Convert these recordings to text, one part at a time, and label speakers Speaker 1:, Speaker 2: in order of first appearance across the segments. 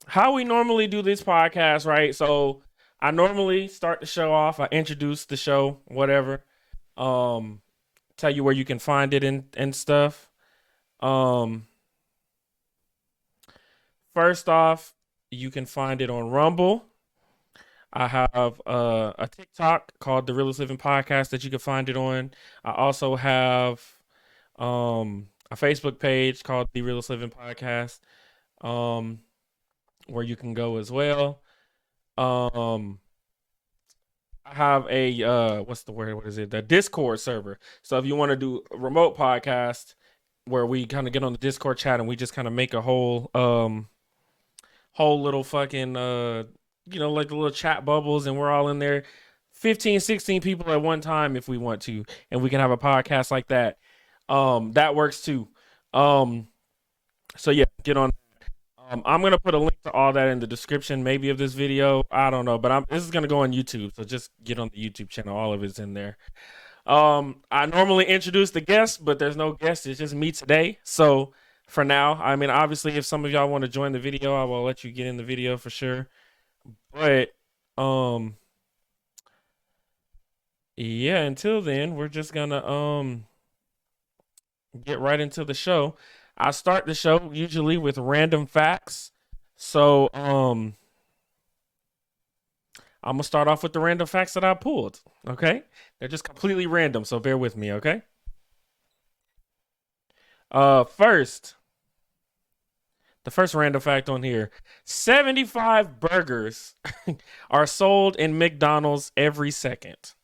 Speaker 1: how we normally do this podcast, right? So I normally start the show off. I introduce the show, whatever. Um, Tell you where you can find it and stuff. Um, First off, you can find it on Rumble. I have a TikTok called the Realest Living Podcast that you can find it on. I also have a Facebook page called the Realest Living Podcast, um, where you can go as well. Um, I have a what's the word? What is it? The Discord server. So if you want to do a remote podcast where we kind of get on the Discord chat and we just kind of make a whole little fucking like the little chat bubbles and we're all in there 15, 16 people at one time if we want to, and we can have a podcast like that. That works too. Um so yeah, get on. I'm gonna put a link to all that in the description, maybe of this video. I don't know, but this is gonna go on YouTube, so just get on the YouTube channel. All of it's in there. I normally introduce the guests, but there's no guest. It's just me today. So for now, I mean, obviously, if some of y'all want to join the video, I will let you get in the video for sure. But um, yeah. Until then, we're just gonna get right into the show. I start the show usually with random facts. So I'm gonna start off with the random facts that I pulled. Okay, they're just completely random, so bear with me. Okay. First, the first random fact on here: 75 burgers are sold in McDonald's every second,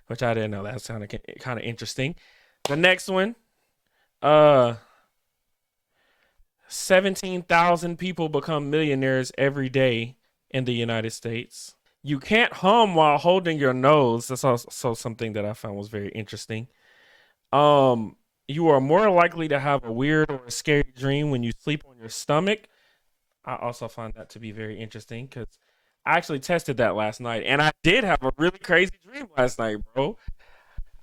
Speaker 1: which I didn't know. That's kind of interesting. The next one: uh, 17,000 people become millionaires every day in the United States. You can't hum while holding your nose. That's also something that I found was very interesting. Um, you are more likely to have a weird or a scary dream when you sleep on your stomach. I also find that to be very interesting because I actually tested that last night, and I did have a really crazy dream last night, bro.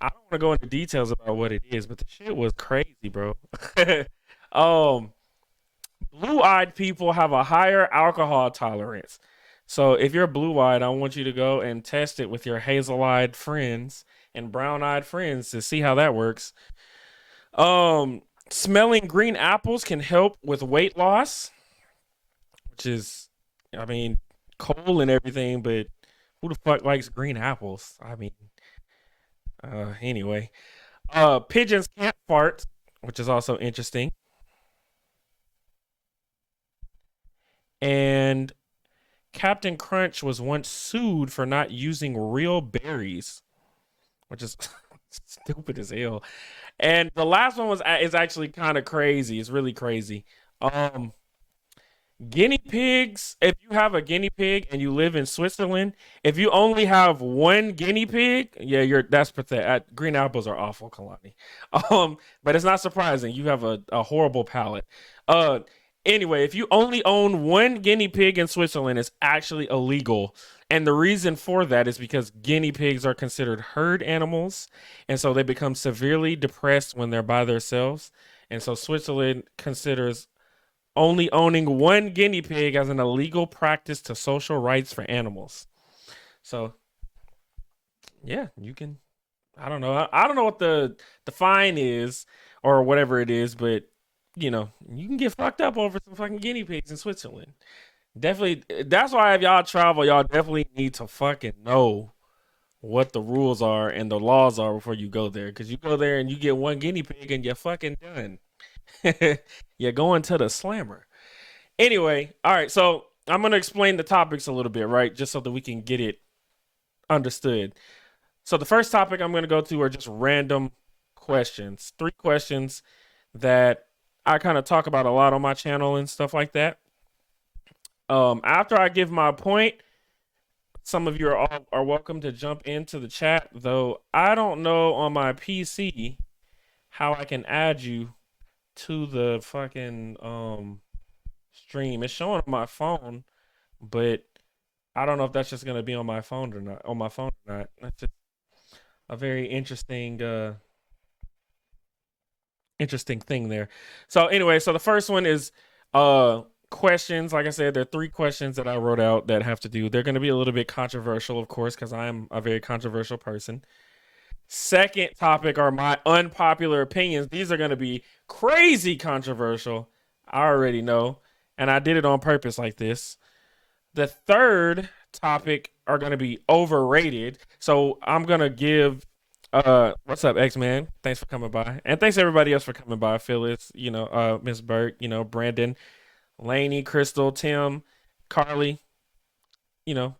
Speaker 1: I don't want to go into details about what it is, but the shit was crazy, bro. um, Blue-eyed people have a higher alcohol tolerance. So if you're blue-eyed, I want you to go and test it with your hazel-eyed friends and brown-eyed friends to see how that works. Smelling green apples can help with weight loss, which is, I mean, cool and everything, but who the fuck likes green apples? I mean, anyway. Pigeons can't fart, which is also interesting. And Captain Crunch was once sued for not using real berries, which is stupid as hell. And the last one was is actually kind of crazy. It's really crazy. Um, Guinea pigs. If you have a guinea pig and you live in Switzerland, if you only have one guinea pig, yeah, that's pathetic. Green apples are awful, Kalani. But it's not surprising. You have a horrible palate. Uh, anyway, if you only own one guinea pig in Switzerland, it's actually illegal. And the reason for that is because guinea pigs are considered herd animals, and so they become severely depressed when they're by themselves. And so Switzerland considers only owning one guinea pig as an illegal practice to social rights for animals. So yeah, you can. I don't know. I don't know what the fine is or whatever it is, but you can get fucked up over some fucking guinea pigs in Switzerland. Definitely. That's why if y'all travel, y'all definitely need to fucking know what the rules are and the laws are before you go there. Because you go there and you get one guinea pig and you're fucking done. You're going to the slammer. Anyway, all right, so I'm going to explain the topics a little bit, right? Just so that we can get it understood. So the first topic I'm going to go to are just random questions. 3 questions that I kind of talk about a lot on my channel and stuff like that. After I give my point, some of you are welcome to jump into the chat, though I don't know on my PC how I can add you to the fucking stream. It's showing on my phone, but I don't know if that's just gonna be on my phone or not. On my phone or not. That's just a very interesting thing there. So anyway, so the first one is questions. Like I said, there are 3 questions that I wrote out that have to do. They're going to be a little bit controversial, of course, because I am a very controversial person. Second topic are my unpopular opinions. These are going to be crazy controversial. I already know. And I did it on purpose like this. The third topic are going to be overrated. So I'm going to give what's up, X-Man? Thanks for coming by. And thanks everybody else for coming by. Phyllis, Miss Burke, Brandon, Laney, Crystal, Tim, Carly,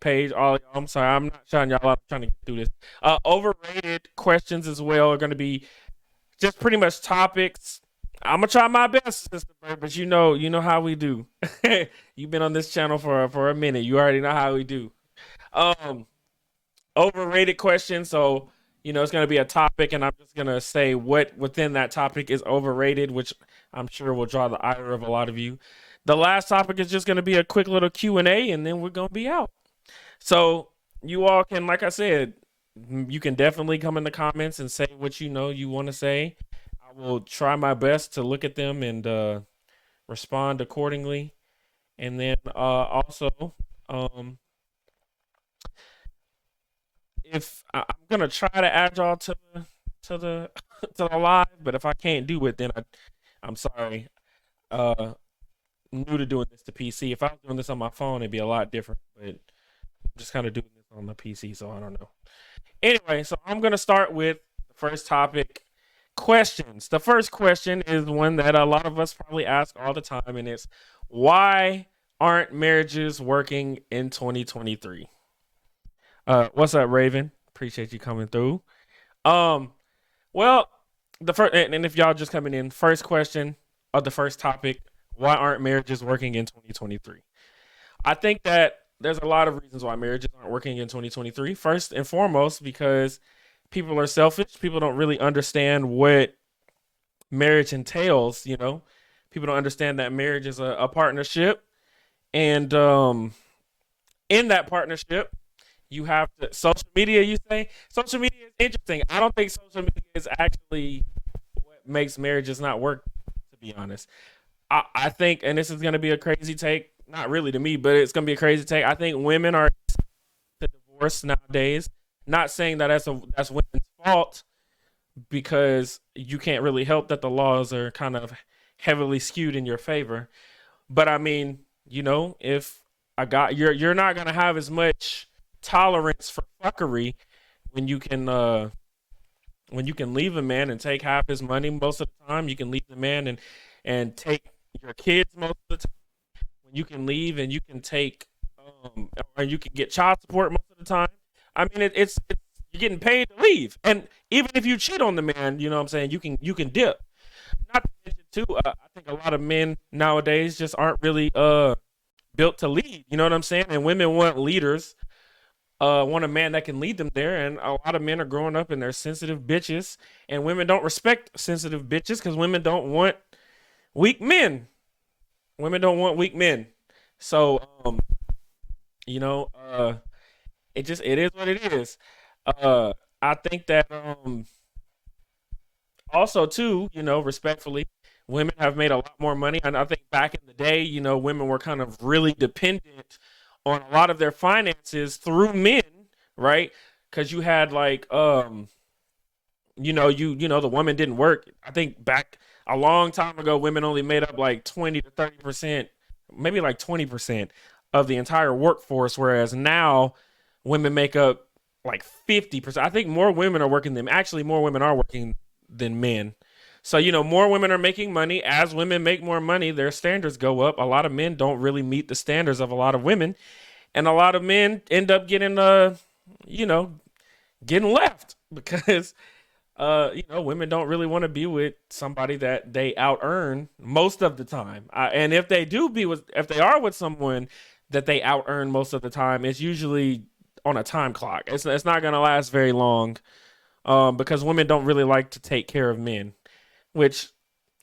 Speaker 1: Paige, all y'all. I'm sorry, I'm not shouting y'all out. I'm trying to get through this. Overrated questions as well are going to be just pretty much topics. I'm gonna try my best, Sister Bird, but you know how we do. You've been on this channel for a minute. You already know how we do. Um, Overrated questions. So it's gonna be a topic, and I'm just gonna say what within that topic is overrated, which I'm sure will draw the ire of a lot of you. The last topic is just gonna be a quick little Q&A, and then we're gonna be out. So you all can, like I said, you can definitely come in the comments and say what you want to say. I will try my best to look at them and respond accordingly. And then also, um, if I'm gonna try to add y'all to the to the live, but if I can't do it, then I'm sorry. Uh, New to doing this to PC. If I was doing this on my phone, it'd be a lot different. But I'm just kind of doing this on the PC, so I don't know. Anyway, so I'm gonna start with the first topic. Questions. The first question is one that a lot of us probably ask all the time, and it's why aren't marriages working in 2023? What's up, Raven? Appreciate you coming through. Um, well, the first, and if y'all just coming in, first question of the first topic, why aren't marriages working in 2023? I think that there's a lot of reasons why marriages aren't working in 2023. First and foremost, because people are selfish. People don't really understand what marriage entails. People don't understand that marriage is a partnership, and in that partnership, you have to social media. You say social media is interesting. I don't think social media is actually what makes marriages not work. To be honest, I think, and this is going to be a crazy take. Not really to me, but it's going to be a crazy take. I think women are to divorce nowadays. Not saying that that's women's fault, because you can't really help that the laws are kind of heavily skewed in your favor. But I mean, if you're not gonna have as much tolerance for fuckery when you can leave a man and take half his money most of the time. You can leave the man and take your kids most of the time. When you can leave and you can take or you can get child support most of the time. I mean, it's you're getting paid to leave, and even if you cheat on the man, you know what I'm saying, you can dip. Not to mention too, I think a lot of men nowadays just aren't really built to lead. You know what I'm saying? And women want leaders, want a man that can lead them there. And a lot of men are growing up and they're sensitive bitches, and women don't respect sensitive bitches because women don't want weak men. Women don't want weak men. So, you know, it is what it is. I think that also too, respectfully, women have made a lot more money, and I think back in the day, women were kind of really dependent on a lot of their finances through men, right? Because you had like the woman didn't work. I think back a long time ago, women only made up like 20 to 30%, maybe like 20% of the entire workforce, whereas now women make up like 50%. I think more women are working than actually more women are working than men. So, more women are making money. As women make more money, their standards go up. A lot of men don't really meet the standards of a lot of women, and a lot of men end up getting you know, getting left because women don't really want to be with somebody that they out earn most of the time. And if they are with someone that they out earn most of the time, it's usually on a time clock. It's not gonna last very long, because women don't really like to take care of men, which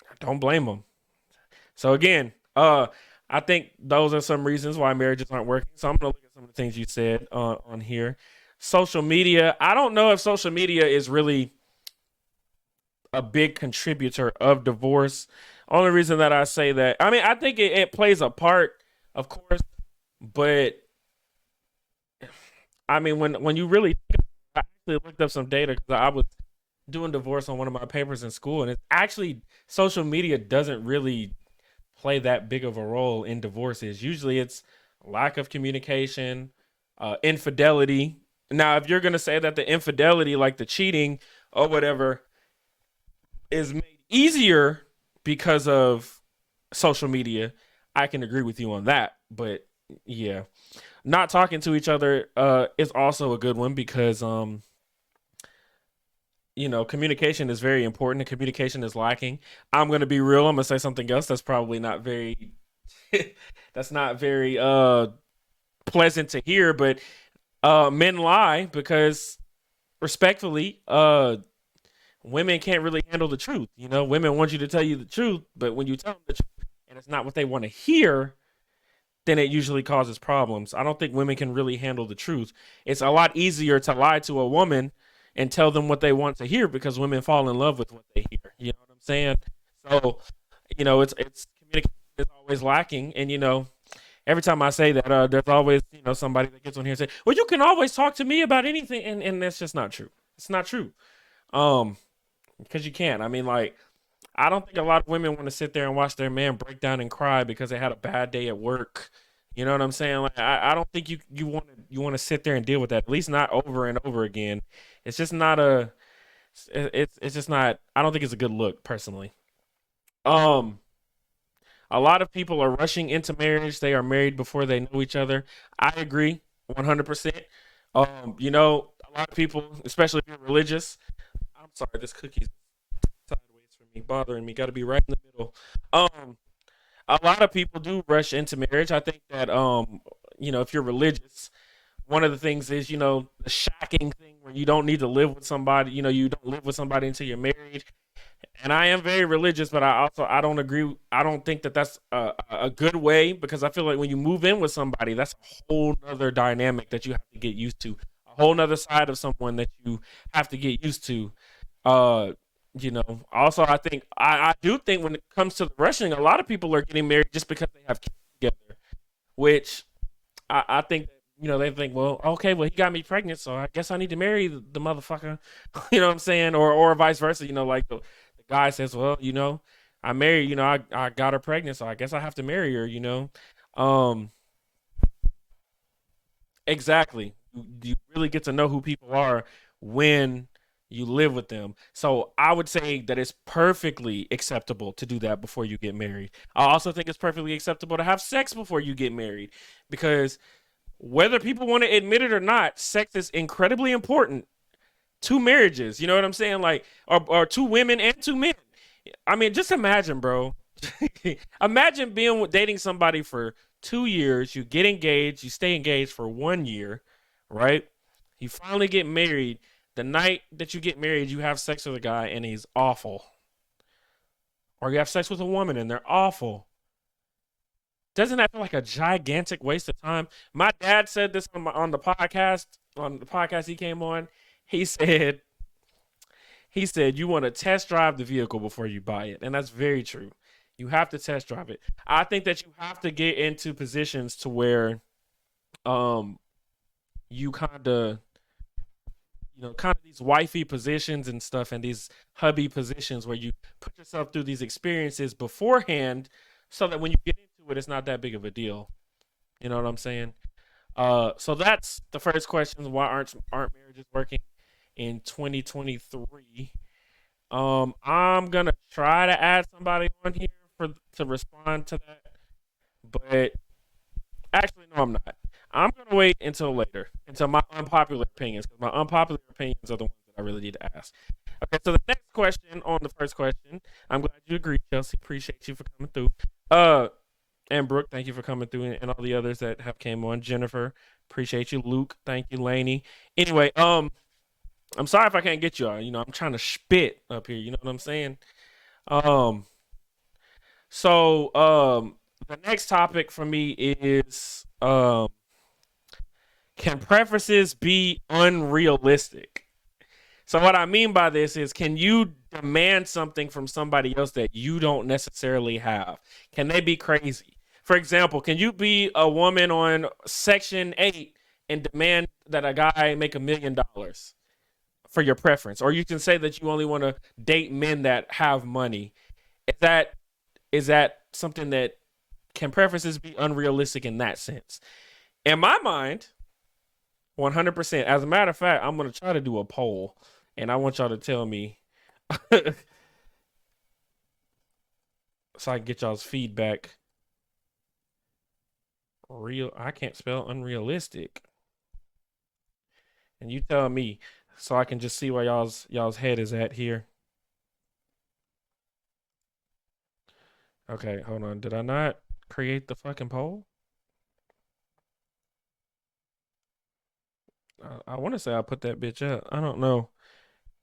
Speaker 1: I don't blame them. So again, I think those are some reasons why marriages aren't working. So I'm gonna look at some of the things you said on here. Social media. I don't know if social media is really a big contributor of divorce. Only reason that I say that, I mean, I think it plays a part, of course, but I mean, when you really, I actually looked up some data because I was doing divorce on one of my papers in school, and it's actually social media doesn't really play that big of a role in divorces. Usually, it's lack of communication, infidelity. Now, if you're gonna say that the infidelity, like the cheating or whatever, is made easier because of social media, I can agree with you on that. But yeah, not talking to each other is also a good one because communication is very important and communication is lacking. I'm going to be real. I'm going to say something else that's probably not very that's not very pleasant to hear, but men lie because respectfully, women can't really handle the truth. Women want you to tell you the truth, but when you tell them the truth and it's not what they want to hear, then it usually causes problems. I don't think women can really handle the truth. It's a lot easier to lie to a woman and tell them what they want to hear because women fall in love with what they hear. You know what I'm saying? So, it's communication is always lacking, and every time I say that, there's always somebody that gets on here and say, "Well, you can always talk to me about anything," and that's just not true. It's not true. Um, because you can't. I mean, like, I don't think a lot of women want to sit there and watch their man break down and cry because they had a bad day at work. You know what I'm saying? Like, I don't think you want to sit there and deal with that. At least not over and over again. It's just not a it's just not. I don't think it's a good look personally. Um, a lot of people are rushing into marriage. They are married before they know each other. I agree 100%. A lot of people, especially if you're religious. I'm sorry, this cookie's sideways for me, bothering me. Got to be right in the middle. Um, a lot of people do rush into marriage. I think that if you're religious, one of the things is the shocking thing where you don't need to live with somebody. You don't live with somebody until you're married. And I am very religious, but I don't agree. I don't think that that's a good way because I feel like when you move in with somebody, that's a whole other dynamic that you have to get used to, a whole other side of someone that you have to get used to. Uh, Also, I do think when it comes to the rushing, a lot of people are getting married just because they have kids together, which I think that, they think, well, okay, well, he got me pregnant, so I guess I need to marry the motherfucker. You know what I'm saying? Or vice versa. Like the guy says, well, I married, I got her pregnant, so I guess I have to marry her. Um, exactly. You really get to know who people are when you live with them. So I would say that it's perfectly acceptable to do that before you get married. I also think it's perfectly acceptable to have sex before you get married because whether people want to admit it or not, sex is incredibly important to marriages. You know what I'm saying? Like, or two women and two men. I mean, just imagine, bro. Imagine dating somebody for 2 years. You get engaged. You stay engaged for 1 year, right? You finally get married. The night that you get married, you have sex with a guy and he's awful, or you have sex with a woman and they're awful. Doesn't that feel like a gigantic waste of time? My dad said this on the podcast. On the podcast he came on, he said you want to test drive the vehicle before you buy it, and that's very true. You have to test drive it. I think that you have to get into positions to where um you kind of these wifey positions and stuff, and these hubby positions where you put yourself through these experiences beforehand, so that when you get into it, it's not that big of a deal. You know what I'm saying? So that's the first question: why aren't marriages working in 2023? I'm gonna try to add somebody on here to respond to that, but actually, no, I'm not. I'm gonna wait until later, until my unpopular opinions, because my unpopular opinions are the ones that I really need to ask. Okay, so the next question on the first question, I'm glad you agreed, Chelsea. Appreciate you for coming through. Uh, and Brooke, thank you for coming through, and all the others that have came on. Jennifer, appreciate you. Luke, thank you. Laney. Anyway, I'm sorry if I can't get you. I'm trying to spit up here. You know what I'm saying? Um, so the next topic for me is can preferences be unrealistic? So what I mean by this is, can you demand something from somebody else that you don't necessarily have? Can they be crazy? For example, can you be a woman on Section 8 and demand that a guy make $1 million for your preference? Or you can say that you only want to date men that have money. Is that something that can preferences be unrealistic in that sense? In my mind, 100%. As a matter of fact, I'm going to try to do a poll and I want y'all to tell me so I can get y'all's feedback. I can't spell unrealistic. And you tell me so I can just see where y'all's head is at here. Okay, hold on. Did I not create the fucking poll? I want to say I put that bitch up. I don't know.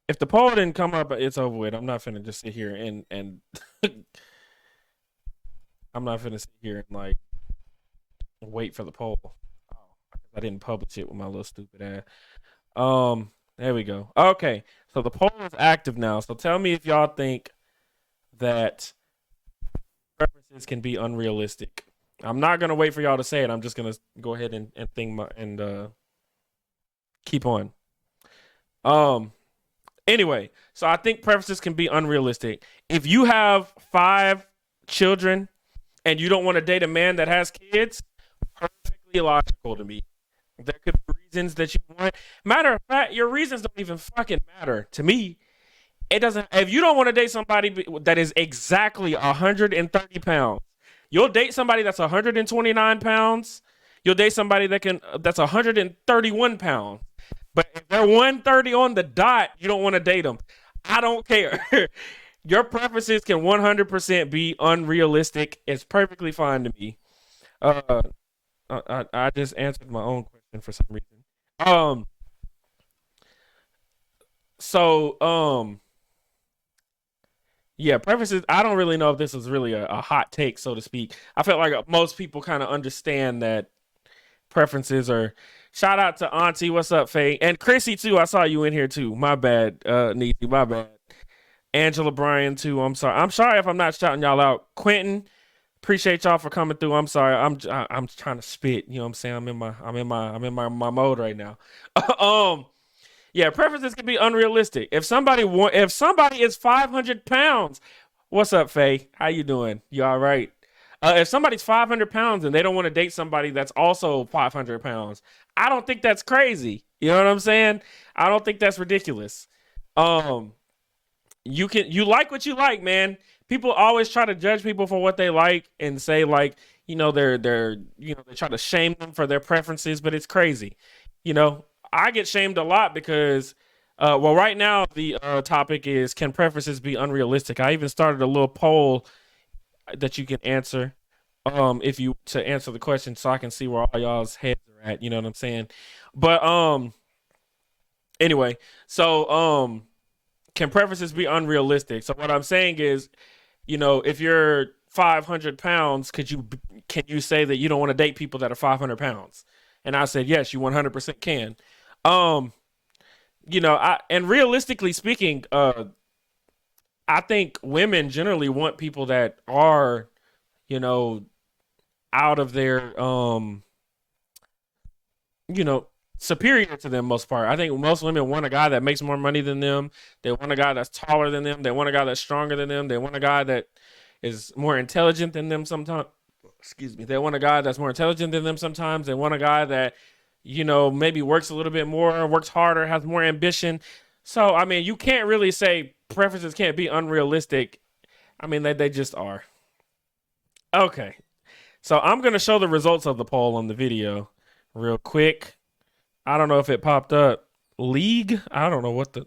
Speaker 1: If the poll didn't come up, it's over with. I'm not finna just sit here and I'm not finna sit here and like wait for the poll. Oh, I didn't publish it with my little stupid ass. There we go. Okay, so the poll is active now. So tell me if y'all think that preferences can be unrealistic. I'm not gonna wait for y'all to say it. I'm just gonna go ahead and keep on. Um. Anyway, so I think preferences can be unrealistic. If you have 5 children and you don't want to date a man that has kids, perfectly logical to me. There could be reasons that you want. Matter of fact, your reasons don't even fucking matter to me. It doesn't. If you don't want to date somebody that is exactly 130 pounds, you'll date somebody that's 129 pounds. You'll date somebody that's 131 pounds. But if they're 130 on the dot, you don't want to date them. I don't care. Your preferences can 100% be unrealistic. It's perfectly fine to me. Uh, I just answered my own question for some reason. Um, so yeah, preferences. I don't really know if this is really a hot take, so to speak. I felt like most people kind of understand that preferences are. Shout out to Auntie. What's up, Faye? And Chrissy too. I saw you in here too. My bad, Neezy. My bad. Angela Bryan too. I'm sorry. I'm sorry if I'm not shouting y'all out. Quentin, appreciate y'all for coming through. I'm sorry. I'm trying to spit. You know what I'm saying? I'm in my mode right now. um. Yeah, preferences can be unrealistic. If somebody is 500 pounds, what's up, Faye? How you doing? You all right? If somebody's 500 pounds and they don't want to date somebody that's also 500 pounds, I don't think that's crazy. You know what I'm saying? I don't think that's ridiculous. Um, you like what you like, man. People always try to judge people for what they like and say like, they try to shame them for their preferences, but it's crazy. You know, I get shamed a lot because well, right now the topic is can preferences be unrealistic? I even started a little poll that you can answer if you to answer the question so I can see where all y'all's heads are at, you know what I'm saying? But anyway, so can preferences be unrealistic? So what I'm saying is, if you're 500 pounds, can you say that you don't want to date people that are 500 pounds? And I said yes, you 100% can. Um, and realistically speaking, I think women generally want people that are, you know, out of their superior to them most part. I think most women want a guy that makes more money than them. They want a guy that's taller than them. They want a guy that's stronger than them. They want a guy that is more intelligent than them sometimes. Excuse me. They want a guy that's more intelligent than them sometimes. They want a guy that, maybe works a little bit more, works harder, has more ambition. So, I mean, you can't really say preferences can't be unrealistic. I mean, they just are. Okay. So I'm going to show the results of the poll on the video real quick. I don't know if it popped up. League? I don't know what the.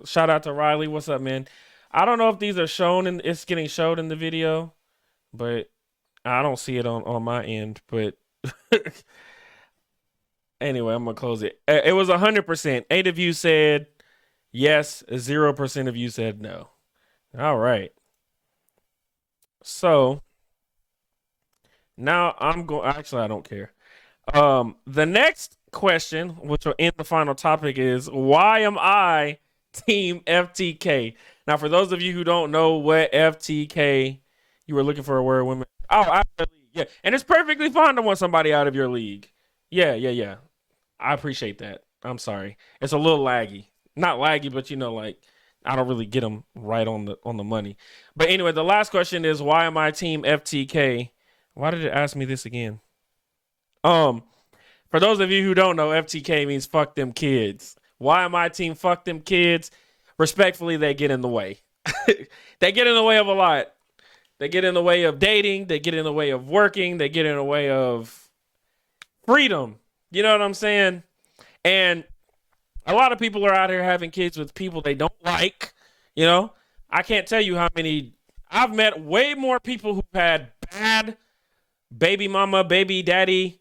Speaker 1: Shout out to Riley. What's up, man? I don't know if these are shown and it's getting showed in the video, but I don't see it on my end. But anyway, I'm gonna close it. It was 100%. 8 of you said yes. 0% of you said no. All right. So now I'm going. Actually, I don't care. The next question, which will end the final topic, is why am I team FTK. Now, for those of you who don't know what FTK, you were looking for a word, women. Oh, out of the league. Yeah, and it's perfectly fine to want somebody out of your league. Yeah, yeah, yeah. I appreciate that. I'm sorry. It's a little laggy. Not laggy, but like I don't really get them right on the money. But anyway, the last question is why am I team FTK? Why did it ask me this again? Um, for those of you who don't know, FTK means fuck them kids. Why am I team fuck them kids? Respectfully, they get in the way. They get in the way of a lot. They get in the way of dating. They get in the way of working. They get in the way of freedom. You know what I'm saying? And a lot of people are out here having kids with people they don't like. You know, I can't tell you how many. I've met way more people who've had bad baby mama, baby daddy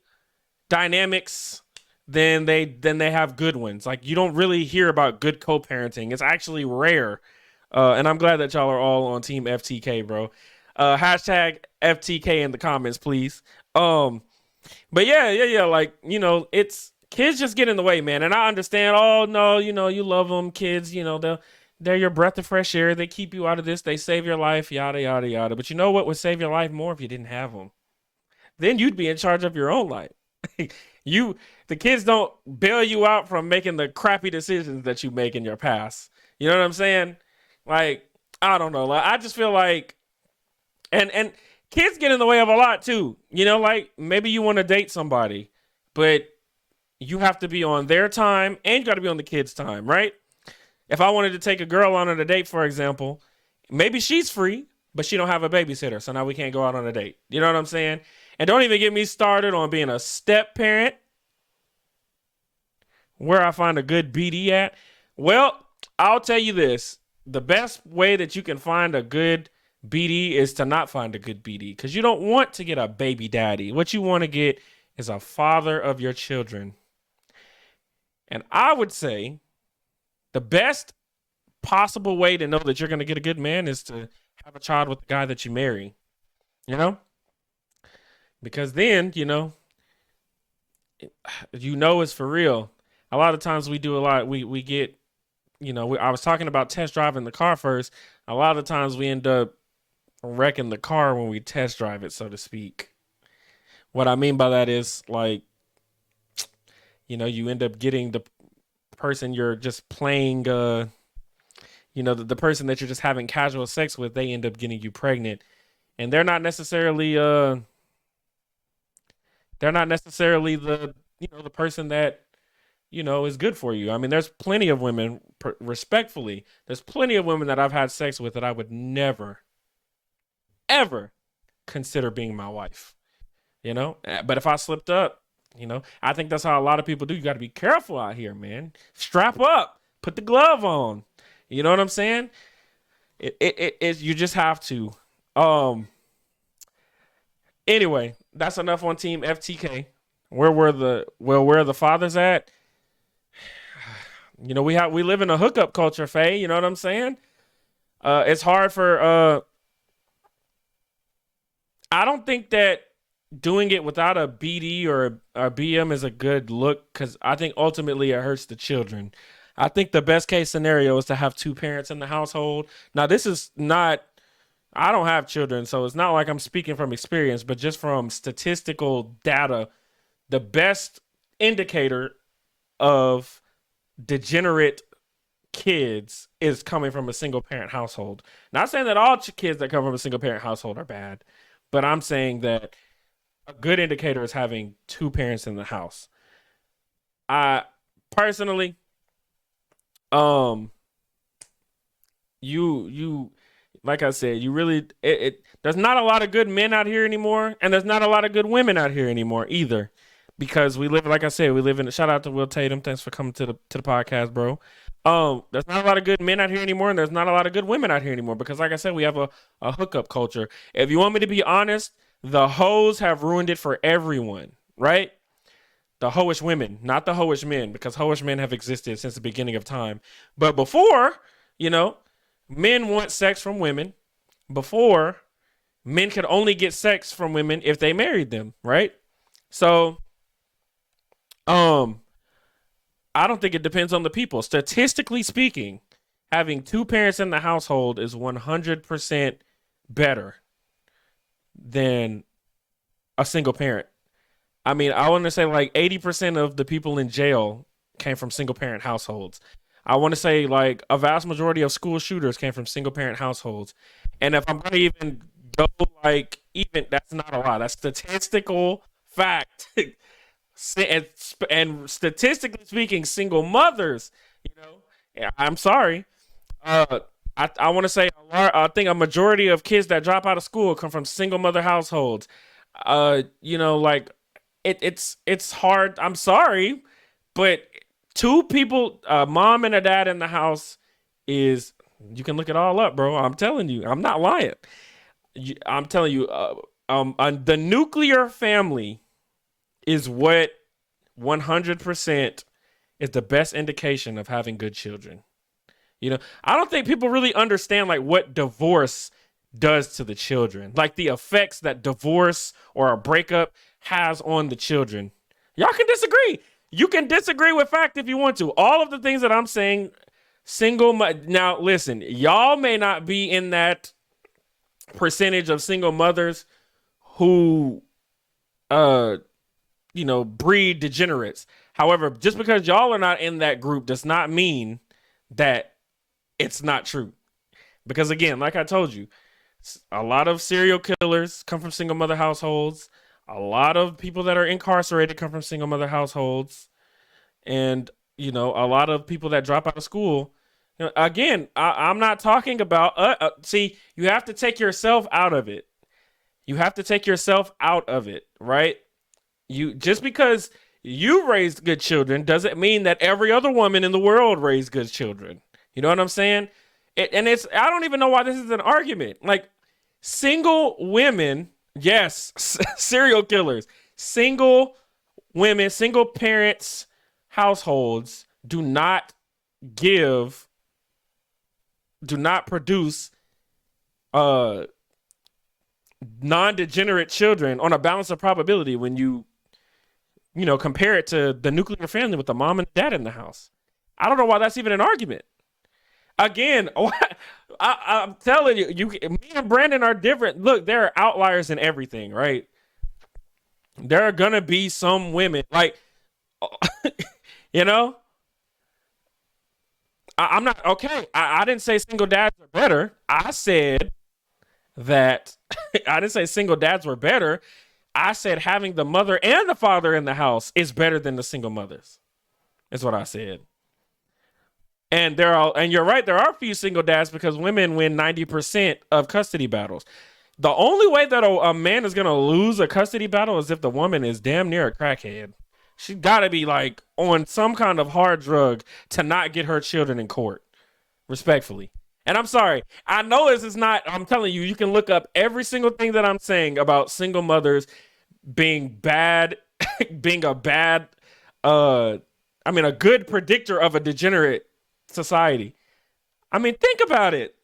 Speaker 1: dynamics than they have good ones. Like you don't really hear about good co-parenting. It's actually rare. And I'm glad that y'all are all on team FTK, bro. Hashtag FTK in the comments, please. But yeah. Like, it's kids just get in the way, man. And I understand, oh no, you love them, kids, they're your breath of fresh air. They keep you out of this. They save your life, yada, yada, yada. But you know what would save your life more if you didn't have them? Then you'd be in charge of your own life. you, the kids don't bail you out from making the crappy decisions that you make in your past. You know what I'm saying? Like, I don't know. Like, I just feel like, and kids get in the way of a lot too. Like maybe you want to date somebody, but you have to be on their time and you got to be on the kids' time, right? If I wanted to take a girl on a date, for example, maybe she's free, but she don't have a babysitter, so now we can't go out on a date. You know what I'm saying? And don't even get me started on being a step parent. Where I find a good BD at? Well, I'll tell you this. The best way that you can find a good BD is to not find a good BD because you don't want to get a baby daddy. What you want to get is a father of your children. And I would say the best possible way to know that you're going to get a good man is to have a child with the guy that you marry, you know? Because then, it's for real. A lot of times we do a lot. We get, I was talking about test driving the car first. A lot of times we end up wrecking the car when we test drive it, so to speak. What I mean by that is like, you end up getting the person you're just playing, the person that you're just having casual sex with, they end up getting you pregnant. And they're not necessarily the person that is good for you. I mean, there's plenty of women, respectfully, there's plenty of women that I've had sex with that I would never, ever consider being my wife. But if I slipped up, I think that's how a lot of people do. You got to be careful out here, man. Strap up, put the glove on. You know what I'm saying? You just have to. Anyway, that's enough on Team FTK. Where are the fathers at? We live in a hookup culture, Faye. You know what I'm saying? It's hard for I don't think that doing it without a BD or a BM is a good look because I think ultimately it hurts the children. I think the best case scenario is to have two parents in the household. Now, this is not, I don't have children, so it's not like I'm speaking from experience, but just from statistical data, the best indicator of degenerate kids is coming from a single parent household. Not saying that all kids that come from a single parent household are bad, but I'm saying that a good indicator is having two parents in the house. I personally, you like I said, you really there's not a lot of good men out here anymore, and there's not a lot of good women out here anymore either. Because we live, like I said, we live in. Shout out to Will Tatum. Thanks for coming to the podcast, bro. There's not a lot of good men out here anymore, and there's not a lot of good women out here anymore. Because, like I said, we have a hookup culture. If you want me to be honest, the hoes have ruined it for everyone, right? The hoish women, not the hoish men, because hoish men have existed since the beginning of time. But before, men want sex from women. Before, men could only get sex from women if they married them, right? So, I don't think it depends on the people. Statistically speaking, having two parents in the household is 100% better than a single parent. I mean, I want to say like 80% of the people in jail came from single parent households. I want to say like a vast majority of school shooters came from single parent households. And if I'm going to even go like, even that's not a lot, that's statistical fact. and, and statistically speaking, single mothers, you know, yeah, I'm sorry. Uh, I want to say I think a majority of kids that drop out of school come from single mother households. Like it's hard. I'm sorry, but two people, a mom and a dad in the house is you can look it all up, bro. I'm telling you, I'm not lying. I'm telling you, the nuclear family is what 100% is the best indication of having good children. I don't think people really understand like what divorce does to the children, like the effects that divorce or a breakup has on the children. Y'all can disagree. You can disagree with fact if you want to. All of the things that I'm saying, now listen, y'all may not be in that percentage of single mothers who breed degenerates. However, just because y'all are not in that group does not mean that it's not true. Because again, like I told you, a lot of serial killers come from single mother households. A lot of people that are incarcerated come from single mother households. And, a lot of people that drop out of school. Again, I'm not talking about, see, you have to take yourself out of it. You have to take yourself out of it, right? Just because you raised good children doesn't mean that every other woman in the world raised good children. You know what I'm saying? I don't even know why this is an argument. Like single women, yes, serial killers, single women, single parents, households give, do not produce non-degenerate children on a balance of probability when compare it to the nuclear family with the mom and dad in the house. I don't know why that's even an argument. Again, I'm telling you, me and Brandon are different. Look, there are outliers in everything, right? There are gonna be some women, like, you know, I'm not okay. I didn't say single dads are better. I said that I didn't say single dads were better. I said having the mother and the father in the house is better than the single mothers. Is what I said. And you're right, there are a few single dads because women win 90% of custody battles. The only way that a man is going to lose a custody battle is if the woman is damn near a crackhead. She's got to be like on some kind of hard drug to not get her children in court, respectfully. And I'm sorry. I know this is not, I'm telling you, you can look up every single thing that I'm saying about single mothers being bad, being a good predictor of a degenerate society. I mean, think about it.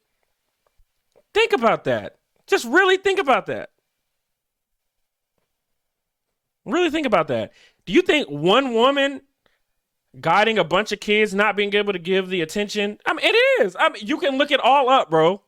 Speaker 1: Think about that. Just really think about that. Really think about that. Do you think one woman guiding a bunch of kids not being able to give the attention? I mean, it is. I mean, you can look it all up, bro.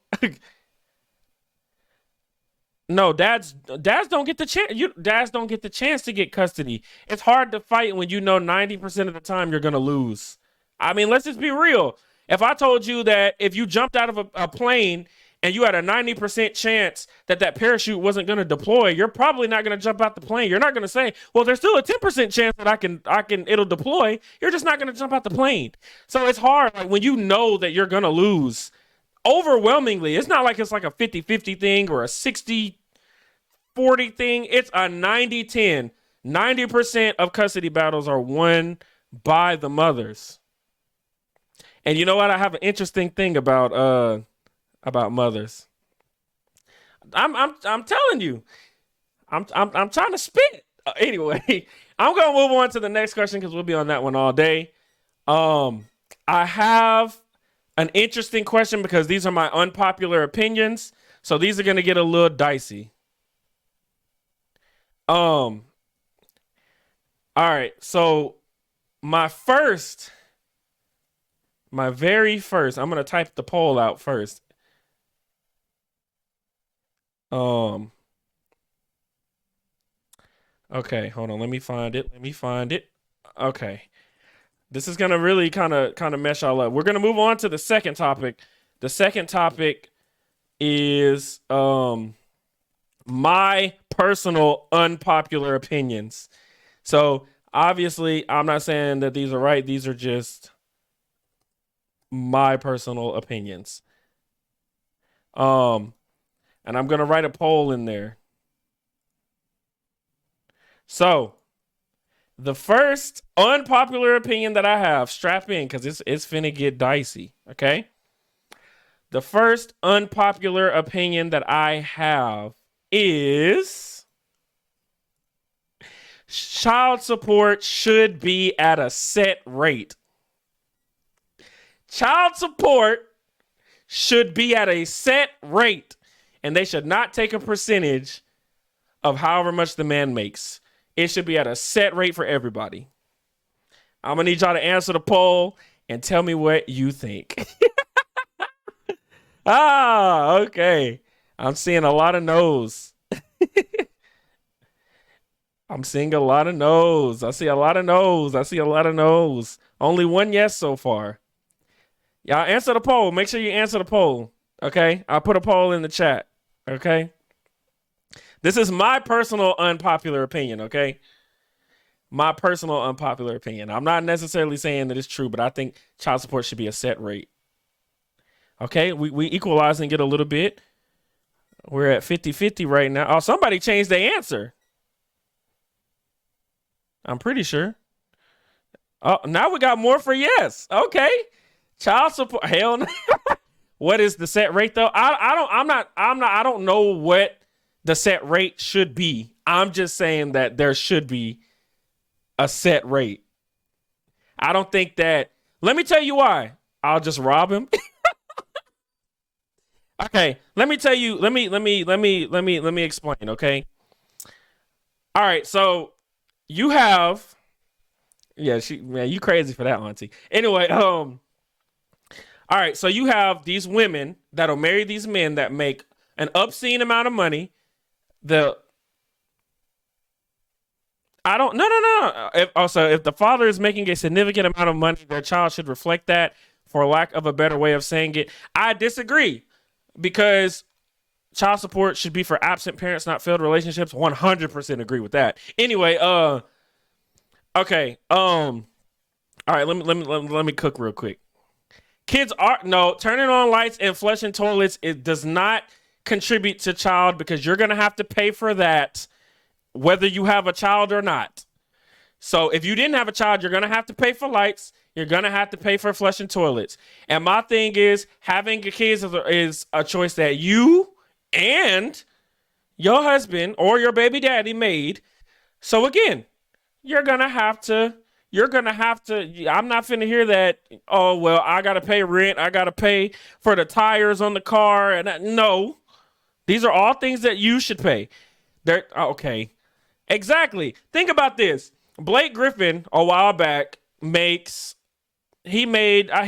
Speaker 1: No, dads don't get the chance. Dads don't get the chance to get custody. It's hard to fight when you know 90% of the time you're gonna lose. I mean, let's just be real. If I told you that if you jumped out of a plane and you had a 90% chance that parachute wasn't going to deploy, you're probably not going to jump out the plane. You're not going to say, well, there's still a 10% chance that it'll deploy. You're just not going to jump out the plane. So it's hard. Like when you know that you're going to lose overwhelmingly, it's not like it's like a 50-50 thing or a 60-40 thing. It's a 90-10. 90% of custody battles are won by the mothers. And you know what? I have an interesting thing about mothers. I'm telling you. I'm trying to spit. Anyway, I'm gonna move on to the next question because we'll be on that one all day. I have an interesting question because these are my unpopular opinions. So these are gonna get a little dicey. All right. So my first My very first. I'm gonna type the poll out first. Um. Okay, hold on. Let me find it. Let me find it. Okay. This is gonna really kind of mesh all up. We're gonna move on to the second topic. The second topic is my personal unpopular opinions. So obviously, I'm not saying that these are right. These are just my personal opinions. Um, and I'm gonna write a poll in there. So the first unpopular opinion that I have, strap in because it's finna get dicey. Okay. The first unpopular opinion that I have is child support should be at a set rate. Child support should be at a set rate, and they should not take a percentage of however much the man makes. It should be at a set rate for everybody. I'm gonna need y'all to answer the poll and tell me what you think. Okay. I'm seeing a lot of no's. I'm seeing a lot of no's. I see a lot of no's. I see a lot of no's. Only one yes so far. Y'all answer the poll. Make sure you answer the poll. Okay? I'll put a poll in the chat. Okay? This is my personal unpopular opinion. Okay? My personal unpopular opinion. I'm not necessarily saying that it's true, but I think child support should be a set rate. Okay? We equalizing it a little bit. We're at 50-50 right now. Oh, somebody changed their answer. I'm pretty sure. Oh, now we got more for yes. Okay. Child support. Hell no. What is the set rate though? I don't know what the set rate should be. I'm just saying that there should be a set rate. I don't think that. Let me tell you why. I'll just rob him. Okay, let me tell you. Let me explain. Okay. All right. So you have. Yeah, man, you crazy for that, Auntie. Anyway, all right. So you have these women that'll marry these men that make an obscene amount of money. The I don't no. If the father is making a significant amount of money, their child should reflect that. For lack of a better way of saying it, I disagree because child support should be for absent parents, not failed relationships. 100% agree with that. Anyway, okay, all right. Let me cook real quick. Kids are no turning on lights and flushing toilets. It does not contribute to child because you're gonna have to pay for that whether you have a child or not. So if you didn't have a child, you're gonna have to pay for lights. You're gonna have to pay for flushing toilets. And my thing is, having a kid is a choice that you and your husband or your baby daddy made. So again, you're gonna have to. I'm not finna hear that. Oh well, I gotta pay rent. I gotta pay for the tires on the car. And no, these are all things that you should pay. They're okay. Exactly. Think about this. Blake Griffin a while back he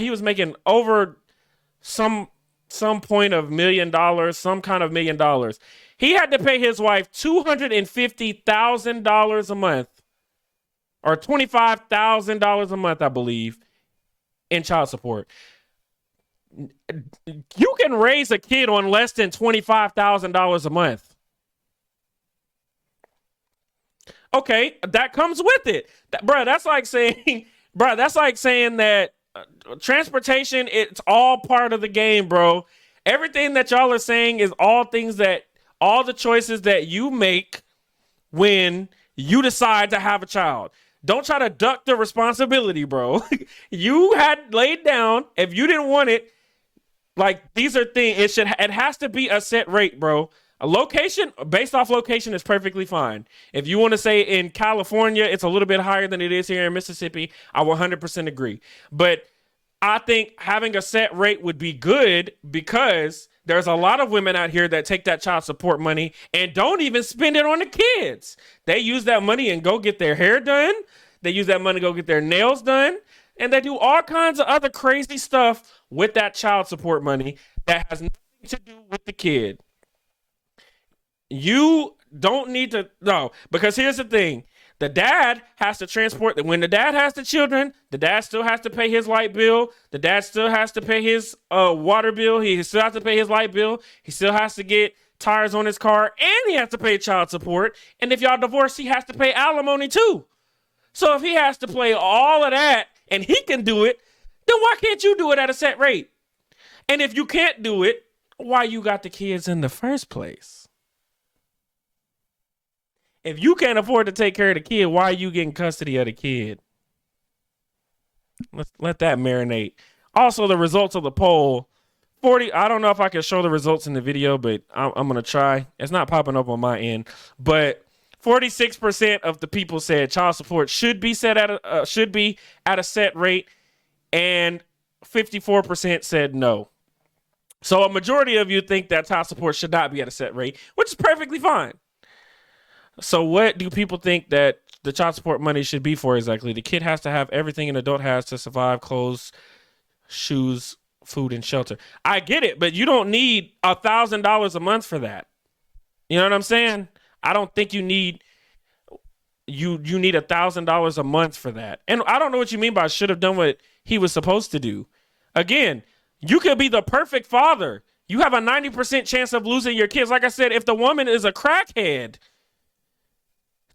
Speaker 1: was making over some point of $1 million, some kind of $1 million. He had to pay his wife $250,000 a month or $25,000 a month, I believe, in child support. You can raise a kid on less than $25,000 a month. Okay, that comes with it. That's like saying that transportation, it's all part of the game, bro. Everything that y'all are saying is all the choices that you make when you decide to have a child. Don't try to duck the responsibility, bro. You had laid down. If you didn't want it, like these are things. It has to be a set rate, bro. A location based off location is perfectly fine. If you want to say in California, it's a little bit higher than it is here in Mississippi, I will 100% agree. But I think having a set rate would be good because there's a lot of women out here that take that child support money and don't even spend it on the kids. They use that money and go get their hair done. They use that money to go get their nails done. And they do all kinds of other crazy stuff with that child support money that has nothing to do with the kid. You don't need to, no, because here's the thing. The dad has to transport, when the dad has the children, the dad still has to pay his light bill. The dad still has to pay his water bill. He still has to pay his light bill. He still has to get tires on his car, and he has to pay child support. And if y'all divorce, he has to pay alimony too. So if he has to pay all of that and he can do it, then why can't you do it at a set rate? And if you can't do it, why you got the kids in the first place? If you can't afford to take care of the kid, why are you getting custody of the kid? Let's let that marinate. Also, the results of the poll. 40, I don't know if I can show the results in the video, but I'm going to try. It's not popping up on my end, but 46% of the people said child support should be at a set rate, and 54% said no. So a majority of you think that child support should not be at a set rate, which is perfectly fine. So what do people think that the child support money should be for exactly? The kid has to have everything an adult has to survive: clothes, shoes, food, and shelter. I get it, but you don't need $1,000 a month for that. You know what I'm saying? I don't think you need $1,000 a month for that. And I don't know what you mean by should have done what he was supposed to do. Again, you could be the perfect father. You have a 90% chance of losing your kids. Like I said, if the woman is a crackhead,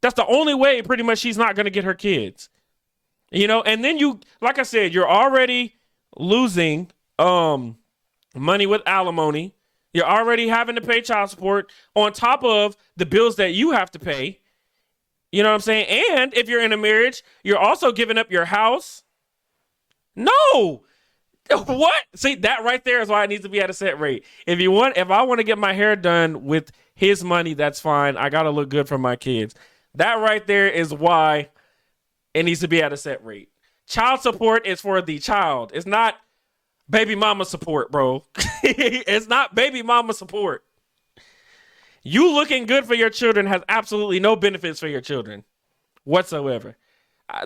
Speaker 1: that's the only way pretty much she's not going to get her kids. You know, and then you, like I said, you're already losing money with alimony. You're already having to pay child support on top of the bills that you have to pay. You know what I'm saying? And if you're in a marriage, you're also giving up your house. No. What? See, that right there is why it needs to be at a set rate. If I want to get my hair done with his money, that's fine. I got to look good for my kids. That right there is why it needs to be at a set rate. Child support is for the child. It's not baby mama support, bro. It's not baby mama support. You looking good for your children has absolutely no benefits for your children whatsoever.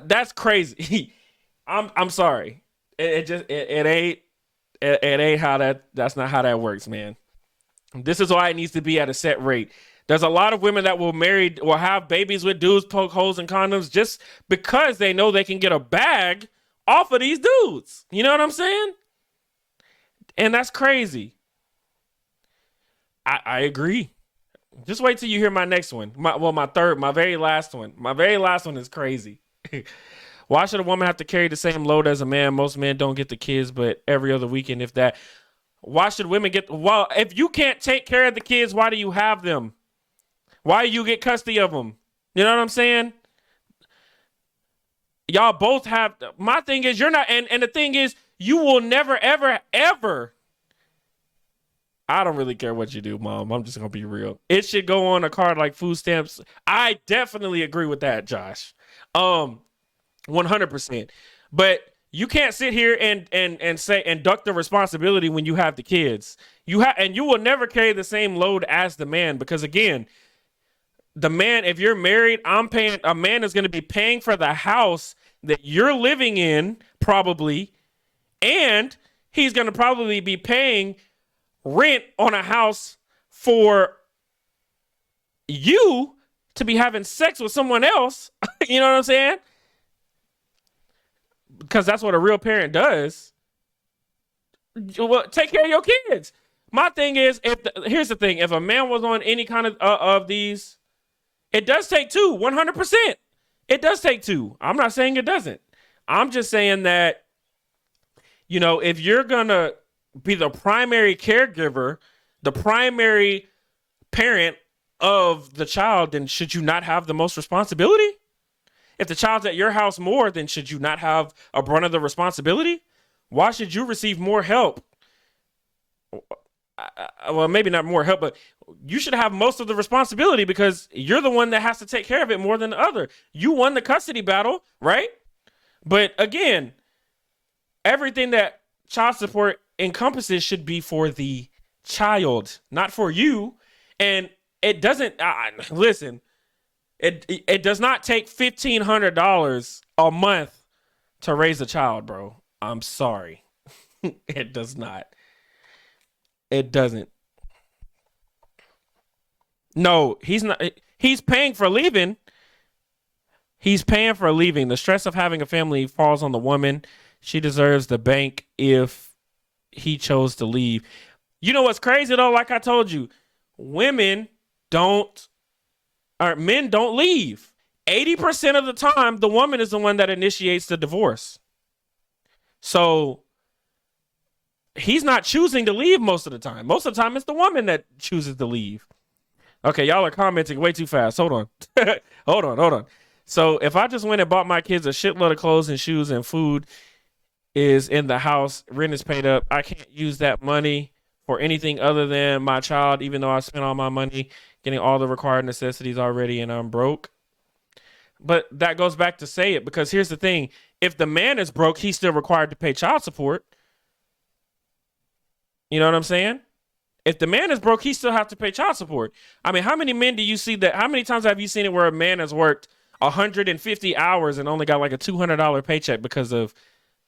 Speaker 1: That's crazy. I'm sorry. It ain't how that's not how that works, man. This is why it needs to be at a set rate. There's a lot of women that will have babies with dudes poke holes in condoms just because they know they can get a bag off of these dudes. You know what I'm saying? And that's crazy. I agree. Just wait till you hear my next one. My very last one. My very last one is crazy. Why should a woman have to carry the same load as a man? Most men don't get the kids, but every other weekend, if that. Why should women well, if you can't take care of the kids, why do you have them? Why do you get custody of them? You know what I'm saying? Y'all both have, my thing is, you're not, and the thing is, you will never, ever, ever, I don't really care what you do, Mom. I'm just going to be real. It should go on a card like food stamps. I definitely agree with that, Josh. 100%. But you can't sit here and say and duck the responsibility when you have the kids. And you will never carry the same load as the man, because again, the man, if you're married, a man is going to be paying for the house that you're living in, probably, and he's going to probably be paying rent on a house for you to be having sex with someone else. You know what I'm saying? Because that's what a real parent does. Well, take care of your kids. My thing is, here's the thing: if a man was on any kind of these, it does take two. 100%. It does take two. I'm not saying it doesn't. I'm just saying that, you know, if you're gonna be the primary caregiver, the primary parent of the child, then should you not have the most responsibility? If the child's at your house more, then should you not have a brunt of the responsibility? Why should you receive more help? Well, maybe not more help, but you should have most of the responsibility because you're the one that has to take care of it more than the other. You won the custody battle, right? But again, everything that child support encompasses should be for the child, not for you. And it doesn't, listen, it does not take $1,500 a month to raise a child, bro. I'm sorry. It does not. It doesn't. No, he's not. He's paying for leaving. He's paying for leaving. The stress of having a family falls on the woman. She deserves the bank if he chose to leave. You know what's crazy though? Like I told you, women don't, or men don't leave. 80% of the time, the woman is the one that initiates the divorce. So he's not choosing to leave most of the time. Most of the time, it's the woman that chooses to leave. Okay, y'all are commenting way too fast. Hold on. hold on. So if I just went and bought my kids a shitload of clothes and shoes and food is in the house, rent is paid up, I can't use that money for anything other than my child, even though I spent all my money getting all the required necessities already and I'm broke. But that goes back to say it, because here's the thing. If the man is broke, he's still required to pay child support. You know what I'm saying? If the man is broke, he still have to pay child support. I mean, how many men do you see that? How many times have you seen it where a man has worked 150 hours and only got like a $200 paycheck because of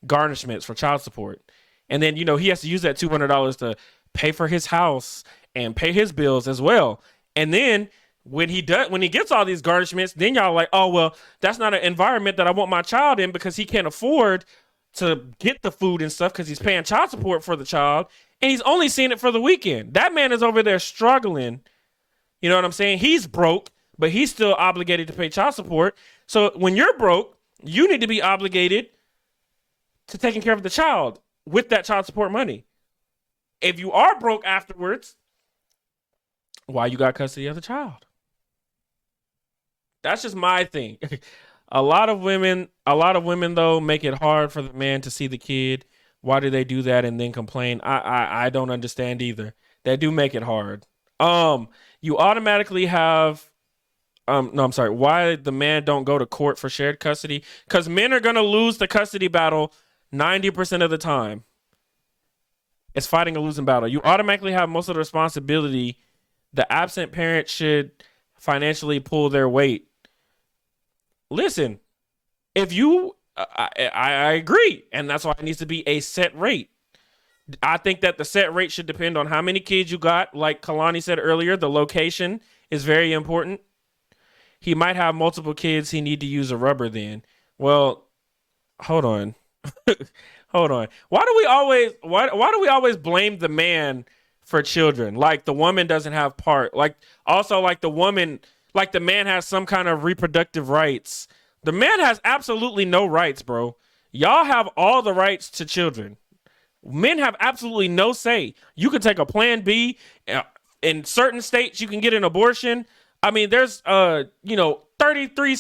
Speaker 1: garnishments for child support? And then, he has to use that $200 to pay for his house and pay his bills as well. And then when he gets all these garnishments, then y'all are like, oh, well, that's not an environment that I want my child in, because he can't afford to get the food and stuff because he's paying child support for the child. And he's only seeing it for the weekend. That man is over there struggling. You know what I'm saying? He's broke, but he's still obligated to pay child support. So when you're broke, you need to be obligated to taking care of the child with that child support money. If you are broke afterwards, why you got custody of the child? That's just my thing. A lot of women though make it hard for the man to see the kid. Why do they do that and then complain? I don't understand either. They do make it hard. You automatically have no, I'm sorry. Why the man don't go to court for shared custody? Because men are gonna lose the custody battle 90% of the time. It's fighting a losing battle. You automatically have most of the responsibility. The absent parent should financially pull their weight. Listen, if you I agree, and that's why it needs to be a set rate. I think that the set rate should depend on how many kids you got. Like Kalani said earlier, the location is very important. He might have multiple kids. He need to use a rubber then. Well, hold on. Hold on. Why do we always blame the man for children? Like the woman doesn't have part. Like also like the woman, like the man has some kind of reproductive rights. The man has absolutely no rights, bro. Y'all have all the rights to children. Men have absolutely no say. You can take a Plan B. In certain states, you can get an abortion. I mean, there's 33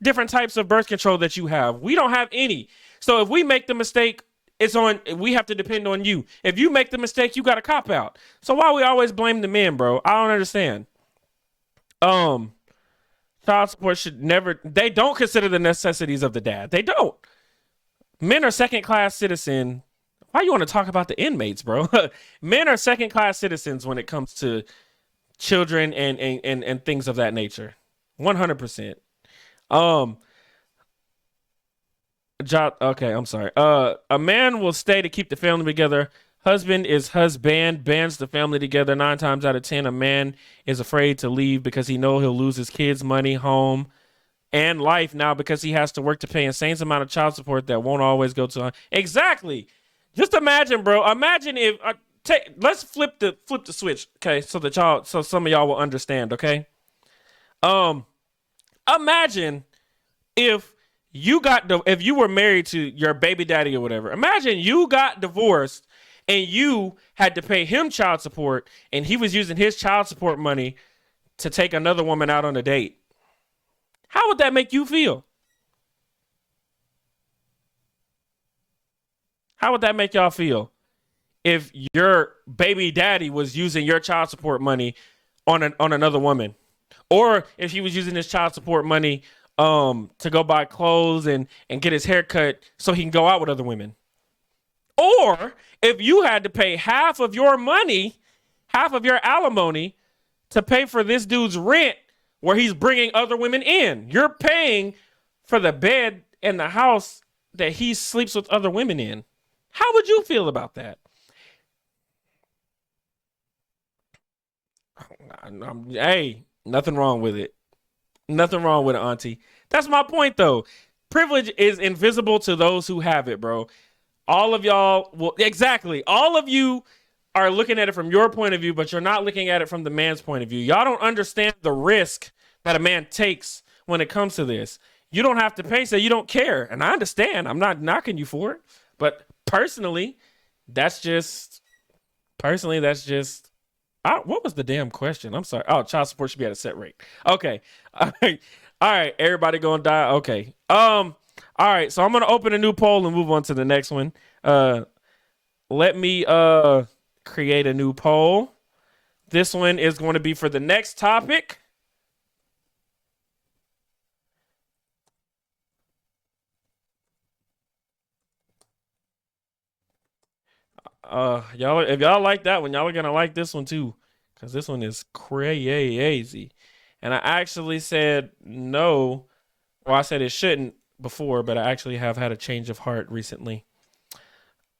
Speaker 1: different types of birth control that you have. We don't have any. So if we make the mistake, we have to depend on you. If you make the mistake, you got a cop out. So why we always blame the men, bro? I don't understand. Child support should never, they don't consider the necessities of the dad. They don't. Men are second-class citizens. Why you want to talk about the inmates, bro? Men are second-class citizens when it comes to children and things of that nature. 100%. Okay, I'm sorry. A man will stay to keep the family together. Husband is husband, bands the family together. 9 times out of 10, a man is afraid to leave because he knows he'll lose his kids' money, home, and life now because he has to work to pay insane amount of child support that won't always go to. Exactly. Just imagine, bro. Imagine if let's flip the switch, okay? So some of y'all will understand, okay? Imagine if if you were married to your baby daddy or whatever. Imagine you got divorced and you had to pay him child support, and he was using his child support money to take another woman out on a date. How would that make you feel? How would that make y'all feel if your baby daddy was using your child support money on another woman? Or if he was using his child support money to go buy clothes and get his hair cut so he can go out with other women? Or if you had to pay half of your money, half of your alimony to pay for this dude's rent where he's bringing other women in. You're paying for the bed and the house that he sleeps with other women in. How would you feel about that? Hey, nothing wrong with it. Nothing wrong with it, Auntie. That's my point, though. Privilege is invisible to those who have it, bro. All of y'all, well, exactly. All of you are looking at it from your point of view, but you're not looking at it from the man's point of view. Y'all don't understand the risk that a man takes when it comes to this. You don't have to pay, so you don't care. And I understand. I'm not knocking you for it. But personally, that's just, what was the damn question? I'm sorry. Oh, child support should be at a set rate. Okay. All right. All right. Everybody gonna die. Okay. All right. So I'm gonna open a new poll and move on to the next one. Let me create a new poll. This one is going to be for the next topic. Y'all, if y'all like that one, y'all are gonna like this one too, because this one is crazy. And I actually said no. Well, I said it shouldn't before, but I actually have had a change of heart recently.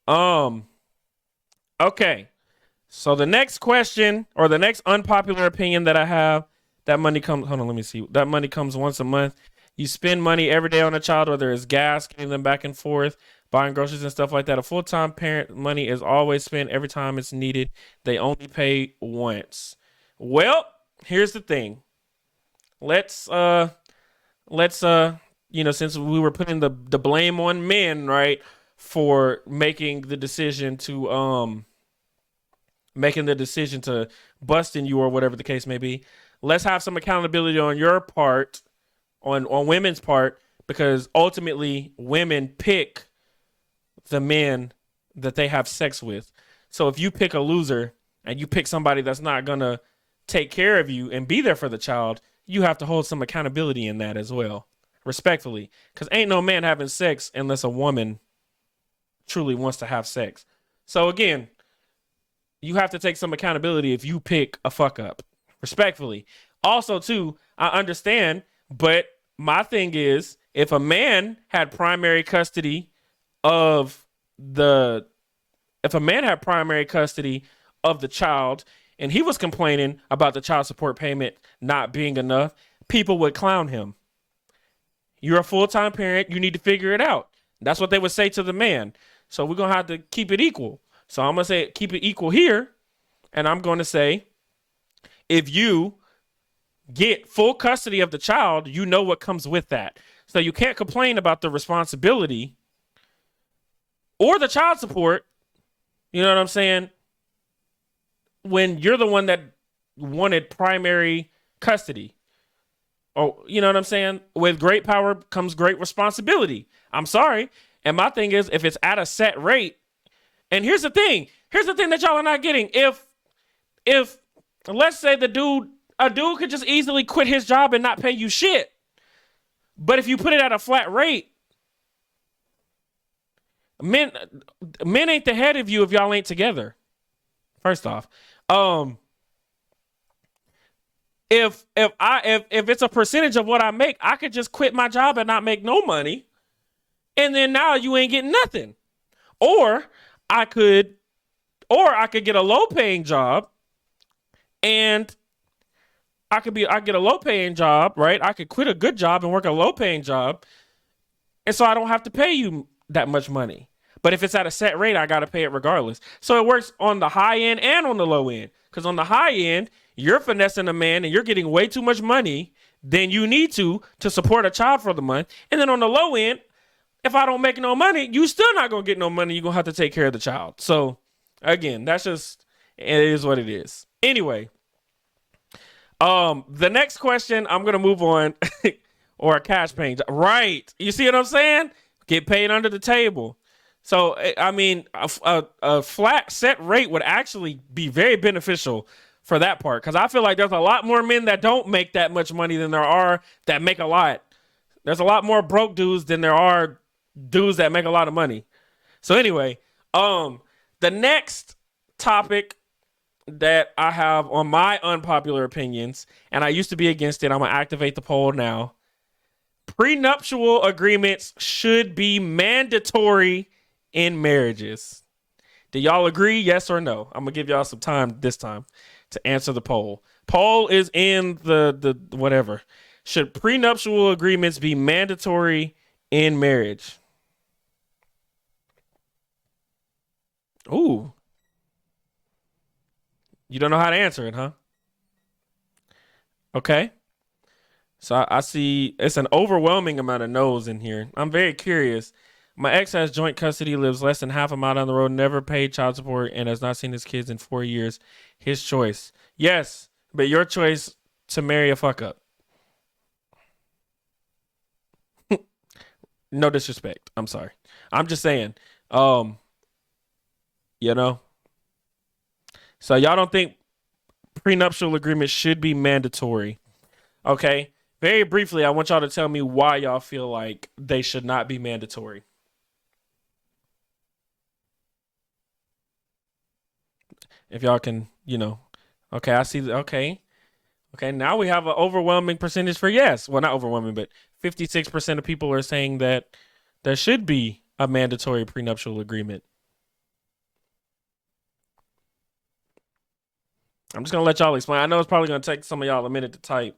Speaker 1: Okay. So the next question, or the next unpopular opinion that I have, that money comes, hold on, let me see. That money comes once a month. You spend money every day on a child, whether it's gas, getting them back and forth, buying groceries and stuff like that. A full-time parent money is always spent every time it's needed. They only pay once. Well, here's the thing. Let's since we were putting the blame on men, right, for making the decision to busting you or whatever the case may be, let's have some accountability on your part, on women's part, because ultimately women pick the men that they have sex with. So if you pick a loser and you pick somebody that's not gonna take care of you and be there for the child, you have to hold some accountability in that as well, respectfully, because ain't no man having sex unless a woman truly wants to have sex. So again, you have to take some accountability if you pick a fuck up, respectfully. Also, too, I understand, but my thing is, if a man had primary custody of the child and he was complaining about the child support payment not being enough, people would clown him. You're a full-time parent, you need to figure it out. That's what they would say to the man. So we're going to have to keep it equal. So I'm going to say keep it equal here. And I'm going to say, if you get full custody of the child, you know what comes with that. So you can't complain about the responsibility or the child support, you know what I'm saying, when you're the one that wanted primary custody. Oh, you know what I'm saying? With great power comes great responsibility. I'm sorry. And my thing is, if it's at a set rate, and here's the thing that y'all are not getting. If let's say a dude could just easily quit his job and not pay you shit. But if you put it at a flat rate, men ain't the head of you if y'all ain't together. First off, if it's a percentage of what I make, I could just quit my job and not make no money, and then now you ain't getting nothing. Or I could get a low paying job, and I get a low paying job, right? I could quit a good job and work a low paying job, and so I don't have to pay you that much money. But if it's at a set rate, I got to pay it regardless. So it works on the high end and on the low end. Because on the high end, you're finessing a man and you're getting way too much money than you need to support a child for the month. And then on the low end, if I don't make no money, you still not going to get no money. You're going to have to take care of the child. So again, it is what it is. Anyway, the next question, I'm going to move on. Or a cash paying job. Right. You see what I'm saying? Get paid under the table. So, I mean, a flat set rate would actually be very beneficial for that part. Because I feel like there's a lot more men that don't make that much money than there are that make a lot. There's a lot more broke dudes than there are dudes that make a lot of money. So anyway, the next topic that I have on my unpopular opinions, and I used to be against it, I'm going to activate the poll now. Prenuptial agreements should be mandatory in marriages. Do y'all agree? Yes or no? I'm gonna give y'all some time this time to answer the poll. Poll is in the whatever. Should prenuptial agreements be mandatory in marriage? Ooh, you don't know how to answer it, huh? Okay. So I see it's an overwhelming amount of no's in here. I'm very curious. My ex has joint custody, lives less than half a mile down the road, never paid child support, and has not seen his kids in 4 years. His choice. Yes, but your choice to marry a fuck up. No disrespect. I'm sorry. I'm just saying. Um, you know. So y'all don't think prenuptial agreements should be mandatory? Okay. Very briefly, I want y'all to tell me why y'all feel like they should not be mandatory. If y'all can, Okay, I see. Okay. Okay, now we have an overwhelming percentage for yes. Well, not overwhelming, but 56% of people are saying that there should be a mandatory prenuptial agreement. I'm just gonna let y'all explain. I know it's probably gonna take some of y'all a minute to type,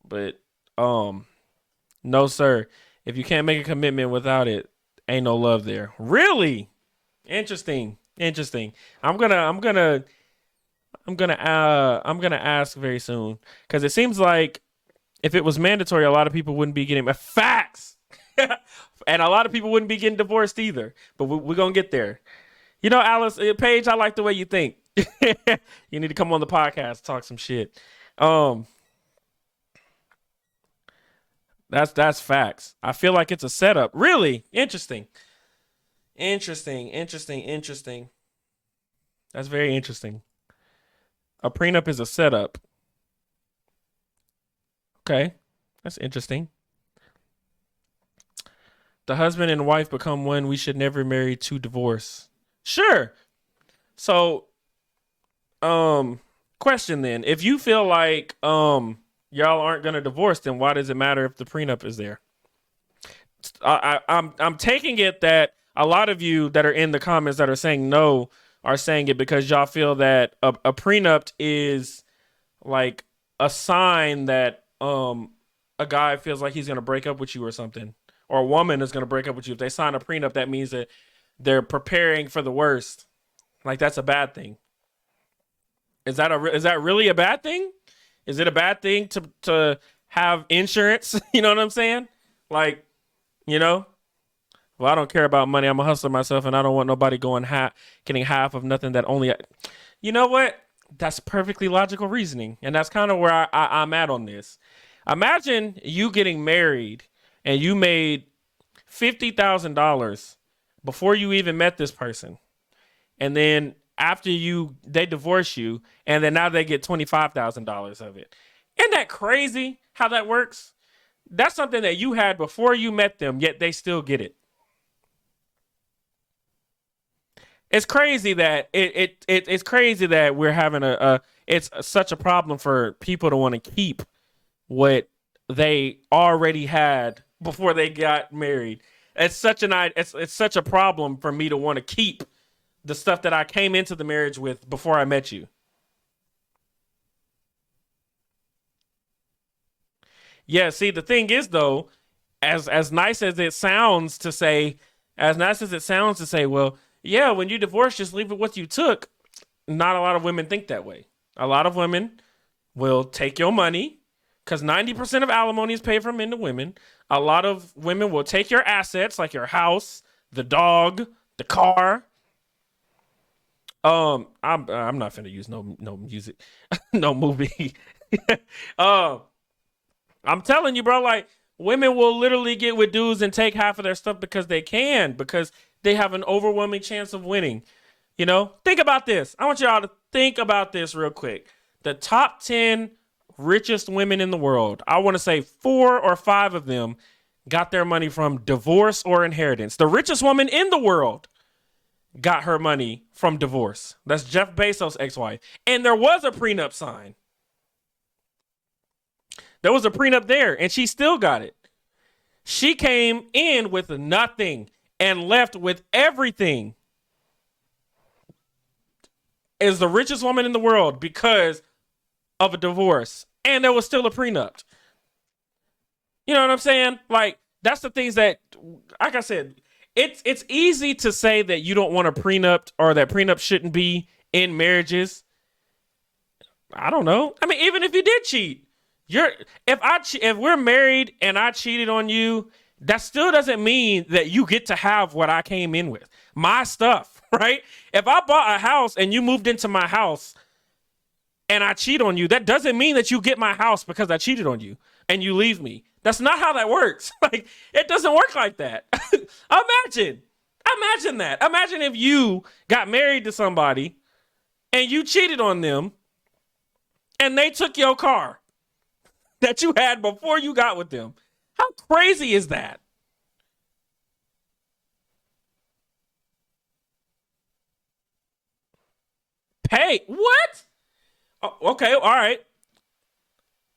Speaker 1: but no, sir. If you can't make a commitment without it, ain't no love there. Really? Interesting. Interesting. I'm gonna ask very soon because it seems like if it was mandatory, a lot of people wouldn't be getting facts, and a lot of people wouldn't be getting divorced either. But we're gonna get there. Alice Paige, I like the way you think. You need to come on the podcast, talk some shit. Um, that's facts. I feel like it's a setup. Really interesting. Interesting. Interesting. Interesting. That's very interesting. A prenup is a setup. Okay, that's interesting. The husband and wife become one. We should never marry to divorce. Sure. So, question then: if you feel like y'all aren't gonna divorce, then why does it matter if the prenup is there? I'm taking it that a lot of you that are in the comments that are saying no are saying it because y'all feel that a prenup is like a sign that a guy feels like he's gonna break up with you or something, or a woman is gonna break up with you. If they sign a prenup, that means that they're preparing for the worst. Like that's a bad thing. Is that really a bad thing? Is it a bad thing to have insurance? You know what I'm saying? Like, you know, well, I don't care about money. I'm a hustler myself, and I don't want nobody getting half of nothing that only. You know what? That's perfectly logical reasoning, and that's kind of where I'm at on this. Imagine you getting married, and you made $50,000 before you even met this person, and then after they divorce you, and then now they get $25,000 of it. Isn't that crazy how that works? That's something that you had before you met them, yet they still get it. It's crazy that it's crazy that we're having it's such a problem for people to want to keep what they already had before they got married. It's such a problem for me to want to keep the stuff that I came into the marriage with before I met you. Yeah, see, the thing is though, as nice as it sounds to say, well, yeah, when you divorce, just leave it what you took. Not a lot of women think that way. A lot of women will take your money because 90% of alimony is paid from men to women. A lot of women will take your assets like your house, the dog, the car. I'm not finna use no music, no movie. um, I'm telling you, bro, like women will literally get with dudes and take half of their stuff because they have an overwhelming chance of winning. Think about this. I want y'all to think about this real quick. The top 10 richest women in the world, I want to say 4 or 5 of them got their money from divorce or inheritance. The richest woman in the world got her money from divorce. That's Jeff Bezos' ex-wife. And there was a prenup signed. There was a prenup there, and she still got it. She came in with nothing and left with everything. Is the richest woman in the world because of a divorce, and there was still a prenup. You know what I'm saying? Like, that's the things that, like I said, it's easy to say that you don't want a prenup or that prenup shouldn't be in marriages. I don't know. I mean, even if you did cheat, you're if we're married and I cheated on you, that still doesn't mean that you get to have what I came in with, my stuff, right? If I bought a house and you moved into my house and I cheat on you, that doesn't mean that you get my house because I cheated on you and you leave me. That's not how that works. Like, it doesn't work like that. Imagine that. Imagine if you got married to somebody and you cheated on them and they took your car that you had before you got with them. How crazy is that? Pay what? Oh, okay, all right.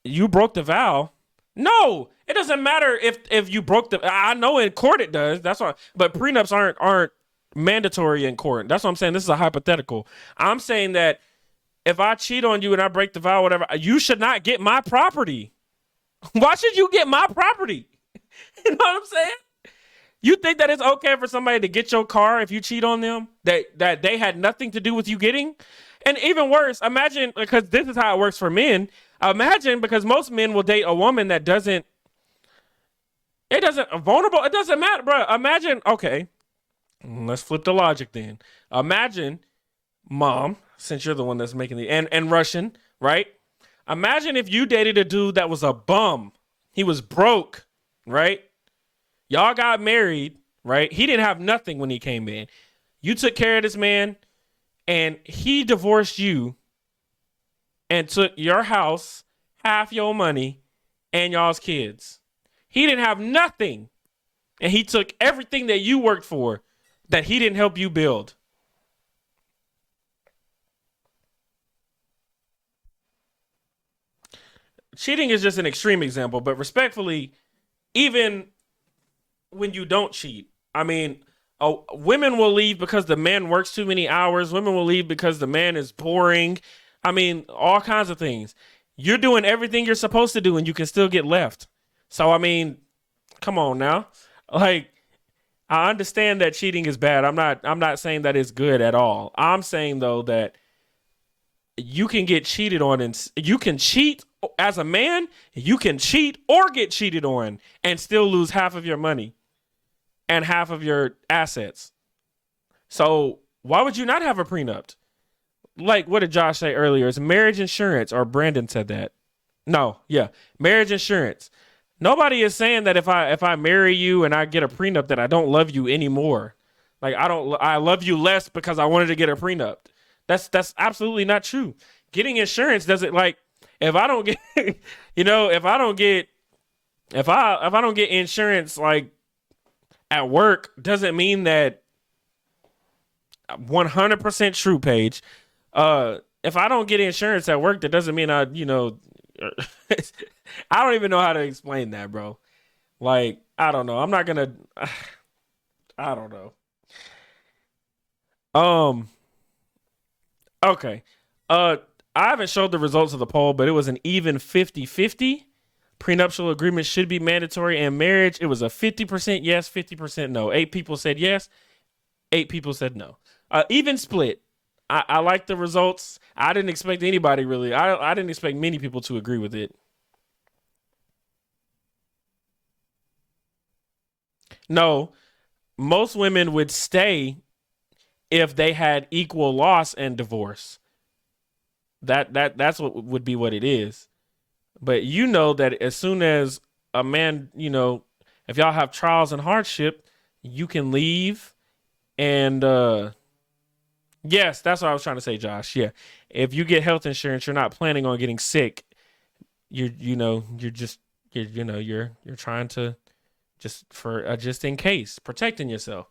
Speaker 1: You broke the vow. No, it doesn't matter if you broke the. I know in court it does. That's why. But prenups aren't mandatory in court. That's what I'm saying. This is a hypothetical. I'm saying that if I cheat on you and I break the vow, whatever, you should not get my property. Why should you get my property? You know what I'm saying? You think that it's okay for somebody to get your car if you cheat on them? That they had nothing to do with you getting? And even worse, imagine, because this is how it works for men. Imagine, because most men will date a woman that doesn't, it doesn't, vulnerable, it doesn't matter, bro. Imagine, okay, let's flip the logic then. Imagine, mom, since you're the one that's making the, and Russian, right? Imagine if you dated a dude that was a bum. He was broke, right? Y'all got married, right? He didn't have nothing when he came in. You took care of this man, and he divorced you and took your house, half your money, and y'all's kids. He didn't have nothing, and he took everything that you worked for that he didn't help you build. Cheating is just an extreme example, but respectfully, even when you don't cheat, I mean, women will leave because the man works too many hours. Women will leave because the man is boring. I mean, all kinds of things. You're doing everything you're supposed to do, and you can still get left. So, I mean, come on now. Like, I understand that cheating is bad. I'm not saying that it's good at all. I'm saying though that you can get cheated on, and you can cheat as a man. You can cheat or get cheated on and still lose half of your money and half of your assets. So why would you not have a prenup? Like, what did Josh say earlier? It's marriage insurance, or Brandon said that. No, yeah, marriage insurance. Nobody is saying that if I marry you and I get a prenup that I don't love you anymore. Like, I love you less because I wanted to get a prenup. That's absolutely not true. Getting insurance doesn't, like, if I don't get if I don't get insurance, like, at work, doesn't mean that 100% true, Page. If I don't get insurance at work, that doesn't mean I don't even know how to explain that, bro. Like, I don't know. I'm not gonna. I don't know. Um. Okay. Uh. I haven't showed the results of the poll, but it was an even 50-50. Prenuptial agreements should be mandatory in marriage. It was a 50% yes, 50% no. 8 people said yes, 8 people said no. Even split. I like the results. I didn't expect anybody really. I didn't expect many people to agree with it. No, most women would stay if they had equal loss and divorce. That's what would be what it is. But you know that as soon as a man, if y'all have trials and hardship, you can leave. And yes, that's what I was trying to say, Josh. Yeah. If you get health insurance, you're not planning on getting sick. You're just you're trying to just in case, protecting yourself.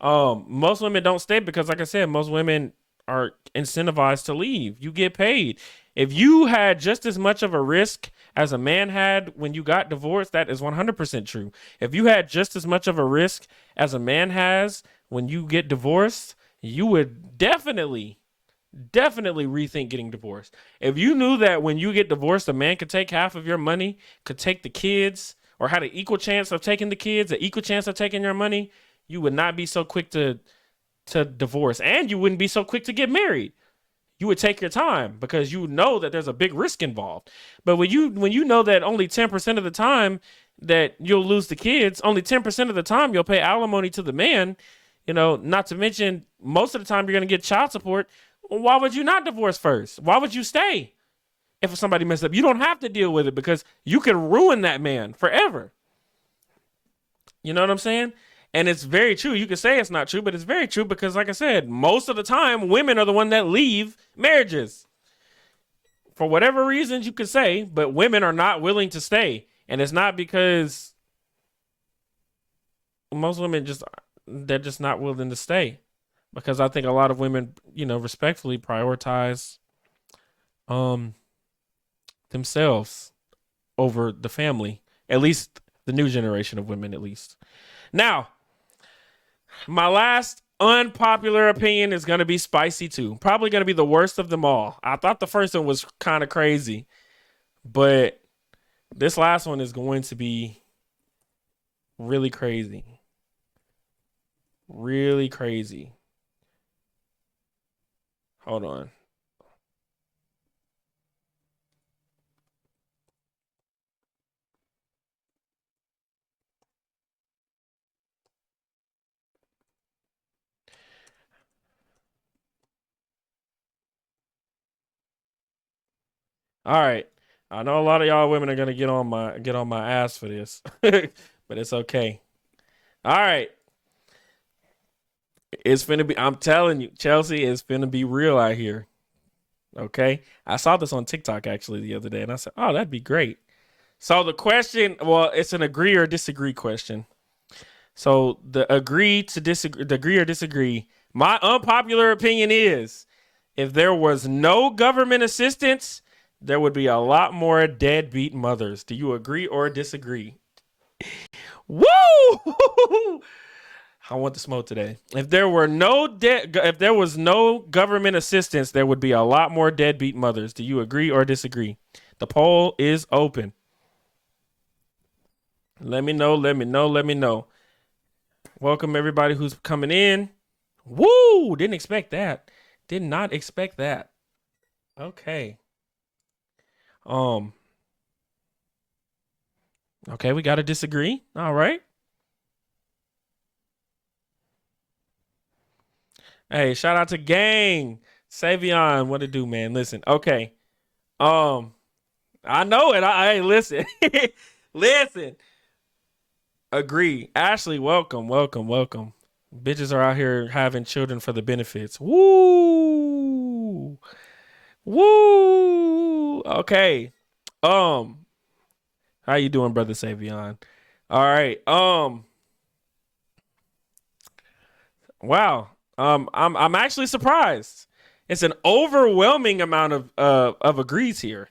Speaker 1: Most women don't stay because, like I said, most women are incentivized to leave. You get paid. If you had just as much of a risk as a man had when you got divorced, that is 100% true. If you had just as much of a risk as a man has when you get divorced, you would definitely rethink getting divorced. If you knew that when you get divorced, a man could take half of your money, could take the kids, or had an equal chance of taking the kids, an equal chance of taking your money, you would not be so quick to divorce, and you wouldn't be so quick to get married. You would take your time because you know that there's a big risk involved. But when you know that only 10% of the time that you'll lose the kids, only 10% of the time you'll pay alimony to the man, not to mention most of the time you're going to get child support. Why would you not divorce first? Why would you stay if somebody messed up? You don't have to deal with it because you can ruin that man forever. You know what I'm saying? And it's very true. You can say it's not true, but it's very true because, like I said, most of the time, women are the one that leave marriages. For whatever reasons you could say, but women are not willing to stay. And it's not because most women they're just not willing to stay. Because I think a lot of women, respectfully prioritize themselves over the family. At least the new generation of women, at least. Now, my last unpopular opinion is going to be spicy too. Probably going to be the worst of them all. I thought the first one was kind of crazy, but this last one is going to be really crazy. Really crazy. Hold on. All right. I know a lot of y'all women are gonna get on my ass for this, but it's okay. All right. It's finna be. I'm telling you, Chelsea, it's finna be real out here. Okay. I saw this on TikTok actually the other day, and I said, "Oh, that'd be great." So the question, well, it's an agree or disagree question. So the agree or disagree. My unpopular opinion is if there was no government assistance, there would be a lot more deadbeat mothers. Do you agree or disagree? Woo! I want the smoke today. If there was no government assistance, there would be a lot more deadbeat mothers. Do you agree or disagree? The poll is open. Let me know, let me know, let me know. Welcome everybody who's coming in. Woo! Didn't expect that. Did not expect that. Okay. Um, okay, we gotta disagree. All right. Hey, shout out to gang. Savion, what it do, man? Listen, okay. Um, I know it. I listen. Listen. Agree. Ashley, welcome, welcome, welcome. Bitches are out here having children for the benefits. Woo! Woo! Okay. Um, how you doing, brother Savion? All right. Wow. I'm actually surprised. It's an overwhelming amount of agrees here.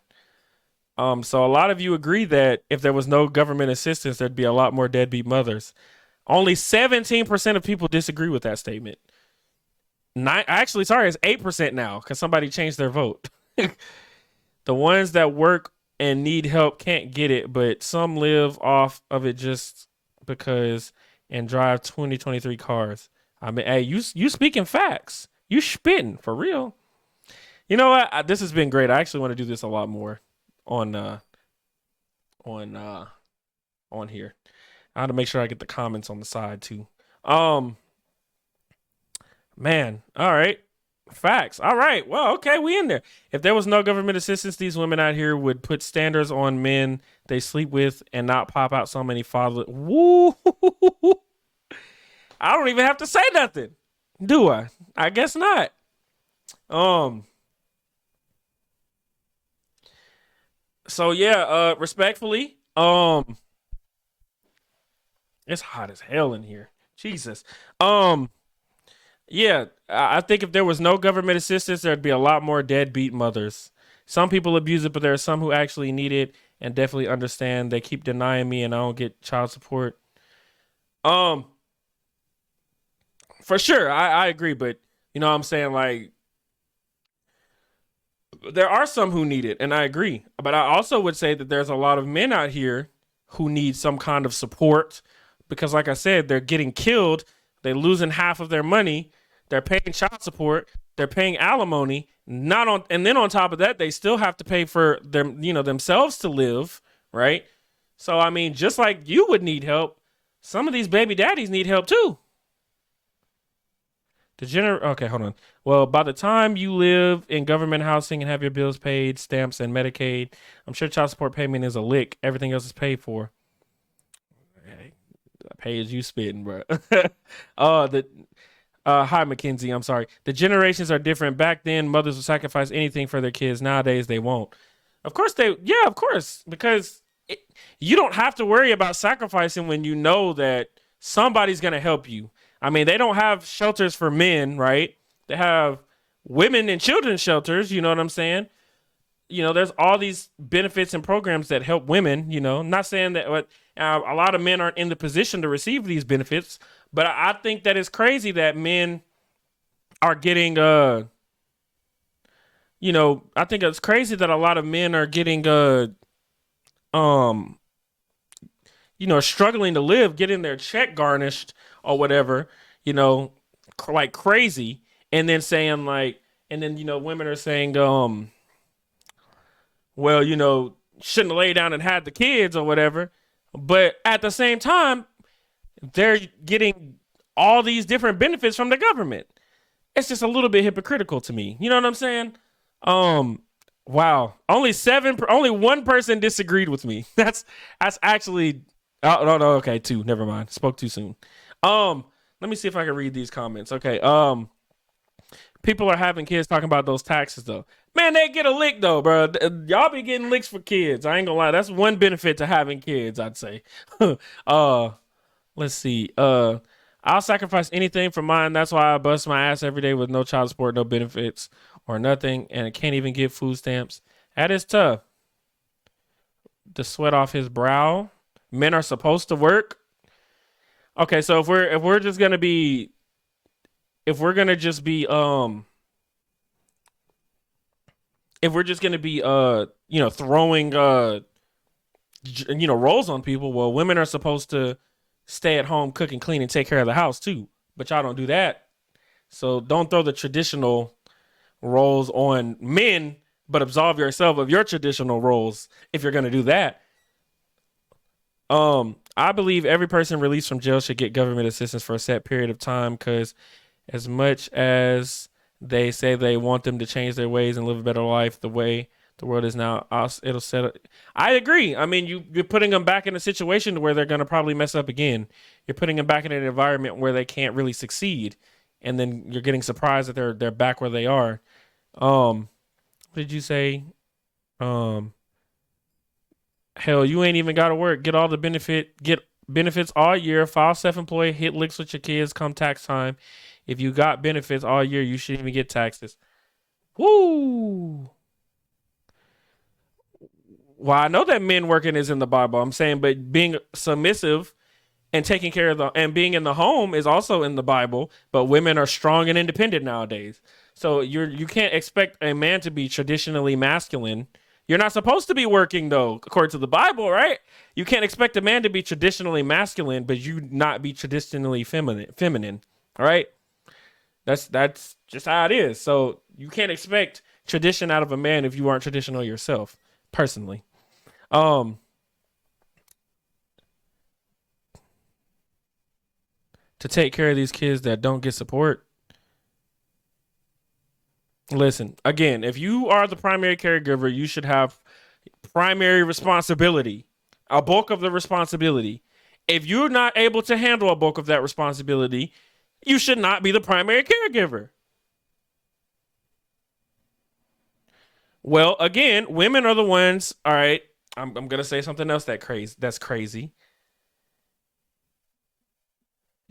Speaker 1: So a lot of you agree that if there was no government assistance, there'd be a lot more deadbeat mothers. Only 17% of people disagree with that statement. Actually, sorry, it's 8% now because somebody changed their vote. The ones that work and need help can't get it, but some live off of it just because and drive 2023 cars. I mean, hey, you speaking facts. You spitting for real. You know what? This has been great. I actually want to do this a lot more on on uh on here. I have to make sure I get the comments on the side too. Um, man, all right. Facts. All right. Well, okay, we in there. If there was no government assistance, these women out here would put standards on men they sleep with and not pop out so many father. Woo! I don't even have to say nothing, do I? I guess not. Um. So yeah. Respectfully. It's hot as hell in here. Jesus. Um. Yeah, I think if there was no government assistance, there'd be a lot more deadbeat mothers. Some people abuse it, but there are some who actually need it and definitely understand. They keep denying me, and I don't get child support. Um, for sure, I agree, but you know what I'm saying? Like, there are some who need it, and I agree. But I also would say that there's a lot of men out here who need some kind of support because, like I said, they're getting killed. They're losing half of their money. They're paying child support. They're paying alimony. Not on, and then on top of that, they still have to pay for them, themselves to live, right? So I mean, just like you would need help, some of these baby daddies need help too. Okay, hold on. Well, by the time you live in government housing and have your bills paid, stamps and Medicaid, I'm sure child support payment is a lick. Everything else is paid for. Hey, pay as you spitting, bro. The Hi Mackenzie. I'm sorry. The generations are different. Back then, mothers would sacrifice anything for their kids. Nowadays, they won't. Of course they. Yeah, of course, because you don't have to worry about sacrificing when you know that somebody's gonna help you. I mean, they don't have shelters for men, right? They have women and children's shelters. You know what I'm saying? There's all these benefits and programs that help women. Not saying that what a lot of men aren't in the position to receive these benefits, but I think that it's crazy that men are getting I think it's crazy that a lot of men are getting um struggling to live, getting their check garnished or whatever, you know, like crazy, and then saying like, and then women are saying, well, shouldn't have laid down and had the kids or whatever, but at the same time, they're getting all these different benefits from the government. It's just a little bit hypocritical to me. You know what I'm saying? Um, wow. Only one person disagreed with me. That's actually. Oh no, no, okay, two. Never mind. Spoke too soon. Um, Let me see if I can read these comments. Okay. People are having kids talking about those taxes though. Man, they get a lick though, bro. Y'all be getting licks for kids. I ain't gonna lie. That's one benefit to having kids, I'd say. uh, let's see. I'll sacrifice anything for mine. That's why I bust my ass every day with no child support, no benefits, or nothing, and I can't even get food stamps. That is tough. The sweat off his brow. Men are supposed to work. Okay, so if we're just gonna be if we're gonna just be if we're just gonna be throwing roles on people, well, women are supposed to stay at home, cook and clean, and take care of the house too. But y'all don't do that. So don't throw the traditional roles on men, but absolve yourself of your traditional roles if you're gonna do that. I believe every person released from jail should get government assistance for a set period of time because as much as they say they want them to change their ways and live a better life the way the world is now, it'll set. I agree. I mean, you're putting them back in a situation where they're going to probably mess up again. You're putting them back in an environment where they can't really succeed, and then you're getting surprised that they're back where they are. What did you say? Um, Hell, you ain't even got to work. Get benefits all year. File self-employed. Hit licks with your kids come tax time. If you got benefits all year, you shouldn't even get taxes. Woo! Well, I know that men working is in the Bible. I'm saying, but being submissive and taking care of the and being in the home is also in the Bible. But women are strong and independent nowadays. So you can't expect a man to be traditionally masculine. You're not supposed to be working though, according to the Bible, right? You can't expect a man to be traditionally masculine, but you not be traditionally feminine. All right? That's just how it is. So you can't expect tradition out of a man if you aren't traditional yourself, personally. Um, to take care of these kids that don't get support. Listen, again, if you are the primary caregiver, you should have primary responsibility, a bulk of the responsibility. If you're not able to handle a bulk of that responsibility, you should not be the primary caregiver. Well, again, women are the ones. All right, I'm gonna say something else that's crazy.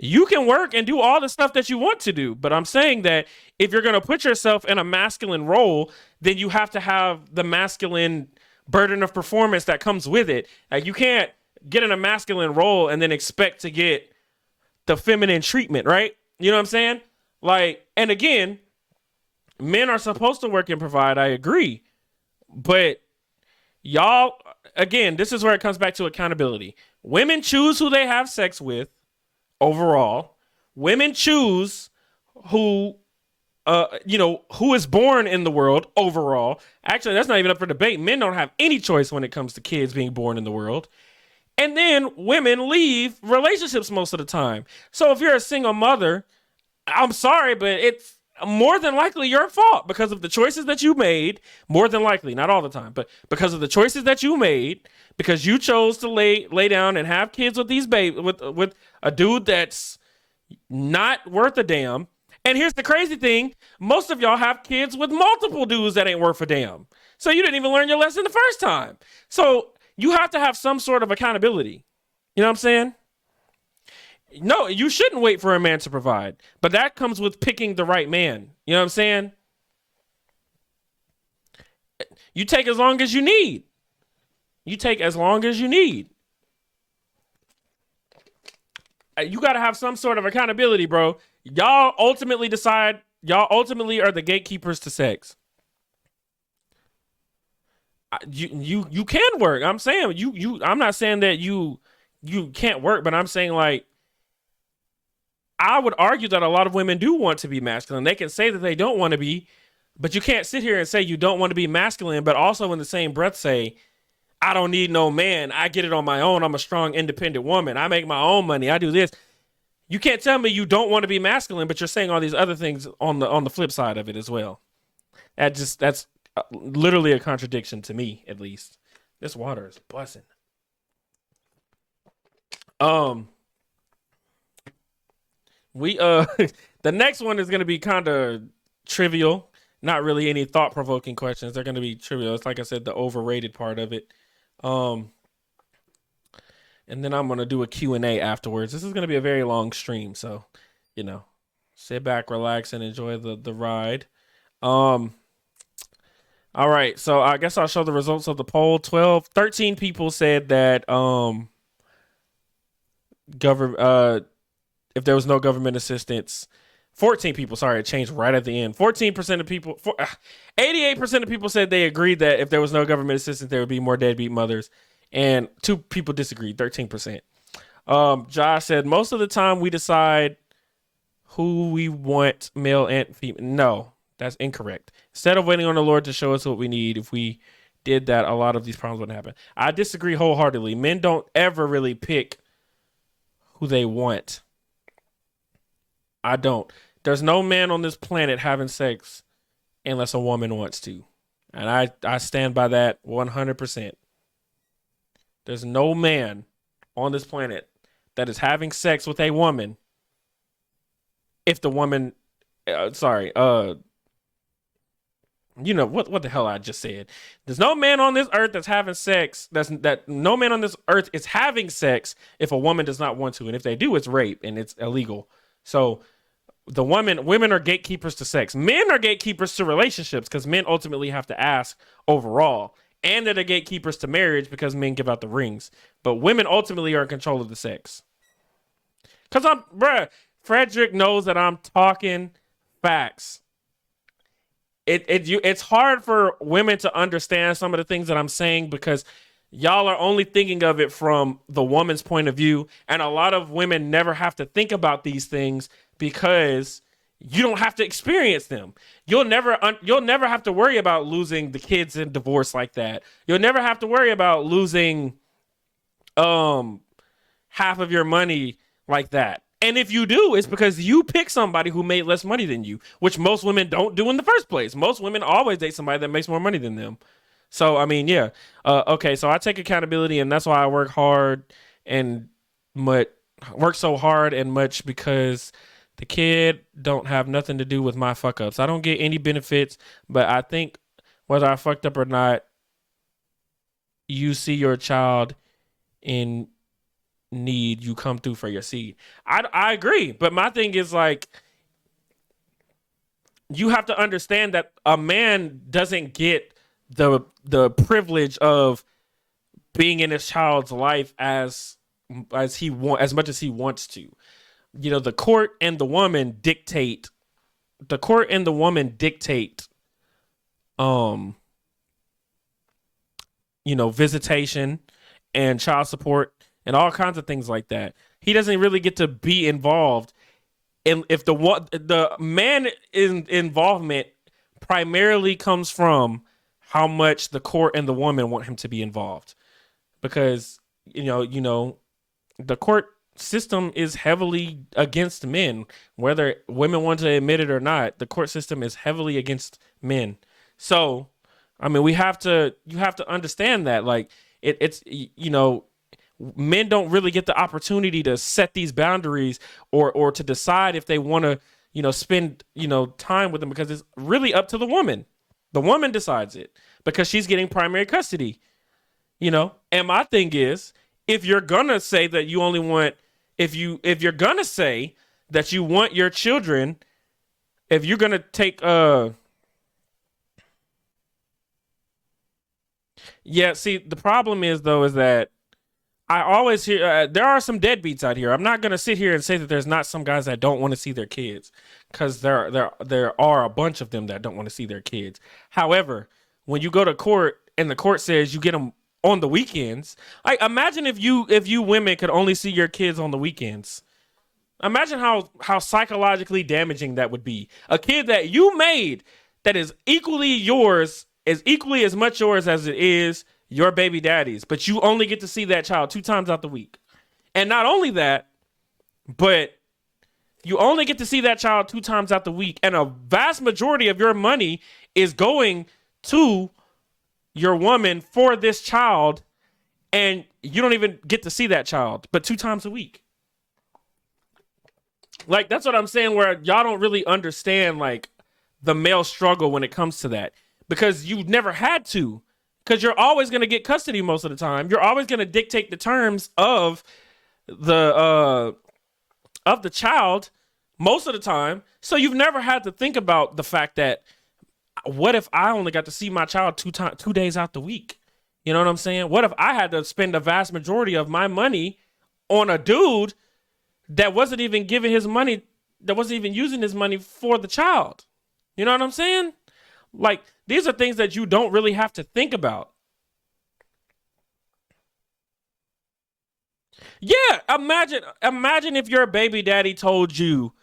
Speaker 1: You can work and do all the stuff that you want to do, but I'm saying that if you're going to put yourself in a masculine role, then you have to have the masculine burden of performance that comes with it. Like you can't get in a masculine role and then expect to get the feminine treatment, right? You know what I'm saying? Like, and again, men are supposed to work and provide. I agree, but y'all, again, this is where it comes back to accountability. Women choose who they have sex with overall. Women choose who who is born in the world overall. Actually, that's not even up for debate. Men don't have any choice when it comes to kids being born in the world. And then women leave relationships most of the time. So if you're a single mother, I'm sorry, but it's more than likely your fault because of the choices that you made. More than likely, not all the time, but because of the choices that you made, because you chose to lay down and have kids with these with a dude that's not worth a damn. And here's the crazy thing: most of y'all have kids with multiple dudes that ain't worth a damn. So you didn't even learn your lesson the first time. So you have to have some sort of accountability. You know what I'm saying? No, you shouldn't wait for a man to provide, but that comes with picking the right man. You know what I'm saying? You take as long as you need. You take as long as you need. You got to have some sort of accountability, bro. Y'all ultimately decide. Y'all ultimately are the gatekeepers to sex. You can work. I'm saying you. I'm not saying that you can't work, but I'm saying like I would argue that a lot of women do want to be masculine. They can say that they don't want to be, but you can't sit here and say you don't want to be masculine, but also in the same breath say, I don't need no man. I get it on my own. I'm a strong, independent woman. I make my own money. I do this. You can't tell me you don't want to be masculine, but you're saying all these other things on the flip side of it as well. That's literally a contradiction to me, at least. This water is bussing. Um, we the next one is gonna be kind of trivial. Not really any thought provoking questions. They're gonna be trivial. It's like I said, the overrated part of it. Um, and then I'm gonna do a Q&A afterwards. This is gonna be a very long stream, so you know, sit back, relax, and enjoy the ride. Um, all right, so I guess I'll show the results of the poll. 13 people said that government if there was no government assistance. 14 people, sorry, it changed right at the end. 14% of people, 88% of people said they agreed that if there was no government assistance, there would be more deadbeat mothers. And 2 people disagreed, 13%. Josh said, most of the time we decide who we want, male and female. No, that's incorrect. Instead of waiting on the Lord to show us what we need, if we did that, a lot of these problems wouldn't happen. I disagree wholeheartedly. Men don't ever really pick who they want. I don't. There's no man on this planet having sex unless a woman wants to. And I stand by that 100%. There's no man on this planet that is having sex with a woman if the woman you know what the hell I just said. There's no man on this earth that's having sex. That no man on this earth is having sex if a woman does not want to, and if they do, it's rape and it's illegal. So women are gatekeepers to sex. Men are gatekeepers to relationships because men ultimately have to ask overall, and they're the gatekeepers to marriage because men give out the rings. But women ultimately are in control of the sex. Cause Frederick knows that I'm talking facts. It's hard for women to understand some of the things that I'm saying because y'all are only thinking of it from the woman's point of view, and a lot of women never have to think about these things because you don't have to experience them. You'll never have to worry about losing the kids in divorce like that. You'll never have to worry about losing half of your money like that. And if you do, it's because you pick somebody who made less money than you, which most women don't do in the first place. Most women always date somebody that makes more money than them. So, I mean, yeah. Okay, so I take accountability, and that's why I work hard and work so hard and much because the kid don't have nothing to do with my fuck ups. I don't get any benefits, but I think whether I fucked up or not, you see your child in need, you come through for your seed. I agree, but my thing is like, you have to understand that a man doesn't get the privilege of being in his child's life as much as he wants to. You know, the court and the woman dictate. The court and the woman dictate. Um, visitation and child support and all kinds of things like that. He doesn't really get to be involved. And if the man in involvement primarily comes from how much the court and the woman want him to be involved, because the court system is heavily against men, whether women want to admit it or not. The court system is heavily against men. So, I mean, you have to understand that, like, it's men don't really get the opportunity to set these boundaries, or to decide if they want to, spend, time with them, because it's really up to the woman. The woman decides it because she's getting primary custody, And my thing is, if you're gonna say that you only want, if you're gonna say that you want your children, if you're gonna take yeah, see, the problem is though is that I always hear there are some deadbeats out here. I'm not gonna sit here and say that there's not some guys that don't want to see their kids, because there are a bunch of them that don't want to see their kids. However, when you go to court and the court says you get them on the weekends, like, imagine if you women could only see your kids on the weekends. Imagine how psychologically damaging that would be. A kid that you made, that is equally yours, is equally as much yours as it is your baby daddy's, but you only get to see that child 2 times out the week. And not only that, but you only get to see that child 2 times out the week, and a vast majority of your money is going to your woman for this child, and you don't even get to see that child but 2 times a week. Like, that's what I'm saying, where y'all don't really understand, like, the male struggle when it comes to that, because you never had to, because you're always going to get custody most of the time. You're always going to dictate the terms the of the child most of the time. So you've never had to think about the fact that, what if I only got to see my child 2 days out the week? You know what I'm saying? What if I had to spend the vast majority of my money on a dude that wasn't even giving his money, that wasn't even using his money for the child? You know what I'm saying? Like, these are things that you don't really have to think about. Yeah, imagine if your baby daddy told you,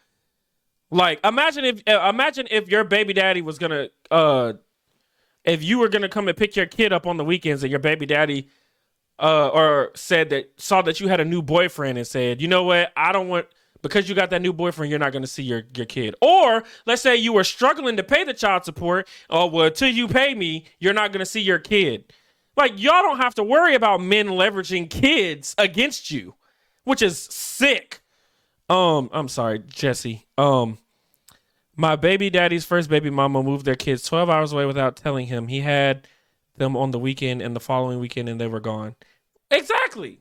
Speaker 1: like, imagine if your baby daddy was gonna if you were gonna come and pick your kid up on the weekends, and your baby daddy or saw that you had a new boyfriend and said, you know what, I don't want, because you got that new boyfriend, you're not going to see your kid. Or let's say you were struggling to pay the child support. Oh, well, till you pay me, you're not going to see your kid. Like, y'all don't have to worry about men leveraging kids against you, which is sick. I'm sorry, Jesse. My baby daddy's first baby mama moved their kids 12 hours away without telling him. He had them on the weekend and the following weekend, and they were gone. Exactly.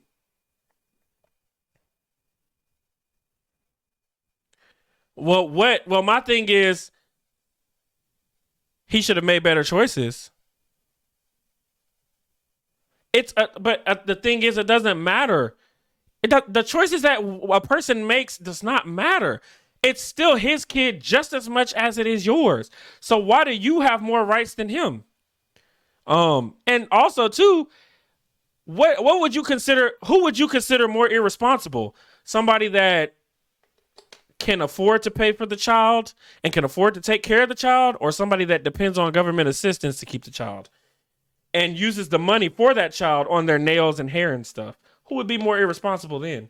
Speaker 1: Well, what? Well, my thing is, he should have made better choices. But the thing is, it doesn't matter. The choices that a person makes does not matter. It's still his kid just as much as it is yours. So why do you have more rights than him? And also too, what would you consider? Who would you consider more irresponsible? Somebody that can afford to pay for the child and can afford to take care of the child, or somebody that depends on government assistance to keep the child and uses the money for that child on their nails and hair and stuff? Who would be more irresponsible then?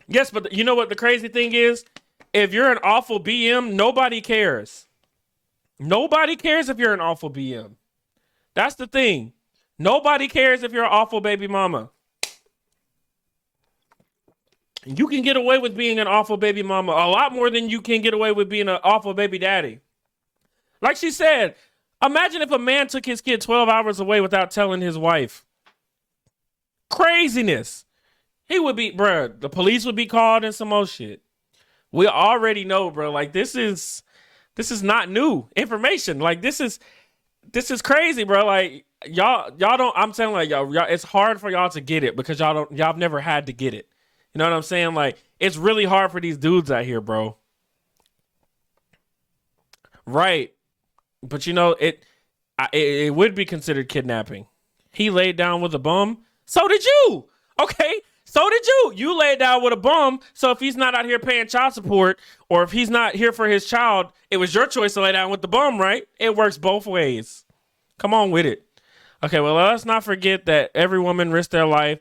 Speaker 1: Yes, but you know what the crazy thing is? If you're an awful BM, nobody cares. Nobody cares if you're an awful BM. That's the thing. Nobody cares if you're an awful baby mama. You can get away with being an awful baby mama a lot more than you can get away with being an awful baby daddy. Like she said, imagine if a man took his kid 12 hours away without telling his wife. Craziness. He would be, bruh, the police would be called and some more shit. We already know, bro. Like this is not new information. Like this is crazy, bro. Like y'all don't. I'm saying like y'all. It's hard for y'all to get it because y'all have never had to get it. You know what I'm saying? Like it's really hard for these dudes out here, bro. Right, but you know it would be considered kidnapping. He laid down with a bum. So did you. Okay. So did you. You laid down with a bum. So if he's not out here paying child support or if he's not here for his child, it was your choice to lay down with the bum, right? It works both ways. Come on with it. Okay, well, let's not forget that every woman risks their life.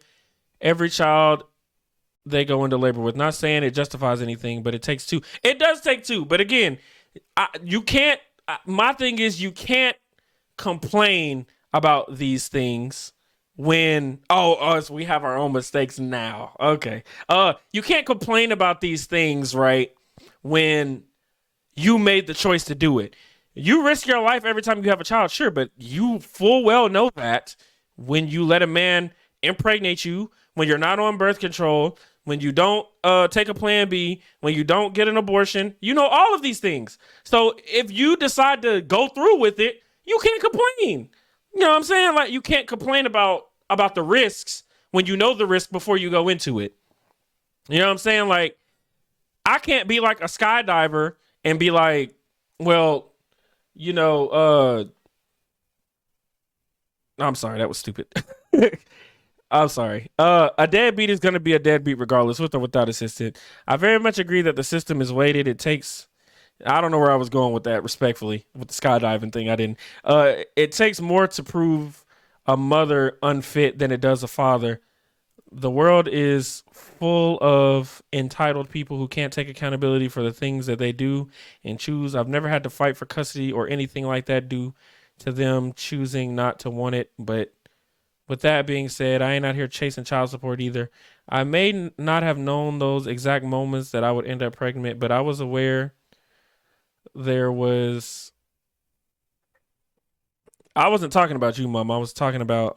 Speaker 1: Every child they go into labor with. Not saying it justifies anything, but it takes two. It does take two. But again, you can't. My thing is, you can't complain about these things when us we have our own mistakes now. Okay. You can't complain about these things, right? When you made the choice to do it. You risk your life every time you have a child, sure, but you full well know that when you let a man impregnate you, when you're not on birth control, when you don't take a plan B, when you don't get an abortion, you know all of these things. So if you decide to go through with it, you can't complain. You know what I'm saying? Like you can't complain about the risks when you know the risk before you go into it. You know what I'm saying? Like I can't be like a skydiver and be like, well, you know, I'm sorry, that was stupid. I'm sorry. A deadbeat is going to be a deadbeat regardless, with or without assistant. I very much agree that the system is weighted. It takes, I don't know where I was going with that, respectfully, with the skydiving thing. I didn't. It takes more to prove a mother unfit than it does a father. The world is full of entitled people who can't take accountability for the things that they do and choose. I've never had to fight for custody or anything like that due to them choosing not to want it. But with that being said, I ain't out here chasing child support either. I may not have known those exact moments that I would end up pregnant, but I was aware there was. I wasn't talking about you, Mom. I was talking about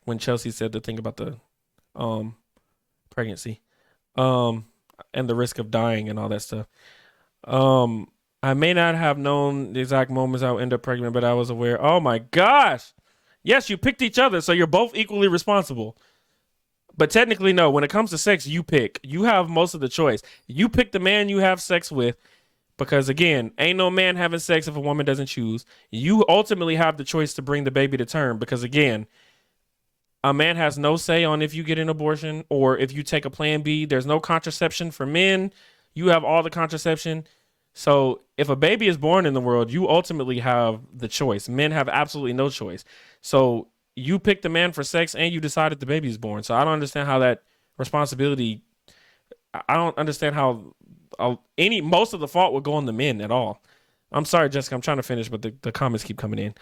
Speaker 1: when Chelsea said the thing about the um pregnancy um and the risk of dying and all that stuff. I may not have known the exact moments I would end up pregnant, but I was aware. Oh my gosh. Yes, you picked each other, so you're both equally responsible. But technically, no. When it comes to sex, you pick. You have most of the choice. You pick the man you have sex with because, again, ain't no man having sex if a woman doesn't choose. You ultimately have the choice to bring the baby to term because, again, a man has no say on if you get an abortion or if you take a plan B. There's no contraception for men. You have all the contraception. So if a baby is born in the world, you ultimately have the choice. Men have absolutely no choice. So you picked the man for sex and you decided the baby is born. So I don't understand how that responsibility, I don't understand how most of the fault would go on the men at all. I'm sorry, Jessica, I'm trying to finish, but the comments keep coming in.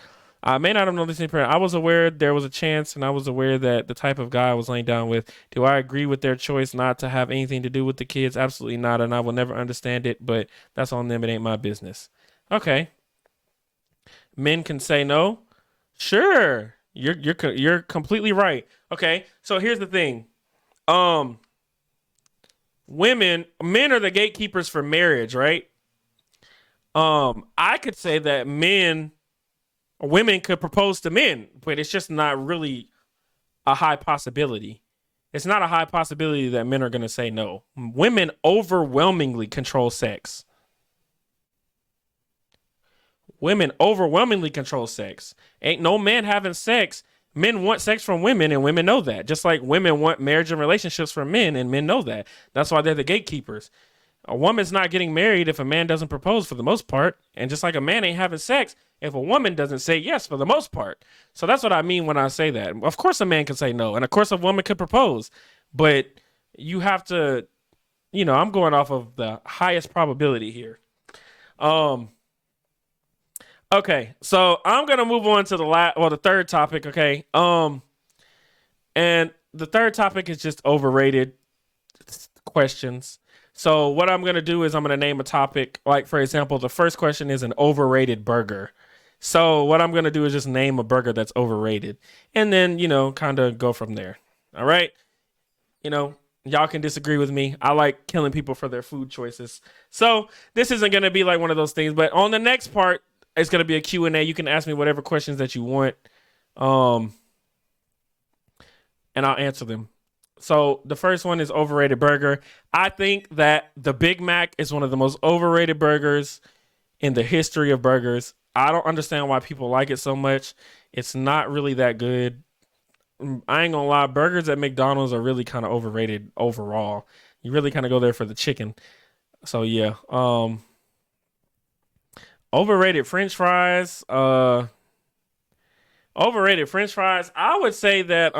Speaker 1: I may not have known this in parent. I was aware there was a chance, and I was aware that the type of guy I was laying down with. Do I agree with their choice not to have anything to do with the kids? Absolutely not, and I will never understand it. But that's on them. It ain't my business. Okay. Men can say no. Sure, you're completely right. Okay, so here's the thing. Um, men are the gatekeepers for marriage, right? I could say that women could propose to men, but it's just not really a high possibility. It's not a high possibility that men are going to say no. Women overwhelmingly control sex. Women overwhelmingly control sex. Ain't no man having sex. Men want sex from women, and women know that. Just like women want marriage and relationships from men, and men know that. That's why they're the gatekeepers. A woman's not getting married if a man doesn't propose for the most part. And just like a man ain't having sex if a woman doesn't say yes for the most part. So that's what I mean when I say that. Of course a man can say no. And of course a woman could propose. But you have to, I'm going off of the highest probability here. Okay, so I'm gonna move on to the third topic. Okay, and the third topic is just overrated questions. So what I'm gonna do is I'm gonna name a topic. Like for example, the first question is an overrated burger. So what I'm gonna do is just name a burger that's overrated, and then kind of go from there. All right, y'all can disagree with me. I like killing people for their food choices. So this isn't gonna be like one of those things. But on the next part, it's gonna be a Q&A. You can ask me whatever questions that you want, um, and I'll answer them. So the first one is overrated burger. I think that the Big Mac is one of the most overrated burgers in the history of burgers. I don't understand why people like it so much. It's not really that good. I ain't gonna lie, burgers at McDonald's are really kind of overrated overall. You really kind of go there for the chicken. So yeah. Overrated French fries. Overrated French fries. I would say that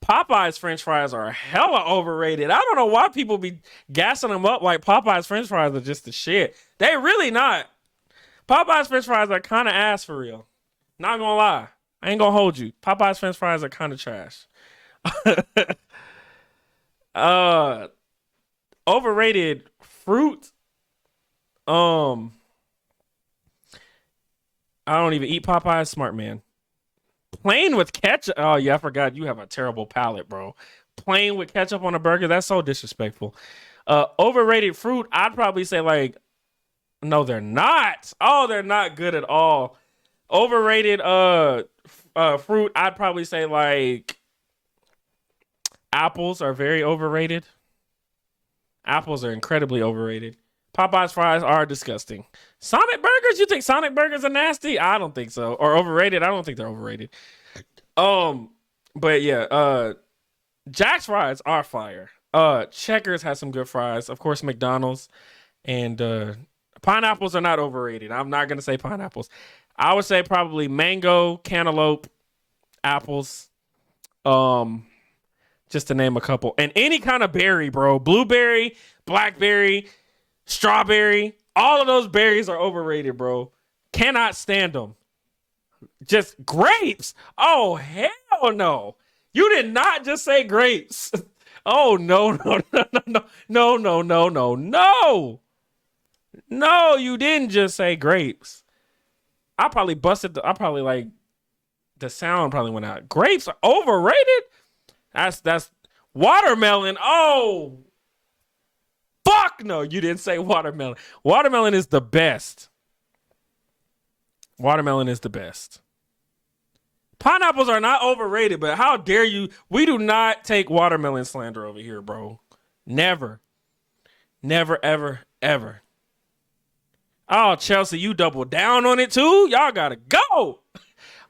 Speaker 1: Popeye's French fries are hella overrated. I don't know why people be gassing them up like Popeye's French fries are just the shit. They really not. Popeye's French fries are kind of ass for real. Not gonna lie. I ain't gonna hold you. Popeye's French fries are kind of trash. uh, Overrated fruit. Um, I don't even eat Popeye's. Smart man. Plain with ketchup. Oh yeah, I forgot. You have a terrible palate, bro. Plain with ketchup on a burger. That's so disrespectful. Overrated fruit. I'd probably say like, no, they're not. Oh, they're not good at all. Overrated fruit. I'd probably say like apples are very overrated. Apples are incredibly overrated. Popeye's fries are disgusting. Sonic burgers? You think Sonic burgers are nasty? I don't think so. Or overrated? I don't think they're overrated. But yeah, Jack's fries are fire. Checkers has some good fries. Of course, McDonald's and pineapples are not overrated. I'm not gonna say pineapples. I would say probably mango, cantaloupe, apples. Just to name a couple. And any kind of berry, bro. Blueberry, blackberry, strawberry. All of those berries are overrated, bro. Cannot stand them. Just grapes. Oh, hell no. You did not just say grapes. Oh, no, no, no, no, no, no, no, no, no. No, you didn't just say grapes. I probably like, the sound probably went out. Grapes are overrated? That's watermelon. Oh, fuck no, you didn't say watermelon. Watermelon is the best. Watermelon is the best. Pineapples are not overrated, but how dare you? We do not take watermelon slander over here, bro. Never. Never, ever, ever. Oh, Chelsea, you double down on it too? Y'all gotta go.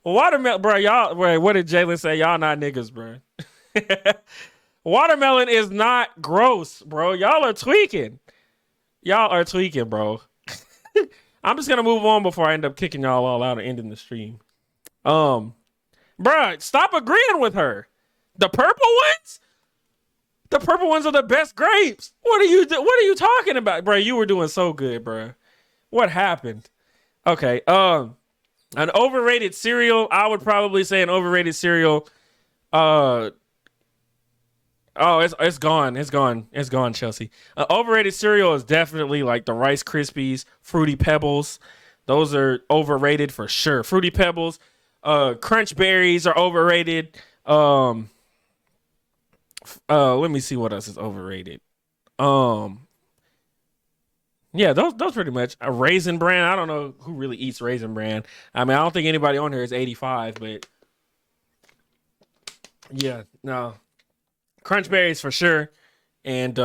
Speaker 1: Watermelon, bro, y'all, bro, what did Jalen say? Y'all not niggas, bro. Watermelon is not gross, bro. Y'all are tweaking. Y'all are tweaking, bro. I'm just gonna move on before I end up kicking y'all all out and ending the stream. Bruh, stop agreeing with her. The purple ones? The purple ones are the best grapes. What are you talking about? Bruh, you were doing so good, bruh. What happened? Okay, an overrated cereal. I would probably say an overrated cereal. Oh, it's gone. It's gone, Chelsea. Overrated cereal is definitely like the Rice Krispies, Fruity Pebbles. Those are overrated for sure. Fruity Pebbles, Crunch Berries are overrated. Let me see what else is overrated. Yeah, those pretty much. A Raisin Bran. I don't know who really eats Raisin Bran. I mean, I don't think anybody on here is 85, but yeah, no. Crunch Berries for sure, and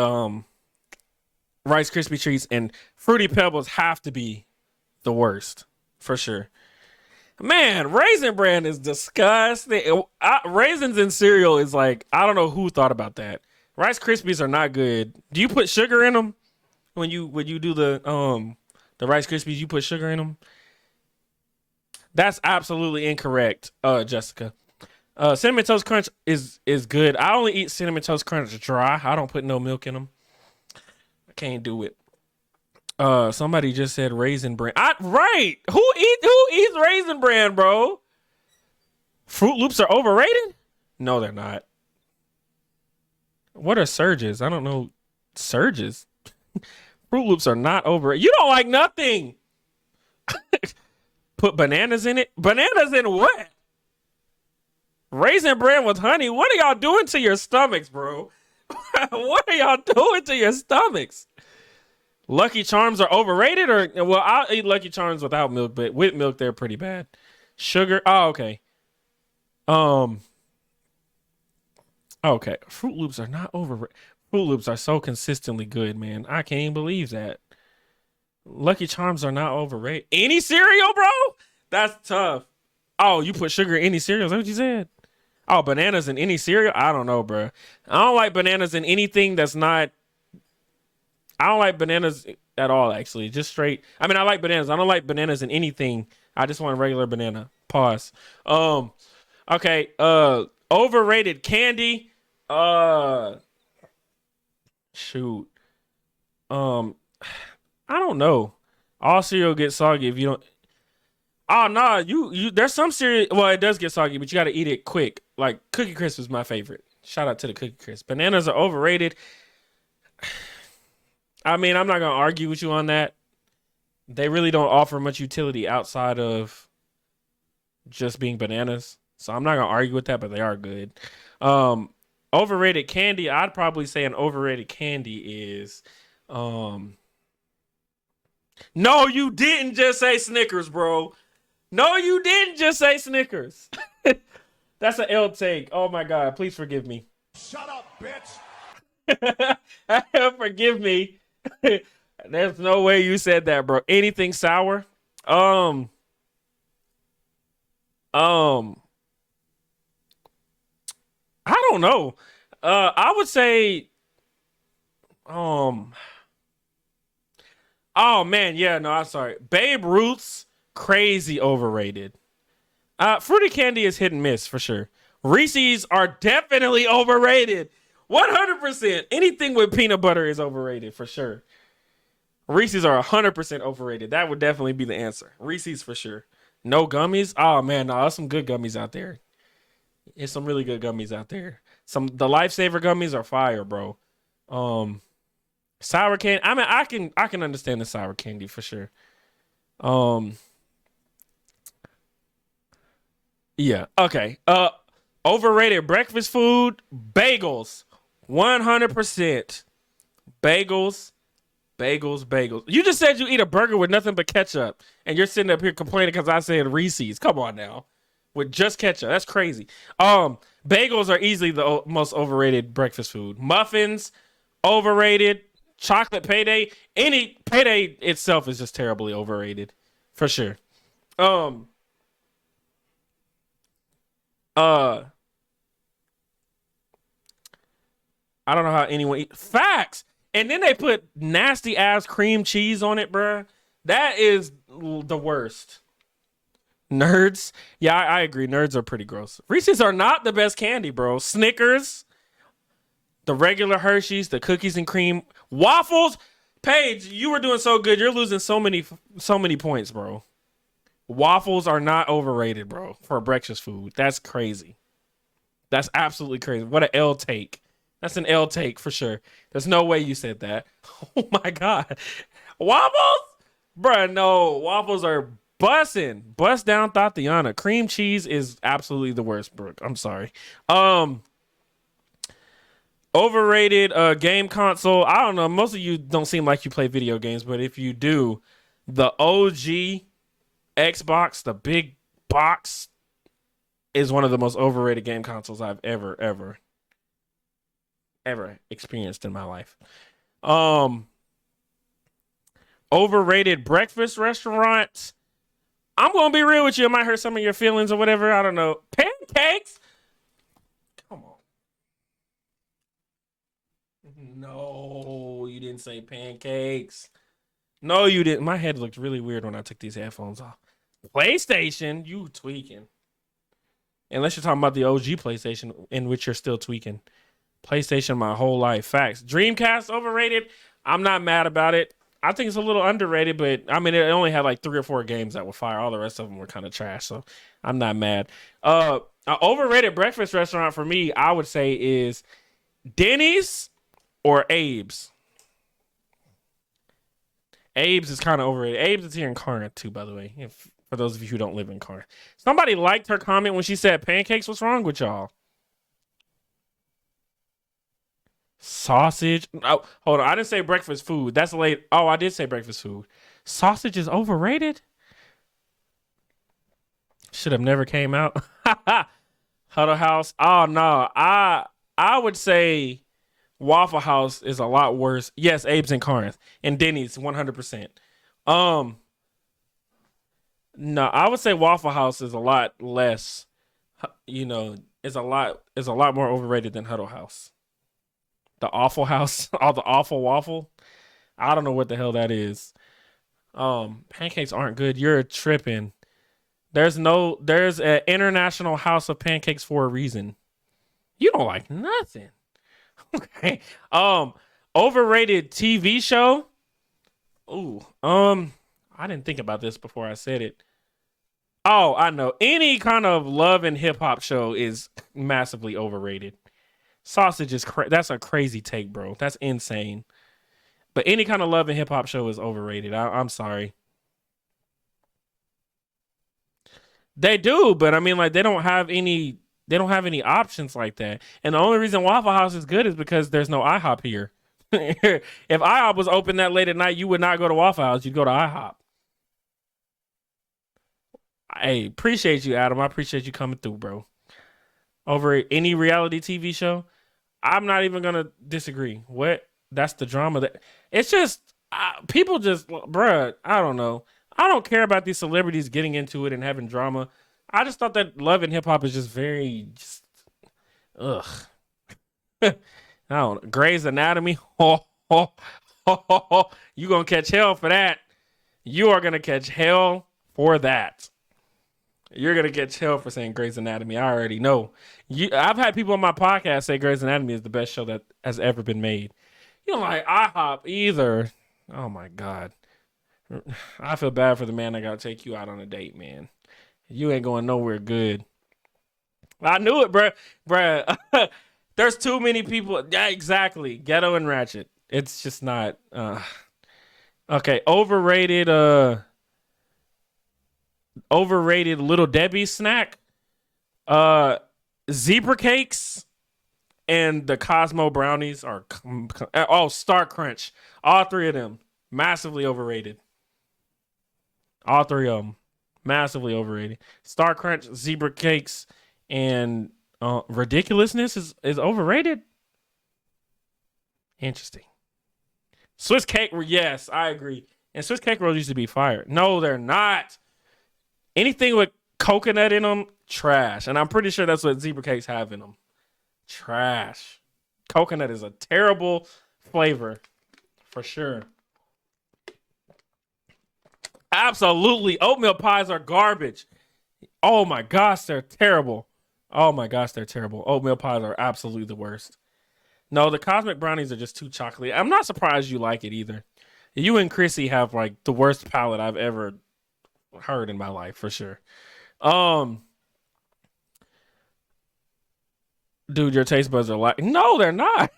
Speaker 1: Rice Krispie treats and Fruity Pebbles have to be the worst for sure. Man, Raisin Bran is disgusting. Raisins in cereal is like, I don't know who thought about that. Rice Krispies are not good. Do you put sugar in them when you do the Rice Krispies? You put sugar in them. That's absolutely incorrect, Jessica. Cinnamon Toast Crunch is good. I only eat Cinnamon Toast Crunch dry. I don't put no milk in them. I can't do it. Somebody just said Raisin Bran. Right. Who eats Raisin Bran, bro? Fruit Loops are overrated? No, they're not. What are surges? I don't know. Surges. Fruit Loops are not overrated. You don't like nothing. Put bananas in it. Bananas in what? Raisin bran with honey. What are y'all doing to your stomachs, bro? What are y'all doing to your stomachs? Lucky Charms are overrated, or well, I'll eat Lucky Charms without milk, but with milk they're pretty bad. Sugar. Oh, okay. Um. Okay. Fruit Loops are not overrated. Fruit Loops are so consistently good, man. I can't even believe that. Lucky Charms are not overrated. Any cereal, bro? That's tough. Oh, you put sugar in any cereal? Is that what you said? Oh, bananas in any cereal? I don't know, bro. I don't like bananas in anything that's not. I don't like bananas at all, actually. Just straight. I mean, I like bananas. I don't like bananas in anything. I just want a regular banana. Pause. Okay. Overrated candy. Uh. Shoot. Um. I don't know. All cereal gets soggy if you don't. Oh no, you. There's some cereal. Well, it does get soggy, but you got to eat it quick. Like Cookie Crisp is my favorite. Shout out to the Cookie Crisp. Bananas are overrated. I mean, I'm not gonna argue with you on that. They really don't offer much utility outside of just being bananas. So I'm not gonna argue with that, but they are good. Um, Overrated candy. I'd probably say an overrated candy is. Um, no, you didn't just say Snickers, bro. No, you didn't just say Snickers. That's an L take. Oh my God, please forgive me.
Speaker 2: Shut up, bitch.
Speaker 1: Forgive me. There's no way you said that, bro. Anything sour? Um, um, I don't know. I would say, um, oh man, yeah, no, I'm sorry. Babe Ruth's crazy overrated. Fruity candy is hit and miss for sure. Reese's are definitely overrated. 100%. Anything with peanut butter is overrated for sure. Reese's are 100% overrated. That would definitely be the answer. Reese's for sure. No gummies? Oh man, no, there's some good gummies out there. There's some really good gummies out there. The Lifesaver gummies are fire, bro. Um, Sour candy. I mean, I can understand the sour candy for sure. Um, yeah. Okay. Overrated breakfast food, bagels. 100%. Bagels, bagels. You just said you eat a burger with nothing but ketchup, and you're sitting up here complaining because I said Reese's. Come on now, with just ketchup. That's crazy. Bagels are easily the most overrated breakfast food. Muffins, overrated. Chocolate payday. Any payday itself is just terribly overrated, for sure. Um. Uh. I don't know how anyone eat facts. And then they put nasty ass cream cheese on it, bruh. That is the worst. Nerds. Yeah, I agree. Nerds are pretty gross. Reese's are not the best candy, bro. Snickers, the regular Hershey's, the cookies and cream, waffles. Paige, you were doing so good. You're losing so many points, bro. Waffles are not overrated, bro, for breakfast food. That's crazy. That's absolutely crazy. What an L take. That's an L take for sure. There's no way you said that. Oh my God. Waffles? Bruh, no. Waffles are bussin'. Bust down Tatiana. Cream cheese is absolutely the worst, Brooke. I'm sorry. Overrated game console. I don't know. Most of you don't seem like you play video games, but if you do, the OG Xbox, the big box, is one of the most overrated game consoles I've ever experienced in my life. Overrated breakfast restaurants. I'm gonna be real with you. It might hurt some of your feelings or whatever. I don't know. Pancakes. Come on. No, you didn't say pancakes. No, you didn't. My head looked really weird when I took these headphones off. PlayStation, you tweaking. Unless you're talking about the OG PlayStation, in which you're still tweaking. PlayStation my whole life. Facts. Dreamcast overrated. I'm not mad about it. I think it's a little underrated, but I mean, it only had like 3 or 4 games that were fire. All the rest of them were kind of trash, so I'm not mad. An overrated breakfast restaurant for me, I would say, is Denny's or Abe's. Abe's is kind of overrated. Abe's is here in Corinth too, by the way. For those of you who don't live in Corinth. Somebody liked her comment when she said pancakes. What's wrong with y'all? Sausage. Oh, hold on. I didn't say breakfast food. That's late. Oh, I did say breakfast food. Sausage is overrated? Should have never came out. Huddle House. Oh no. I would say Waffle House is a lot worse. Yes, Abe's in Corinth. And Denny's 100%. Um no, I would say Waffle House is a lot less, is a lot more overrated than Huddle House. The Awful House, all the awful waffle. I don't know what the hell that is. Pancakes aren't good. You're tripping. There's an international house of pancakes for a reason. You don't like nothing. Okay. Overrated TV show. Ooh. I didn't think about this before I said it. Oh, I know. Any kind of love and hip hop show is massively overrated. Sausage is that's a crazy take, bro. That's insane. But any kind of love and hip hop show is overrated. I'm sorry. They do, but I mean, like they don't have any options like that. And the only reason Waffle House is good is because there's no IHOP here. If IHOP was open that late at night, you would not go to Waffle House. You'd go to IHOP. Hey, appreciate you, Adam. I appreciate you coming through, bro. Over any reality TV show, I'm not even gonna disagree. What? That's the drama that it's just people just, bruh. I don't know. I don't care about these celebrities getting into it and having drama. I just thought that love and hip hop is just very just ugh. I don't know. Grey's Anatomy. You gonna catch hell for that. You are gonna catch hell for that. You're gonna get hell for saying Grey's Anatomy. I already know. I've had people on my podcast say Grey's Anatomy is the best show that has ever been made. You don't like IHOP either. Oh my god. I feel bad for the man that gotta take you out on a date, man. You ain't going nowhere good. I knew it, bruh. There's too many people. Yeah, exactly. Ghetto and Ratchet. It's just not. Okay, overrated. Overrated Little Debbie snack. Zebra cakes and the Cosmo brownies are Star Crunch. All three of them massively overrated. All three of them massively overrated. Star Crunch, Zebra cakes, and ridiculousness is overrated. Interesting. Swiss cake, yes, I agree. And Swiss cake rolls used to be fire. No, they're not. Anything with coconut in them, trash. And I'm pretty sure that's what zebra cakes have in them. Trash. Coconut is a terrible flavor, for sure. Absolutely. Oatmeal pies are garbage. Oh my gosh, they're terrible. Oh my gosh, they're terrible. Oatmeal pies are absolutely the worst. No, the cosmic brownies are just too chocolatey. I'm not surprised you like it either. You and Chrissy have like the worst palate I've ever heard in my life, for sure. Dude, your taste buds are like, no, they're not.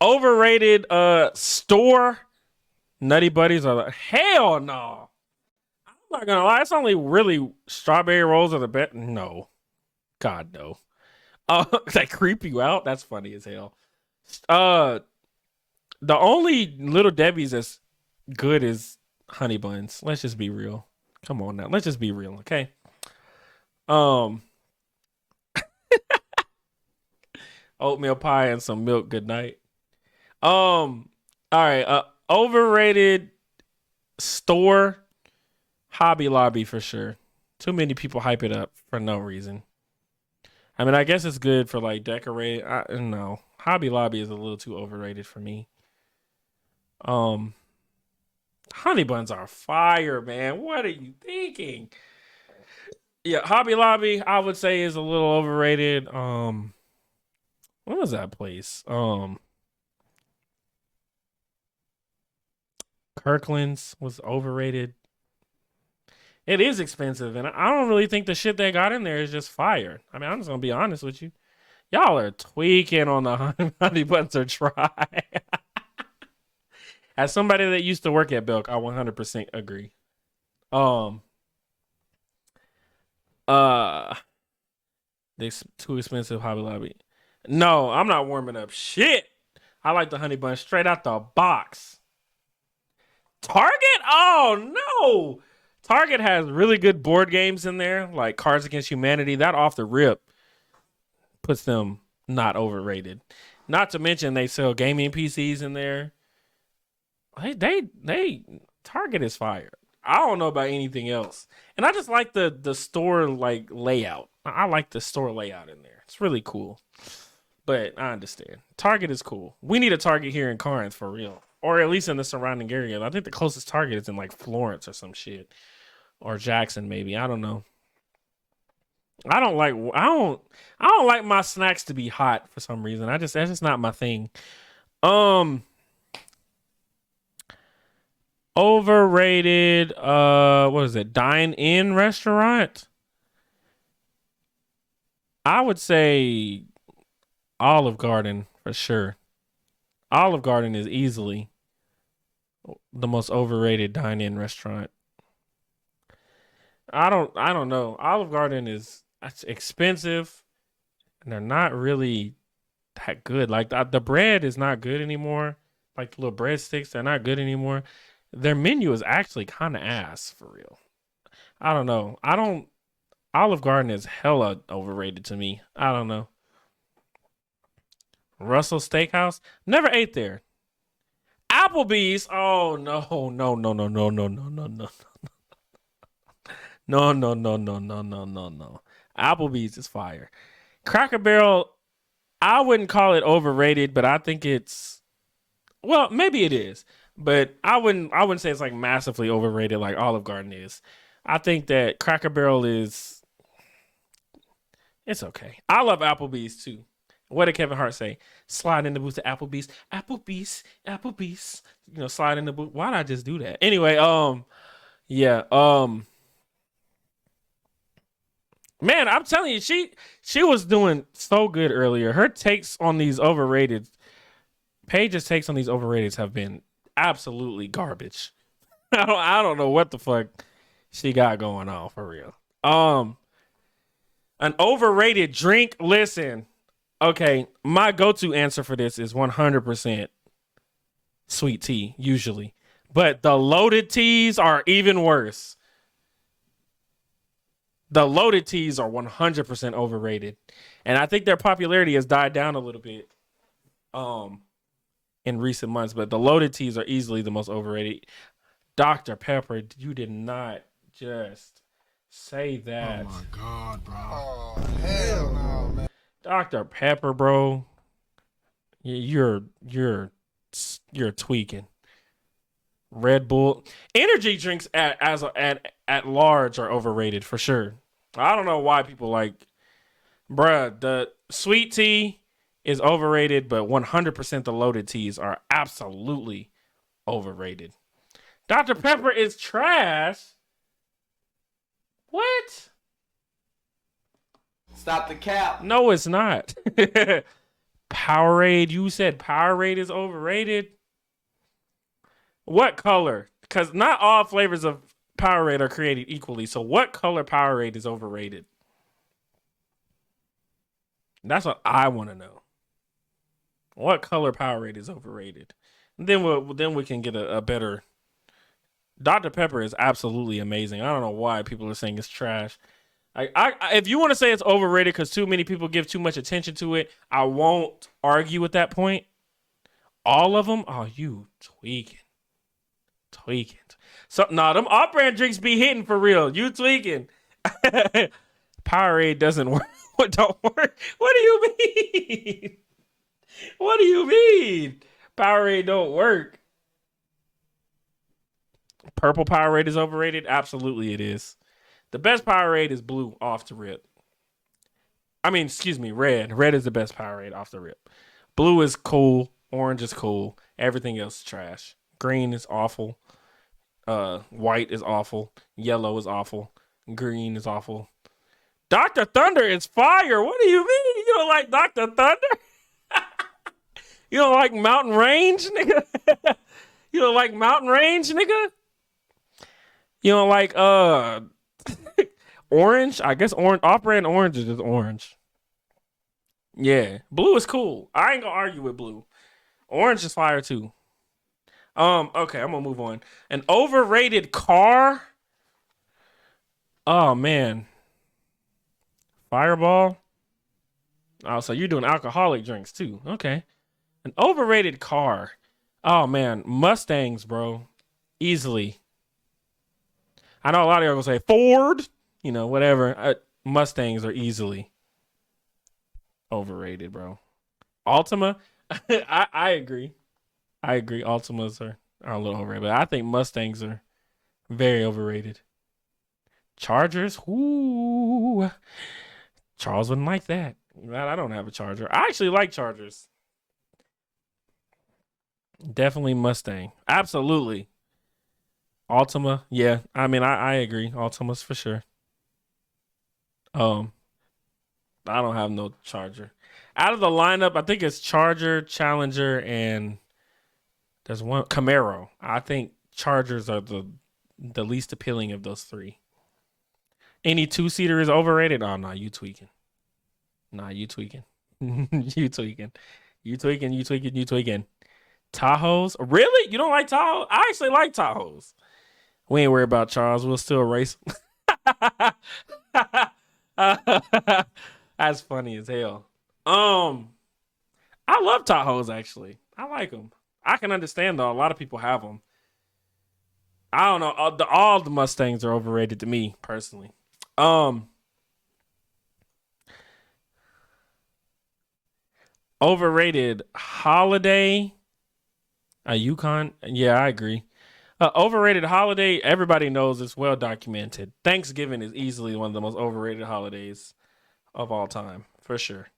Speaker 1: Overrated store Nutty Buddies are like, hell no. I'm not gonna lie, it's only really strawberry rolls are the best. No. God no. That creep you out? That's funny as hell. The only Little Debbie's that's good is honey buns. Let's just be real. Come on now. Let's just be real, okay? Oatmeal pie and some milk. Good night. All right. Overrated store Hobby Lobby for sure. Too many people hype it up for no reason. I mean, I guess it's good for like decorating. No, Hobby Lobby is a little too overrated for me. Honey buns are fire, man. What are you thinking? Yeah, Hobby Lobby, I would say is a little overrated. What was that place? Kirkland's was overrated. It is expensive, and I don't really think the shit they got in there is just fire. I mean, I'm just gonna be honest with you. Y'all are tweaking on the honey buns are dry. As somebody that used to work at Belk, I 100% agree. Um, uh, too expensive. Hobby Lobby. No, I'm not warming up shit. I like the honey bun straight out the box. Target? Oh no. Target has really good board games in there, like Cards Against Humanity. That off the rip puts them not overrated. Not to mention they sell gaming PCs in there. They Target is fire. I don't know about anything else. And I just like the store like layout. I like the store layout in there. It's really cool. But I understand. Target is cool. We need a Target here in Corinth for real. Or at least in the surrounding area. I think the closest Target is in like Florence or some shit. Or Jackson maybe. I don't know. I don't like my snacks to be hot for some reason. That's just not my thing. Um Overrated what is it? Dine-in restaurant? I would say Olive Garden for sure. Olive Garden is easily the most overrated dine-in restaurant. I don't know. Olive Garden is that's expensive and they're not really that good. Like the bread is not good anymore. Like the little breadsticks, they're not good anymore. Their menu is actually kind of ass for real. I don't know. I don't Olive Garden is hella overrated to me. I don't know. Russell Steakhouse? Never ate there. Applebee's? Oh no, no, no, no, no, no, no, no, no. No, no, no, no, no, no, no, no. Applebee's is fire. Cracker Barrel, I wouldn't call it overrated, but I think it's well, maybe it is. But I wouldn't say it's like massively overrated like Olive Garden is. I think that Cracker Barrel is it's okay. I love Applebee's too. What did Kevin Hart say? Slide in the booth to Applebee's. Applebee's. Applebee's. Slide in the booth. Why did I just do that? Anyway, yeah, man, I'm telling you, she was doing so good earlier. Her takes on these overrated Paige's takes on these overrateds have been absolutely garbage. I don't know what the fuck she got going on for real. An overrated drink. Listen, okay, my go-to answer for this is 100% sweet tea usually, but the loaded teas are even worse. The loaded teas are 100% overrated, and I think their popularity has died down a little bit in recent months, but the loaded teas are easily the most overrated. Dr. Pepper, you did not just say that.
Speaker 2: Oh my God, bro. Oh, hell no, man.
Speaker 1: Dr. Pepper, bro. You're tweaking. Red Bull energy drinks at large are overrated for sure. I don't know why people like, bruh. The sweet tea is overrated, but 100% the loaded teas are absolutely overrated. Dr. Pepper is trash. What?
Speaker 3: Stop the cap.
Speaker 1: No, it's not. Powerade. You said Powerade is overrated. What color? Because not all flavors of Powerade are created equally. So what color Powerade is overrated? That's what I want to know. What color Powerade is overrated? And then we can get a better. Dr. Pepper is absolutely amazing. I don't know why people are saying it's trash. I if you want to say it's overrated because too many people give too much attention to it, I won't argue with that point. All of them? Oh, you tweaking. So them off-brand drinks be hitting for real. You tweaking. Powerade doesn't work. What don't work? What do you mean? What do you mean? Powerade don't work. Purple Powerade is overrated? Absolutely it is. The best Powerade is blue off the rip. I mean, excuse me, red. Red is the best Powerade off the rip. Blue is cool. Orange is cool. Everything else is trash. Green is awful. White is awful. Yellow is awful. Green is awful. Dr. Thunder is fire. What do you mean? You don't like Dr. Thunder? You don't like Mountain Range, nigga? You don't like Mountain Range, nigga? You know, like orange. I guess orange. Off-brand orange is just orange. Yeah, blue is cool. I ain't gonna argue with blue. Orange is fire too. Okay, I'm gonna move on. An overrated car. Oh man, Fireball. Oh, so you're doing alcoholic drinks too. Okay. An overrated car. Oh man, Mustangs, bro. Easily. I know a lot of y'all gonna say Ford, whatever. Mustangs are easily overrated, bro. Altima, I agree. I agree. Altimas are a little overrated, but I think Mustangs are very overrated. Chargers, ooh, Charles wouldn't like that. I don't have a Charger. I actually like Chargers. Definitely Mustang. Absolutely. Altima, yeah. I mean, I agree. Altimas for sure. Um, I don't have no Charger. Out of the lineup, I think it's Charger, Challenger, and there's one Camaro. I think Chargers are the least appealing of those three. Any two-seater is overrated. Oh no, you tweaking. Nah, you tweaking. You tweaking. You tweaking. You tweaking. You tweaking. Tahoes? Really? You don't like Tahoe? I actually like Tahoes. We ain't worried about Charles. We'll still race. That's funny as hell. I love Tahoes actually. I like them. I can understand though. A lot of people have them. I don't know. All the Mustangs are overrated to me personally. Um, Overrated holiday. A Yukon. Yeah, I agree. Overrated holiday. Everybody knows it's well documented. Thanksgiving is easily one of the most overrated holidays of all time, for sure.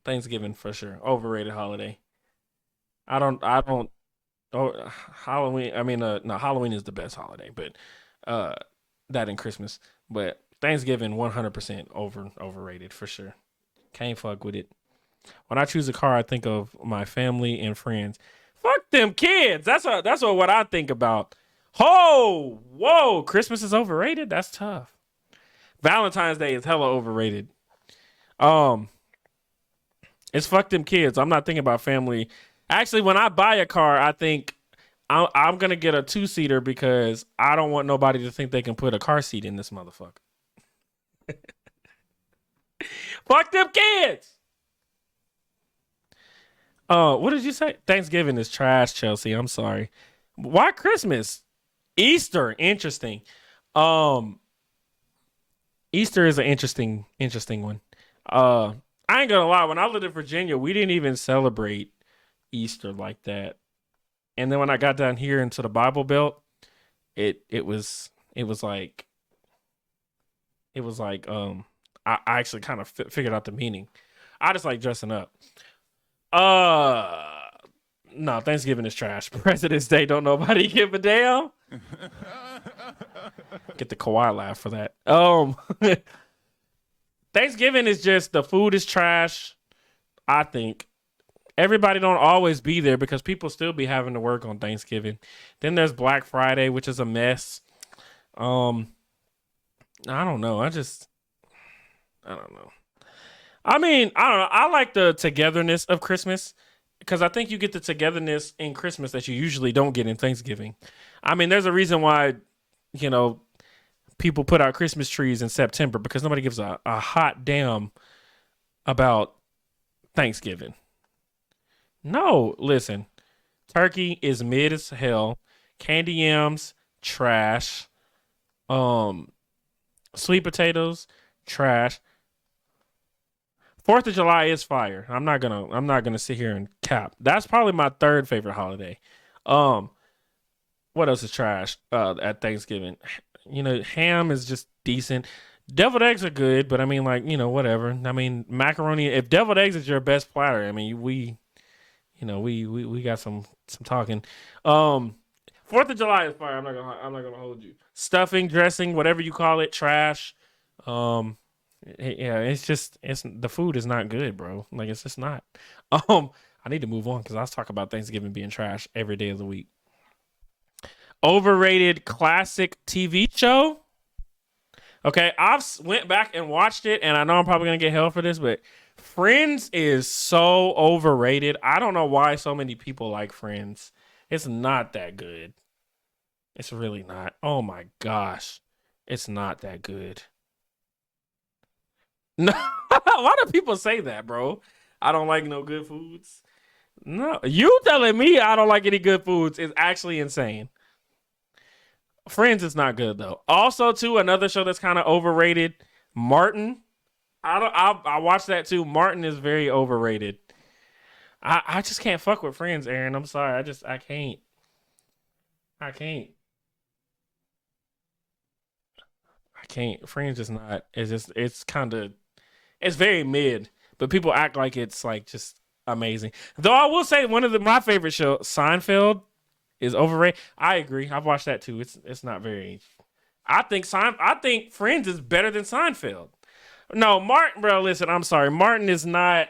Speaker 1: Thanksgiving for sure. Overrated holiday. I don't oh Halloween. I mean no, Halloween is the best holiday, but uh that and Christmas. But Thanksgiving 100% overrated for sure. Can't fuck with it. When I choose a car, I think of my family and friends. Fuck them kids. That's what I think about. Oh, whoa, Christmas is overrated. That's tough. Valentine's Day is hella overrated. Um, it's fuck them kids. I'm not thinking about family. Actually, when I buy a car, I think I'm gonna get a two-seater because I don't want nobody to think they can put a car seat in this motherfucker. Fuck them kids. What did you say? Thanksgiving is trash, Chelsea. I'm sorry. Why Christmas? Easter, interesting. Um, Easter is an interesting one. Uh, I ain't gonna lie. When I lived in Virginia, we didn't even celebrate Easter like that. And then when I got down here into the Bible Belt, it was like I actually kind of figured out the meaning. I just like dressing up. Uh, no, Thanksgiving is trash. President's Day, don't nobody give a damn. Get the Kawhi laugh for that. Thanksgiving is just the food is trash. I think everybody don't always be there because people still be having to work on Thanksgiving. Then there's Black Friday, which is a mess. Um, I don't know. I don't know. I mean, I don't know. I like the togetherness of Christmas because I think you get the togetherness in Christmas that you usually don't get in Thanksgiving. I mean, there's a reason why, you know, people put out Christmas trees in September because nobody gives a hot damn about Thanksgiving. No, listen, turkey is mid as hell. Candy yams, trash. Um, Sweet potatoes, trash. Fourth of July is fire. I'm not gonna sit here and cap. That's probably my third favorite holiday. Um, what else is trash? At Thanksgiving, ham is just decent. Deviled eggs are good, but I mean, like, whatever. I mean, macaroni. If deviled eggs is your best platter, I mean, we got some talking. Um, Fourth of July is fire. I'm not gonna hold you. Stuffing, dressing, whatever you call it, trash. Um, yeah, it's the food is not good, bro. Like it's just not. I need to move on because I was talking about Thanksgiving being trash every day of the week. Overrated classic TV show. Okay, I've went back and watched it, and I know I'm probably gonna get hell for this, but Friends is so overrated. I don't know why so many people like Friends. It's not that good. It's really not. Oh my gosh, it's not that good. No, why do people say that, bro? I don't like no good foods. No, you telling me I don't like any good foods is actually insane. Friends is not good though. Also, too, another show that's kind of overrated, Martin. I don't. I watched that too. Martin is very overrated. I just can't fuck with Friends, Aaron. I'm sorry. I can't. I can't. I can't. Friends is not. It's kind of it's very mid, but people act like it's like just amazing. Though I will say one of my favorite shows, Seinfeld, is overrated. I agree. I've watched that too. It's not very. I think Friends is better than Seinfeld. No, Martin, bro. Listen, I'm sorry. Martin is not.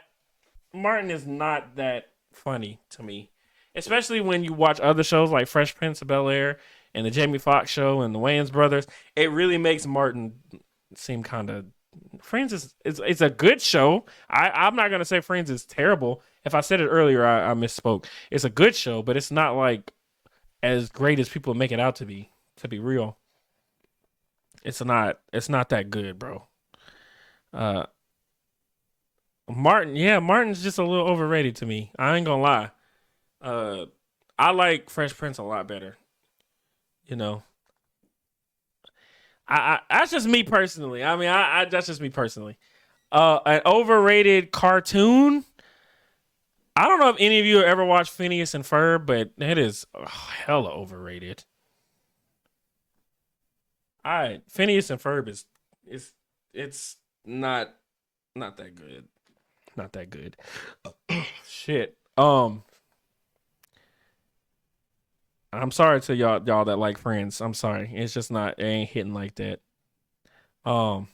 Speaker 1: Martin is not that funny to me, especially when you watch other shows like Fresh Prince of Bel Air and the Jamie Foxx Show and the Wayans Brothers. It really makes Martin seem kind of. Friends is it's a good show. I'm not gonna say Friends is terrible. If I said it earlier, I misspoke. It's a good show, but it's not like as great as people make it out to be. To be real, it's not. It's not that good, bro. Uh, Martin, yeah, Martin's just a little overrated to me. I ain't gonna lie. Uh, I like Fresh Prince a lot better. You know, I that's just me personally. I mean, I that's just me personally. An overrated cartoon. I don't know if any of you have ever watched Phineas and Ferb, but it is hella overrated. I Phineas and Ferb is it's not not that good. Not that good. Shit. I'm sorry to y'all that like Friends. I'm sorry. It's just not it ain't hitting like that. Um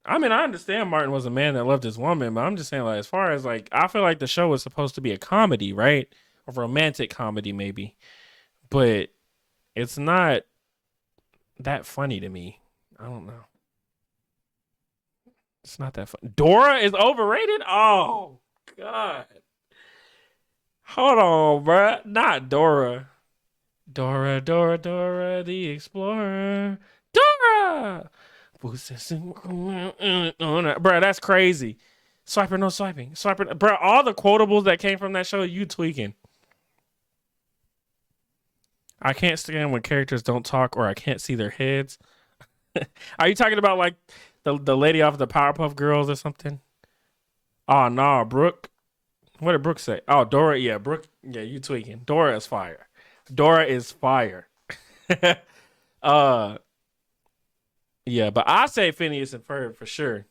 Speaker 1: I mean, I understand Martin was a man that loved his woman, but I'm just saying like as far as like I feel like the show was supposed to be a comedy, right? A romantic comedy maybe. But it's not that funny to me. I don't know. It's not that fun. Dora is overrated? Oh god. Hold on, bruh. Not Dora. Dora the Explorer. Dora! Bruh, that's crazy. Swiper, no swiping. Swiper, bruh, all the quotables that came from that show, you tweaking. I can't stand when characters don't talk or I can't see their heads. Are you talking about like the lady off the Powerpuff Girls or something? Oh, nah, Brooke. What did Brooke say? Oh, Dora. Yeah, Brooke. Yeah, you tweaking. Dora is fire. Dora is fire. uh, yeah, but I say Phineas and Ferb for sure.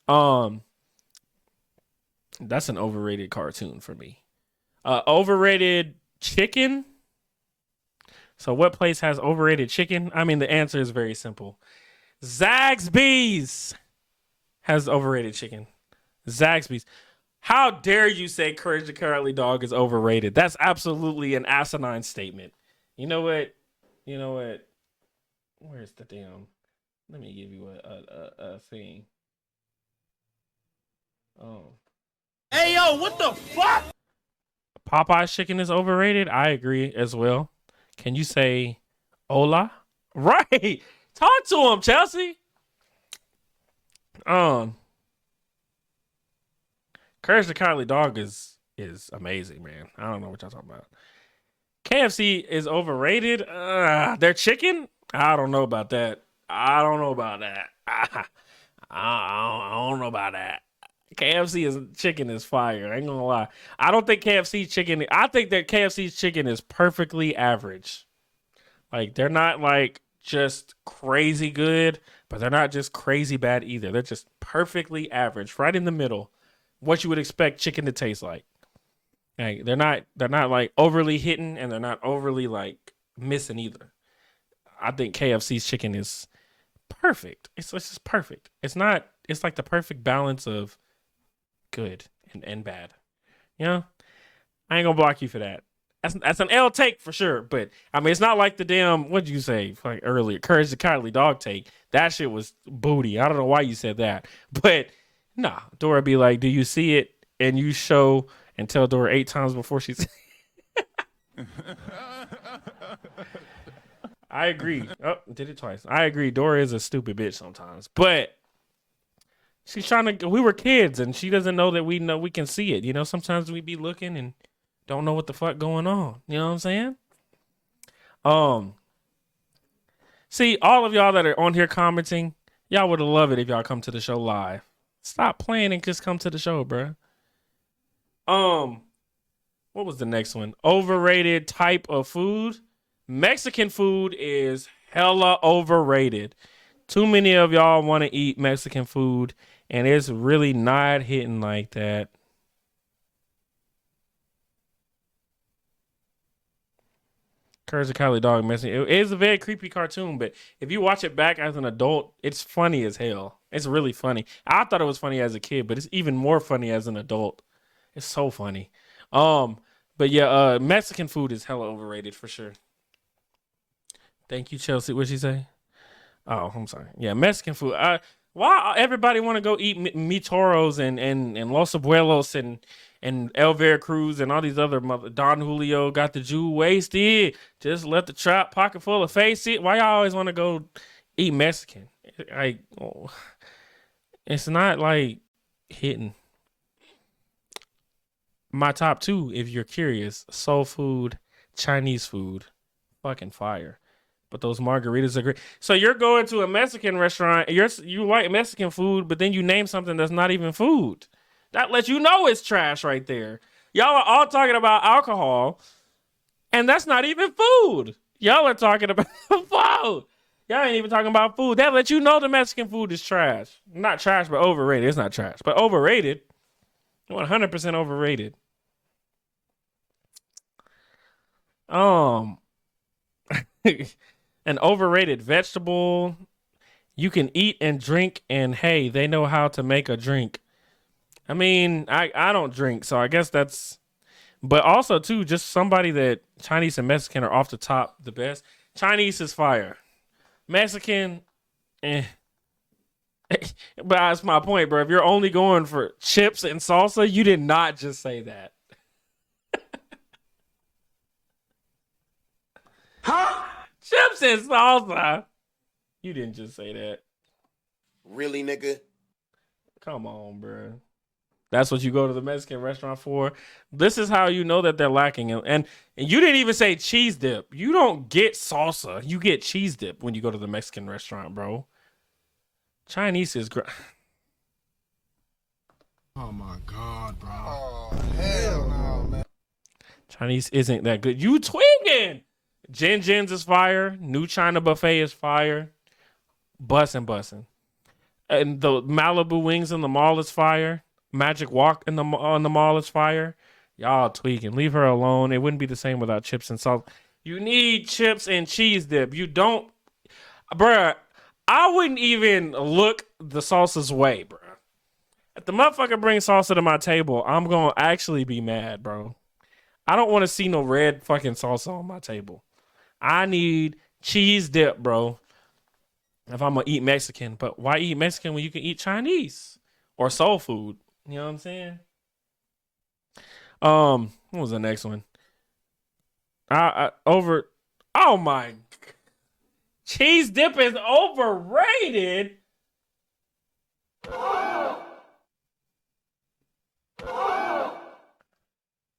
Speaker 1: Um, that's an overrated cartoon for me. Overrated chicken. So, what place has overrated chicken? I mean, the answer is very simple. Zaxby's has overrated chicken. Zaxby's. How dare you say Courage the Cowardly Dog is overrated? That's absolutely an asinine statement. You know what? You know what? Where's the damn? Let me give you a thing. Oh. Hey yo, what the fuck? Popeye's chicken is overrated. I agree as well. Can you say hola? Right. Talk to him, Chelsea. Um, Courage the Cowardly Dog is amazing, man. I don't know what y'all talking about. KFC is overrated. Their chicken? I don't know about that. I don't know about that. I don't know about that. KFC is chicken is fire. I ain't gonna lie. I don't think KFC chicken. I think that KFC's chicken is perfectly average. Like they're not like just crazy good, but they're not just crazy bad either. They're just perfectly average, right in the middle. What you would expect chicken to taste like. Like they're not like overly hitting and they're not overly like missing either. I think KFC's chicken is perfect. It's just perfect. It's like the perfect balance of good and bad. You know? I ain't gonna block you for that. That's an L take for sure. But I mean, it's not like the damn, what'd you say like earlier? Courage the Cowardly Dog take. That shit was booty. I don't know why you said that. But nah, Dora be like, do you see it? And you show and tell Dora 8 times before she's. I agree. Oh, did it twice. I agree. Dora is a stupid bitch sometimes. But she's trying to, we were kids and she doesn't know that we know we can see it. You know, sometimes we be looking and don't know what the fuck going on. You know what I'm saying? Um, See, all of y'all that are on here commenting, y'all would love it if y'all come to the show live. Stop playing and just come to the show, bruh. What was the next one? Overrated type of food. Mexican food is hella overrated. Too many of y'all want to eat Mexican food, and it's really not hitting like that. Courage the Cowardly Dog messing. It is a very creepy cartoon, but if you watch it back as an adult, it's funny as hell. It's really funny. I thought it was funny as a kid, but it's even more funny as an adult. It's so funny. But yeah, Mexican food is hella overrated for sure. Thank you, Chelsea. What'd she say? Oh, I'm sorry. Yeah, Mexican food. Why everybody want to go eat Mi Toros and Los Abuelos and El Veracruz and all these other Don Julio got the Jew wasted. Just let the trap pocket full of face it. Why y'all always want to go eat Mexican? Like, it's not like hitting. My top 2, if you're curious, soul food, Chinese food, fucking fire. But those margaritas are great. So you're going to a Mexican restaurant, you like Mexican food, but then you name something that's not even food. That lets you know it's trash right there. Y'all are all talking about alcohol, and that's not even food. Y'all are talking about food. Y'all ain't even talking about food. That lets you know the Mexican food is trash. Not trash, but overrated. It's not trash, but overrated. 100% overrated. An overrated vegetable. You can eat and drink, and hey, they know how to make a drink. I mean, I don't drink, so I guess that's. But also, too, just somebody that Chinese and Mexican are off the top the best. Chinese is fire. Mexican, eh. But that's my point, bro. If you're only going for chips and salsa, you did not just say that.
Speaker 2: Huh?
Speaker 1: Chips and salsa. You didn't just say that.
Speaker 3: Really, nigga?
Speaker 1: Come on, bro. That's what you go to the Mexican restaurant for. This is how you know that they're lacking. And you didn't even say cheese dip. You don't get salsa. You get cheese dip when you go to the Mexican restaurant, bro. Chinese is great.
Speaker 2: Oh my God, bro. Oh, hell no, man.
Speaker 1: Chinese isn't that good. You tweaking. Jin Jin's is fire. New China Buffet is fire. Bussin'. And the Malibu Wings in the mall is fire. Magic Walk on the mall is fire. Y'all tweaking. Leave her alone. It wouldn't be the same without chips and salt. You need chips and cheese dip. You don't, bruh. I wouldn't even look the salsa's way, bruh. If the motherfucker brings salsa to my table, I'm gonna actually be mad, bro. I don't want to see no red fucking salsa on my table. I need cheese dip, bro. If I'm gonna eat Mexican, but why eat Mexican when you can eat Chinese or soul food? You know what I'm saying? What was the next one? Oh my, cheese dip is overrated.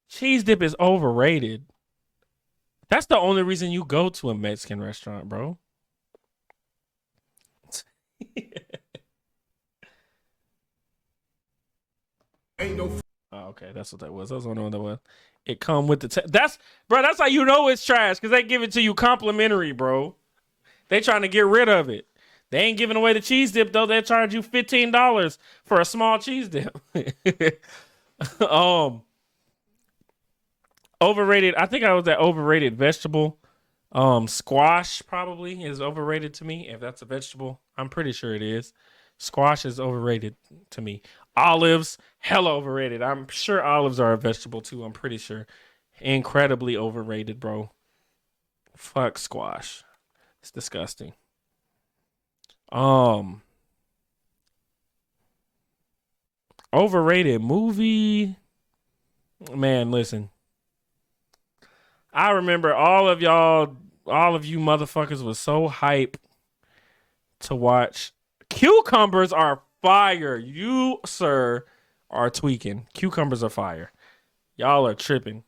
Speaker 1: Cheese dip is overrated. That's the only reason you go to a Mexican restaurant, bro.
Speaker 2: Ain't no.
Speaker 1: Oh, okay, that's what that was. That was one that was. It come with the that's how you know it's trash because they give it to you complimentary, bro. They trying to get rid of it. They ain't giving away the cheese dip though. They charge you $15 for a small cheese dip. Overrated. I think I was that overrated vegetable. Squash probably is overrated to me. If that's a vegetable, I'm pretty sure it is. Squash is overrated to me. Olives, hella overrated. I'm sure olives are a vegetable too. I'm pretty sure. Incredibly overrated, bro. Fuck squash. It's disgusting. Um, Overrated movie. Man, listen. I remember all of you motherfuckers was so hype to watch. Cucumbers are fire. You, sir, are tweaking. Cucumbers are fire. Y'all are tripping.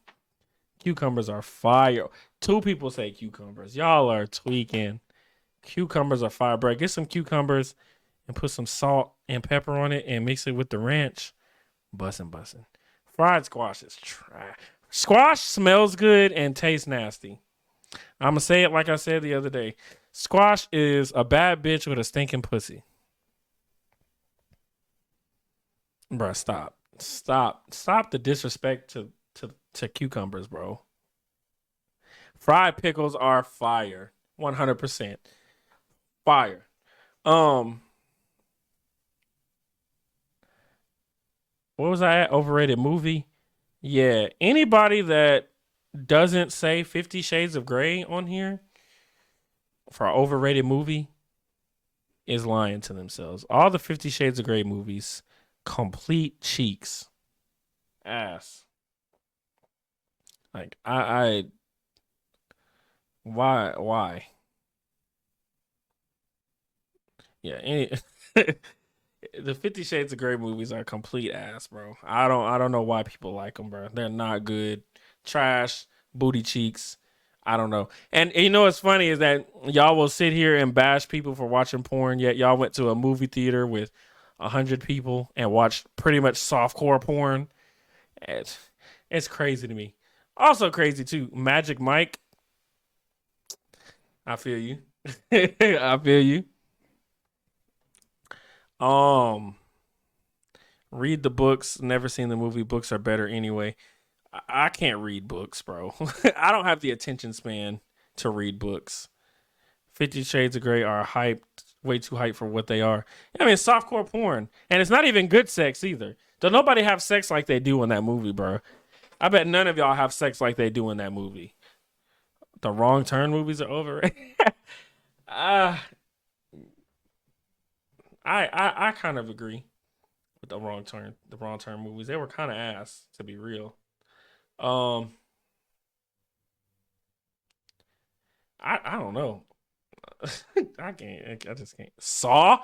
Speaker 1: Cucumbers are fire. Two people say cucumbers. Y'all are tweaking. Cucumbers are fire, bro. Get some cucumbers and put some salt and pepper on it and mix it with the ranch. Bussin'. Fried squash is trash. Squash smells good and tastes nasty. I'm gonna say it like I said the other day. Squash is a bad bitch with a stinking pussy. Bro, stop the disrespect to cucumbers, bro. Fried pickles are fire. 100% fire. What was I at? Overrated movie? Yeah. Anybody that doesn't say 50 Shades of Grey on here for an overrated movie is lying to themselves. All the 50 Shades of Grey movies, complete cheeks. Ass. Like I why? Yeah, the 50 Shades of Grey movies are complete ass, bro. I don't know why people like them, bro. They're not good. Trash, booty cheeks. I don't know. And you know what's funny is that y'all will sit here and bash people for watching porn, yet y'all went to a movie theater with 100 people and watched pretty much softcore porn. It's crazy to me. Also crazy too. Magic Mike. I feel you. I feel you. Um, Read the books. Never seen the movie. Books are better anyway. I can't read books, bro. I don't have the attention span to read books. 50 Shades of Grey are hyped, way too hyped for what they are. I mean, it's softcore porn. And it's not even good sex either. Don't nobody have sex like they do in that movie, bro. I bet none of y'all have sex like they do in that movie. The Wrong Turn movies are overrated. uh, I kind of agree with the Wrong Turn movies. They were kind of ass, to be real. Um, I don't know. I can't. I just can't. Saw.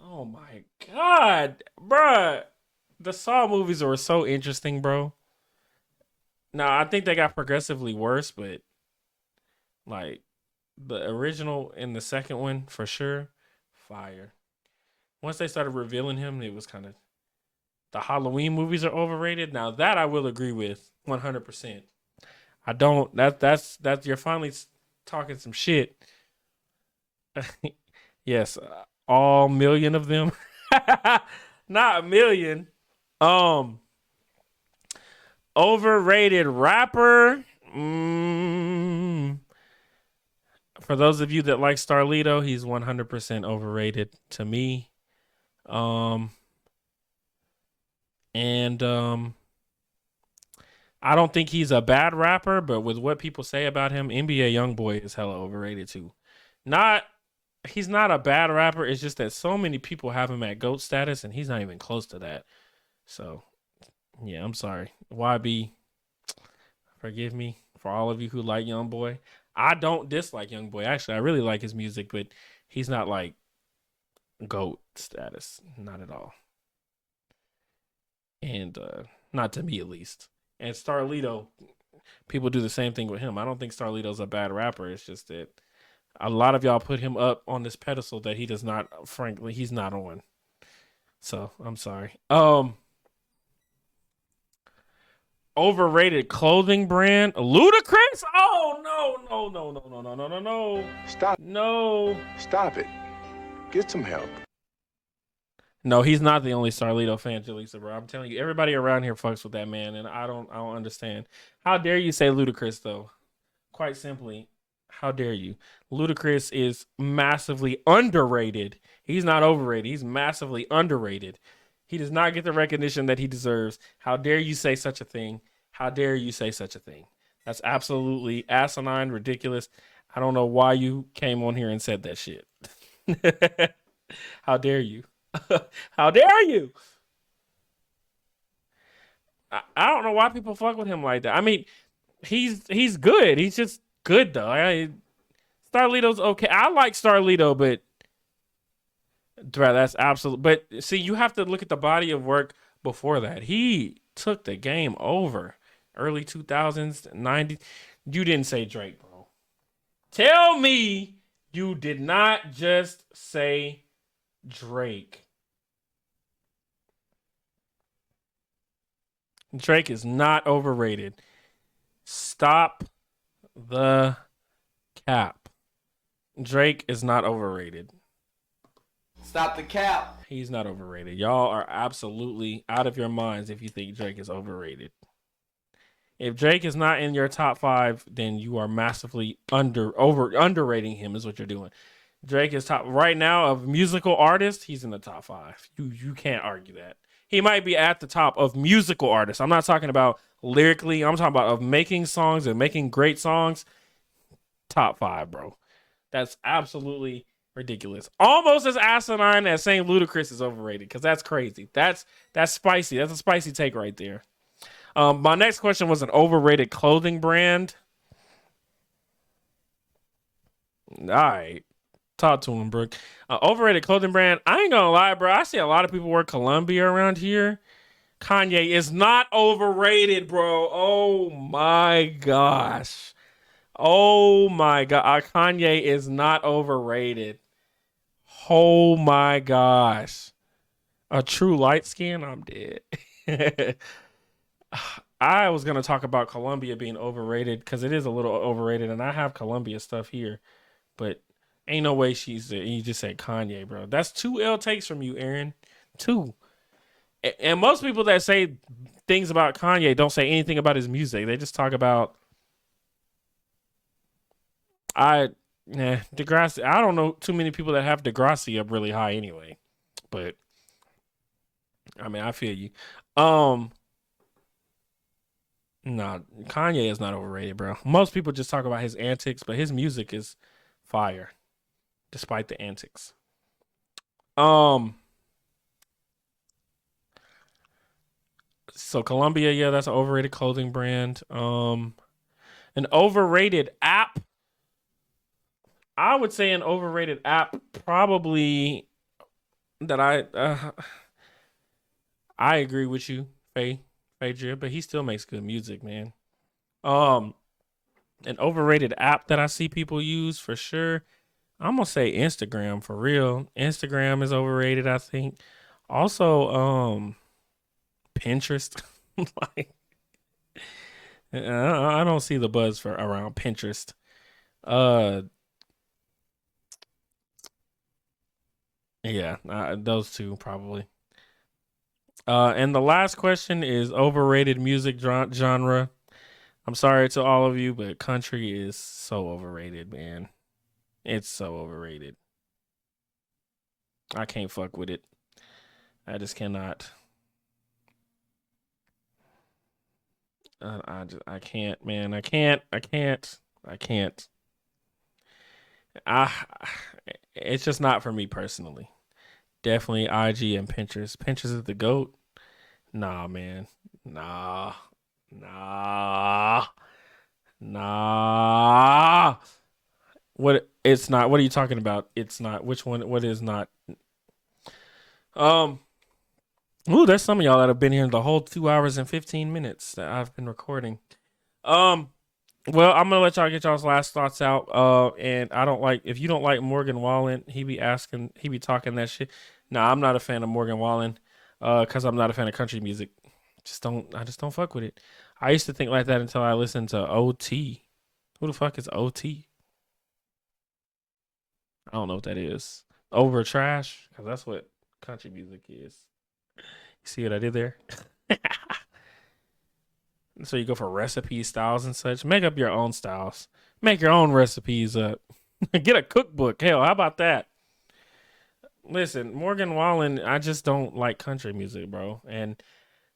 Speaker 1: Oh my god, bruh. The Saw movies were so interesting, bro. Now I think they got progressively worse, but like the original and the second one for sure, fire. Once they started revealing him, it was kind of the Halloween movies are overrated. Now that I will agree with 100%. I don't. That's you're finally talking some shit. Yes, all million of them. Not a million. Um, Overrated rapper. For those of you that like Starlito, he's 100% overrated to me. Um, and I don't think he's a bad rapper, but with what people say about him, NBA YoungBoy is hella overrated too. Not He's not a bad rapper. It's just that so many people have him at GOAT status, and he's not even close to that. So yeah, I'm sorry. YB, forgive me for all of you who like YoungBoy. I don't dislike YoungBoy. Actually, I really like his music, but he's not like GOAT status. Not at all. And not to me at least. And Starlito, people do the same thing with him. I don't think Starlito's a bad rapper. It's just that a lot of y'all put him up on this pedestal that he does not, frankly, he's not on. So I'm sorry. Overrated clothing brand, Ludacris. Oh no.
Speaker 4: Stop.
Speaker 1: No.
Speaker 4: Stop it. Get some help.
Speaker 1: No, he's not the only Starlito fan, Jaleesa, bro. I'm telling you, everybody around here fucks with that man, and I don't understand. How dare you say Ludacris though? Quite simply, how dare you? Ludacris is massively underrated. He's not overrated. He's massively underrated. He does not get the recognition that he deserves. How dare you say such a thing? How dare you say such a thing? That's absolutely asinine, ridiculous. I don't know why you came on here and said that shit. How dare you? How dare you? I don't know why people fuck with him like that. I mean, he's good. He's just good though. Starlito's okay. I like Starlito, but that's absolute. But see, you have to look at the body of work before that. He took the game over. Early 2000s, 90s. You didn't say Drake, bro. Tell me you did not just say Drake. Drake is not overrated. Stop the cap. Drake is not overrated.
Speaker 5: Stop the cap.
Speaker 1: He's not overrated. Y'all are absolutely out of your minds if you think Drake is overrated. If Drake is not in your top 5, then you are massively underrating him is what you're doing. Drake is top right now of musical artists. He's in the top 5. You can't argue that. He might be at the top of musical artists. I'm not talking about lyrically. I'm talking about of making songs and making great songs. Top 5, bro. That's absolutely ridiculous. Almost as asinine as saying Ludacris is overrated, because that's crazy. That's spicy. That's a spicy take right there. My next question was an overrated clothing brand. All right. Talk to him, Brooke. Overrated clothing brand. I ain't gonna lie, bro. I see a lot of people wear Columbia around here. Kanye is not overrated, bro. Oh my gosh. Oh my god. Kanye is not overrated. Oh my gosh. A true light skin? I'm dead. I was gonna talk about Columbia being overrated because it is a little overrated, and I have Columbia stuff here, but ain't no way she's. You just said Kanye, bro. That's 2 L takes from you, Aaron. 2. And most people that say things about Kanye don't say anything about his music. They just talk about Degrassi. I don't know too many people that have Degrassi up really high anyway. But I mean, I feel you. Nah, Kanye is not overrated, bro. Most people just talk about his antics, but his music is fire, despite the antics. So Columbia, yeah, that's an overrated clothing brand. An overrated app. I would say an overrated app probably that I agree with you, Phaedra, but he still makes good music, man. An overrated app that I see people use for sure. I'm gonna say Instagram for real. Instagram is overrated, I think. Also, Pinterest. Like, I don't see the buzz for around Pinterest. Yeah, those two probably. And the last question is overrated music genre. I'm sorry to all of you, but country is so overrated, man. It's so overrated. I can't fuck with it. I just cannot. I can't, man. I can't. I it's just not for me personally. Definitely IG and Pinterest. Pinterest is the GOAT. Nah, man. Nah. Nah. Nah. What it's not. What are you talking about? It's not. Which one? What is not? Ooh, there's some of y'all that have been here the whole 2 hours and 15 minutes that I've been recording. Well, I'm gonna let y'all get y'all's last thoughts out. And I don't like if you don't like Morgan Wallen, he be talking that shit. Nah, I'm not a fan of Morgan Wallen, because I'm not a fan of country music. I just don't fuck with it. I used to think like that until I listened to OT. Who the fuck is OT? I don't know what that is. Over trash, because that's what country music is. You see what I did there? So you go for recipe styles and such. Make up your own styles. Make your own recipes up. Get a cookbook. Hell, how about that? Listen, Morgan Wallen, I just don't like country music, bro. And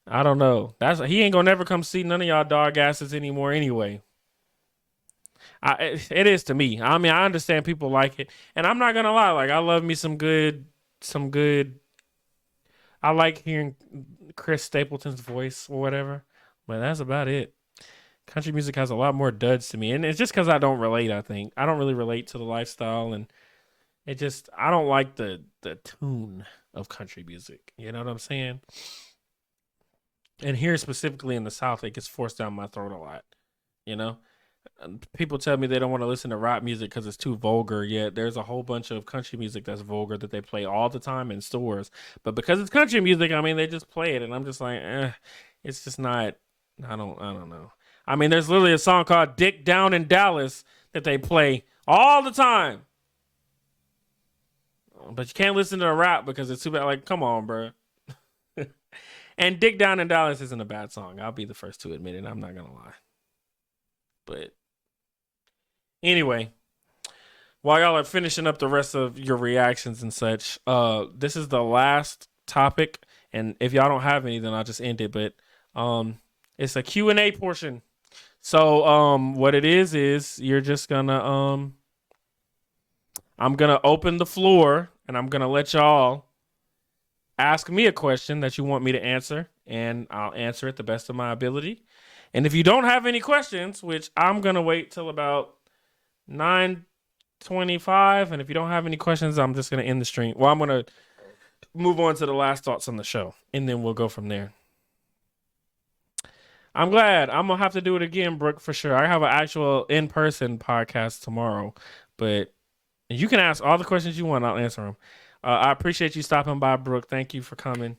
Speaker 1: I don't know. He ain't gonna never come see none of y'all dog asses anymore anyway. It is to me. I mean, I understand people like it, and I'm not gonna lie. Like, I love me some good. I like hearing Chris Stapleton's voice or whatever, but that's about it. Country music has a lot more duds to me, and it's just because I don't relate. I think I don't really relate to the lifestyle, and I don't like the tune of country music. You know what I'm saying? And here specifically in the South, it gets forced down my throat a lot. You know, and people tell me they don't want to listen to rap music because it's too vulgar. Yet there's a whole bunch of country music that's vulgar that they play all the time in stores. But because it's country music, I mean, they just play it, and I'm just like, it's just not. I don't know. I mean, there's literally a song called "Dick Down in Dallas" that they play all the time. But you can't listen to a rap because it's too bad. Like, come on, bro. And "Dick Down in Dallas" isn't a bad song. I'll be the first to admit it. I'm not gonna lie. But anyway, while y'all are finishing up the rest of your reactions and such, this is the last topic, and if y'all don't have any, then I'll just end it. But it's a Q&A portion. So what it is you're just gonna I'm gonna open the floor and I'm gonna let y'all ask me a question that you want me to answer, and I'll answer it the best of my ability. And if you don't have any questions, which I'm gonna wait till about 9:25, and if you don't have any questions, I'm just gonna end the stream. Well, I'm gonna move on to the last thoughts on the show, and then we'll go from there. I'm glad. I'm gonna have to do it again, Brooke, for sure. I have an actual in-person podcast tomorrow, but you can ask all the questions you want. I'll answer them. I appreciate you stopping by, Brooke. Thank you for coming.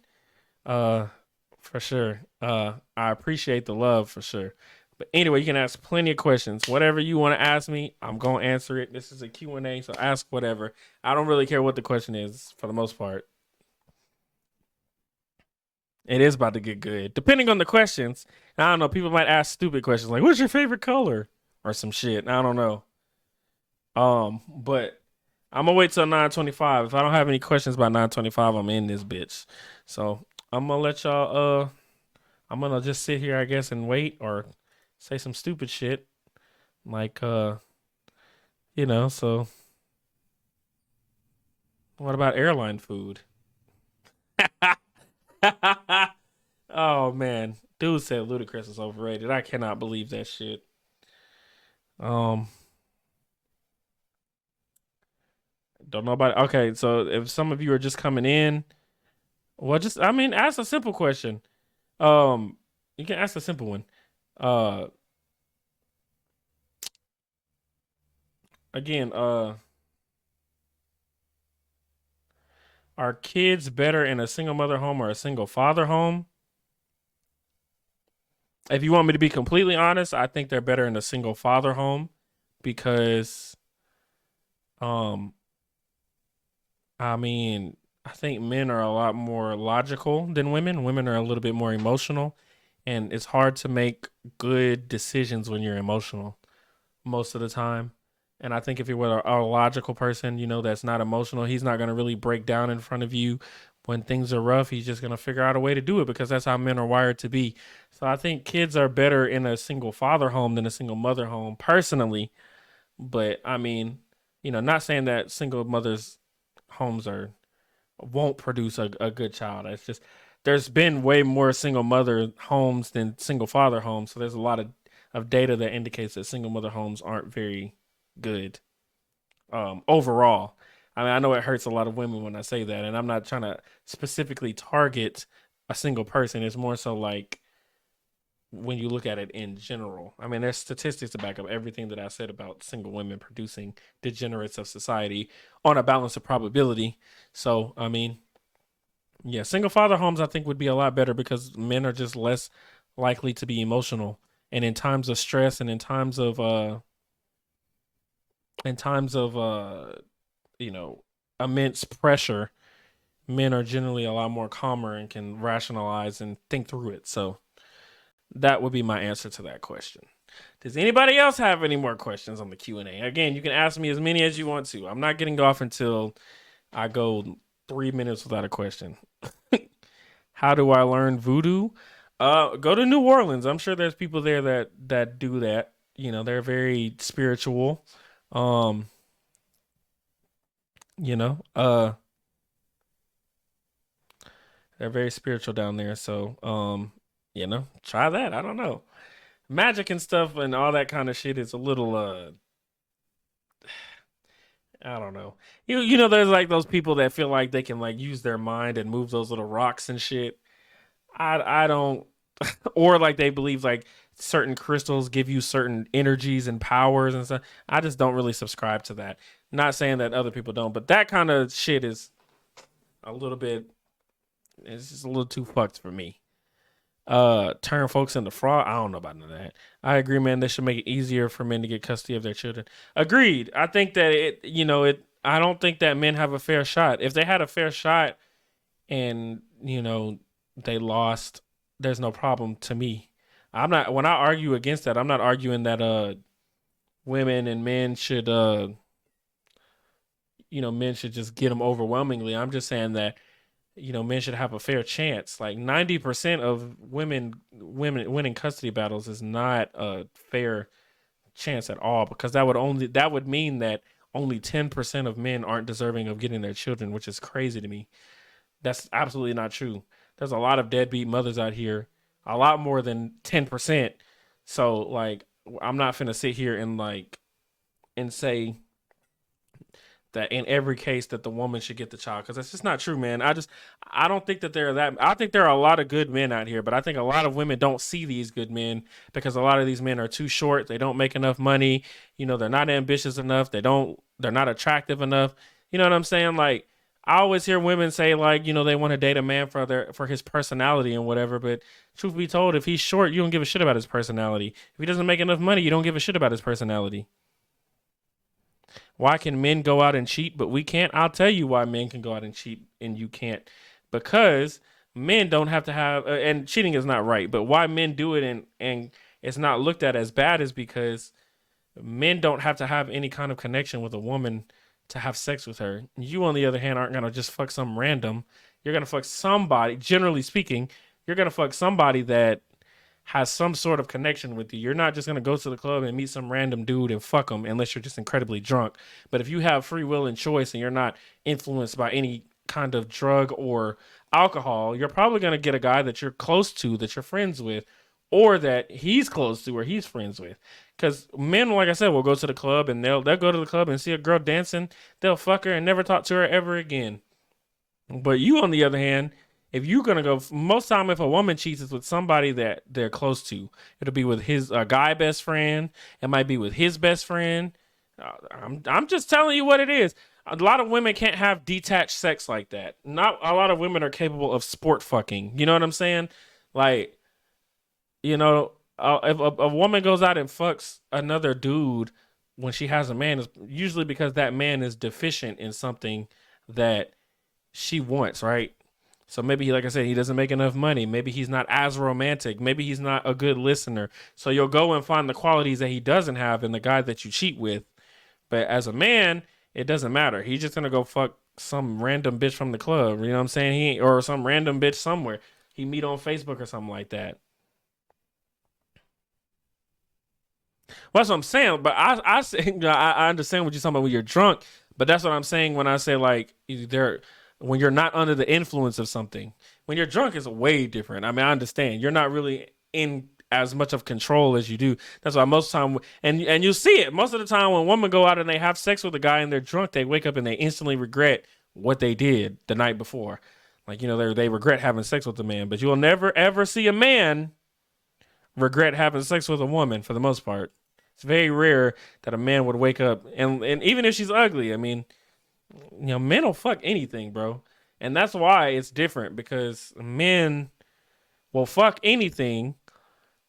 Speaker 1: For sure. I appreciate the love for sure. But anyway, you can ask plenty of questions. Whatever you want to ask me, I'm gonna answer it. This is a Q&A, so ask whatever. I don't really care what the question is for the most part. It is about to get good. Depending on the questions. I don't know. People might ask stupid questions like, "What's your favorite color?" or some shit. I don't know. But I'm gonna wait till 9:25. If I don't have any questions by 9:25, I'm in this bitch. So I'm gonna let y'all. I'm gonna just sit here, I guess, and wait or say some stupid shit, like So what about airline food? Oh man, dude said Ludacris is overrated. I cannot believe that shit. Um, don't know about it. Okay, so if some of you are just coming in, well, ask a simple question. Um, you can ask a simple one. Uh, again, are kids better in a single mother home or a single father home? If you want me to be completely honest, I think they're better in a single father home because, um, I mean, I think men are a lot more logical than women. Women are a little bit more emotional, and it's hard to make good decisions when you're emotional most of the time. And I think if you're with a logical person, that's not emotional, he's not going to really break down in front of you when things are rough. He's just going to figure out a way to do it because that's how men are wired to be. So I think kids are better in a single father home than a single mother home, personally. But I mean, not saying that single mothers homes won't produce a good child. It's just there's been way more single mother homes than single father homes. So there's a lot of data that indicates that single mother homes aren't very good overall. I mean, I know it hurts a lot of women when I say that, and I'm not trying to specifically target a single person. It's more so like when you look at it in general. I mean, there's statistics to back up everything that I said about single women producing degenerates of society on a balance of probability. So, I mean, yeah, single father homes I think would be a lot better because men are just less likely to be emotional. And in times of stress and in times of immense pressure, men are generally a lot more calmer and can rationalize and think through it. So that would be my answer to that question. Does anybody else have any more questions on the Q&A? Again, you can ask me as many as you want to. I'm not getting off until I go 3 minutes without a question. How do I learn voodoo? Go to New Orleans. I'm sure there's people there that do that. You know, they're very spiritual. Um, you know, they're very spiritual down there. So, try that. I don't know. Magic and stuff and all that kind of shit is a little I don't know. You know there's like those people that feel like they can like use their mind and move those little rocks and shit. I don't or like they believe like certain crystals give you certain energies and powers and stuff. I just don't really subscribe to that. Not saying that other people don't, but that kind of shit is a little bit it's just a little too fucked for me. Turn folks into fraud. I don't know about none of that. I agree, man. They should make it easier for men to get custody of their children. Agreed. I think that I don't think that men have a fair shot. If they had a fair shot and they lost, there's no problem to me. I'm not when I argue against that. I'm not arguing that women and men should men should just get them overwhelmingly. I'm just saying that men should have a fair chance. Like 90% of women winning custody battles is not a fair chance at all because that would mean that only 10% of men aren't deserving of getting their children, which is crazy to me. That's absolutely not true. There's a lot of deadbeat mothers out here, a lot more than 10%. So like I'm not finna sit here and say that in every case that the woman should get the child because that's just not true, man. I don't think that there are that. I think there are a lot of good men out here, but I think a lot of women don't see these good men because a lot of these men are too short. They don't make enough money. They're not ambitious enough. They're not attractive enough. You know what I'm saying? Like I always hear women say like, they want to date a man for his personality and whatever, but truth be told, if he's short, you don't give a shit about his personality. If he doesn't make enough money, you don't give a shit about his personality. Why can men go out and cheat, but we can't? I'll tell you why men can go out and cheat and you can't. Because men don't have to have, and cheating is not right, but why men do it and it's not looked at as bad is because men don't have to have any kind of connection with a woman to have sex with her. You, on the other hand, aren't going to just fuck some random. You're going to fuck somebody, generally speaking, you're going to fuck somebody that has some sort of connection with you. You're not just going to go to the club and meet some random dude and fuck him unless you're just incredibly drunk. But if you have free will and choice and you're not influenced by any kind of drug or alcohol, you're probably going to get a guy that you're close to, that you're friends with, or that he's close to or he's friends with. Because men, like I said, will go to the club and they'll go to the club and see a girl dancing. They'll fuck her and never talk to her ever again. But you, on the other hand, if you're gonna go, most time if a woman cheats, it's with somebody that they're close to. It'll be with his guy best friend. It might be with his best friend. I'm just telling you what it is. A lot of women can't have detached sex like that. Not a lot of women are capable of sport fucking. You know what I'm saying? Like, if a woman goes out and fucks another dude when she has a man, it's usually because that man is deficient in something that she wants, right? So maybe, like I said, he doesn't make enough money. Maybe he's not as romantic. Maybe he's not a good listener. So you'll go and find the qualities that he doesn't have in the guy that you cheat with. But as a man, it doesn't matter. He's just gonna go fuck some random bitch from the club. You know what I'm saying? Or some random bitch somewhere he meet on Facebook or something like that. Well, that's what I'm saying. But I understand what you're talking about when you're drunk. But that's what I'm saying when I say like when you're not under the influence of something. When you're drunk, it's way different. I mean, I understand you're not really in as much of control as you do. That's why most time, and you see it most of the time when women go out and they have sex with a guy and they're drunk, they wake up and they instantly regret what they did the night before. Like they regret having sex with a man, but you'll never ever see a man regret having sex with a woman for the most part. It's very rare that a man would wake up and even if she's ugly, I mean, men will fuck anything, bro. And that's why it's different because men will fuck anything.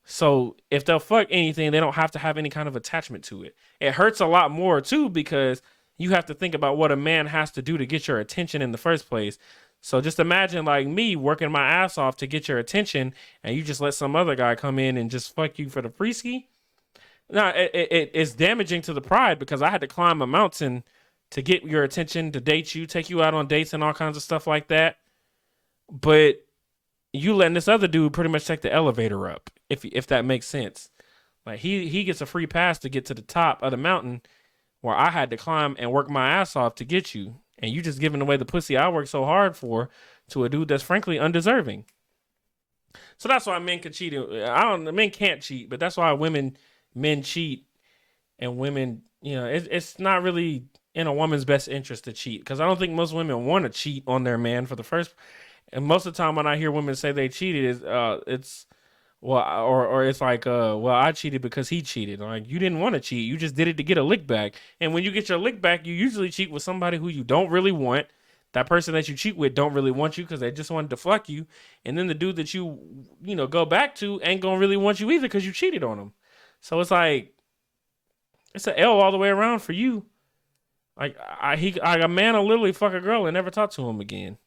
Speaker 1: So if they'll fuck anything, they don't have to have any kind of attachment to it. It hurts a lot more too because you have to think about what a man has to do to get your attention in the first place. So just imagine like me working my ass off to get your attention and you just let some other guy come in and just fuck you for the free ski. No, it's damaging to the pride because I had to climb a mountain to get your attention, to date you, take you out on dates and all kinds of stuff like that. But, you letting this other dude pretty much take the elevator up, if that makes sense. Like he gets a free pass to get to the top of the mountain where I had to climb and work my ass off to get you. And you just giving away the pussy I worked so hard for to a dude that's frankly undeserving. So that's why men can cheat. Men can't cheat, but that's why men cheat, and women, it's not really in a woman's best interest to cheat. Because I don't think most women want to cheat on their man for the first. And most of the time when I hear women say they cheated, it's well, or it's like, well, I cheated because he cheated. Like, you didn't want to cheat. You just did it to get a lick back. And when you get your lick back, you usually cheat with somebody who you don't really want. That person that you cheat with don't really want you because they just wanted to fuck you. And then the dude that you go back to ain't gonna really want you either because you cheated on him. So it's like, it's an L all the way around for you. Like, a man will literally fuck a girl and never talk to him again.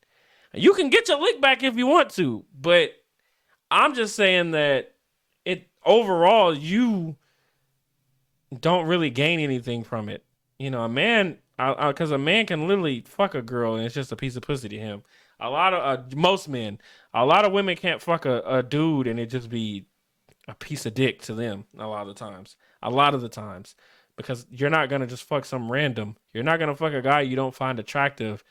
Speaker 1: You can get your lick back if you want to, but I'm just saying that overall, you don't really gain anything from it. A man, because a man can literally fuck a girl and it's just a piece of pussy to him. Most men, a lot of women can't fuck a dude and it just be a piece of dick to them a lot of the times. Because you're not going to just fuck some random. You're not going to fuck a guy you don't find attractive,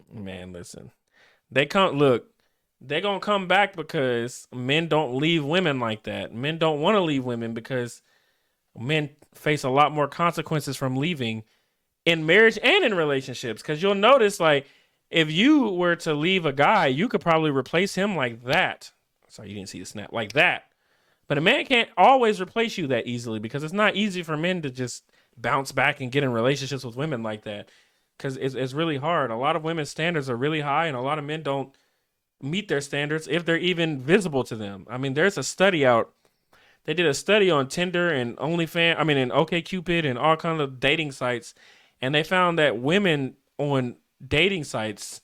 Speaker 1: Man, listen. They're going to come back because men don't leave women like that. Men don't want to leave women because men face a lot more consequences from leaving in marriage and in relationships. Because you'll notice, like, if you were to leave a guy, you could probably replace him like that. Sorry, you didn't see the snap. Like that. But a man can't always replace you that easily because it's not easy for men to just bounce back and get in relationships with women like that. Because it's really hard. A lot of women's standards are really high and a lot of men don't meet their standards if they're even visible to them. I mean, there's a study out. They did a study on Tinder and OnlyFans, and OkCupid and all kinds of dating sites. And they found that women on dating sites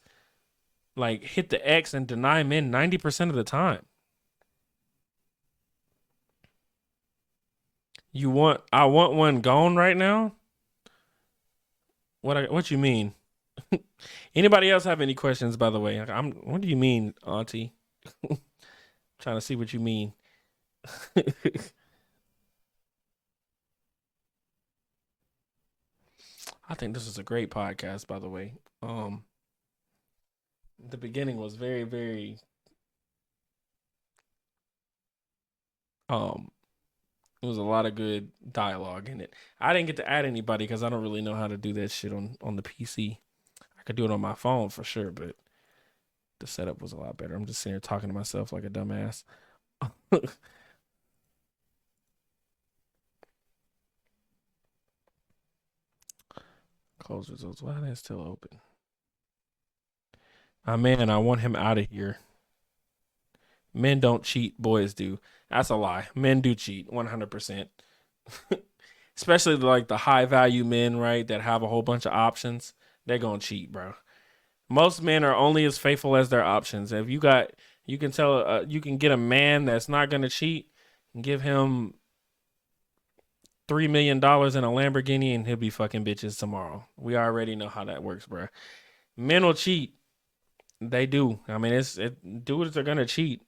Speaker 1: like hit the X and deny men 90% of the time. I want one gone right now? What you mean? Anybody else have any questions, by the way? What do you mean, Auntie? Trying to see what you mean. I think this is a great podcast, by the way. The beginning was very, very it was a lot of good dialogue in it. I didn't get to add anybody because I don't really know how to do that shit on the PC. I could do it on my phone for sure, but the setup was a lot better. I'm just sitting here talking to myself like a dumbass. Close results. Why are they still open? Man, I want him out of here. Men don't cheat, boys do. That's a lie. Men do cheat, 100%. Especially like the high value men, right, that have a whole bunch of options. They're gonna cheat, bro. Most men are only as faithful as their options. If you can get a man that's not gonna cheat and give him $3 million in a Lamborghini and he'll be fucking bitches tomorrow. We already know how that works, bro. Men will cheat. They do. I mean, dudes are gonna cheat.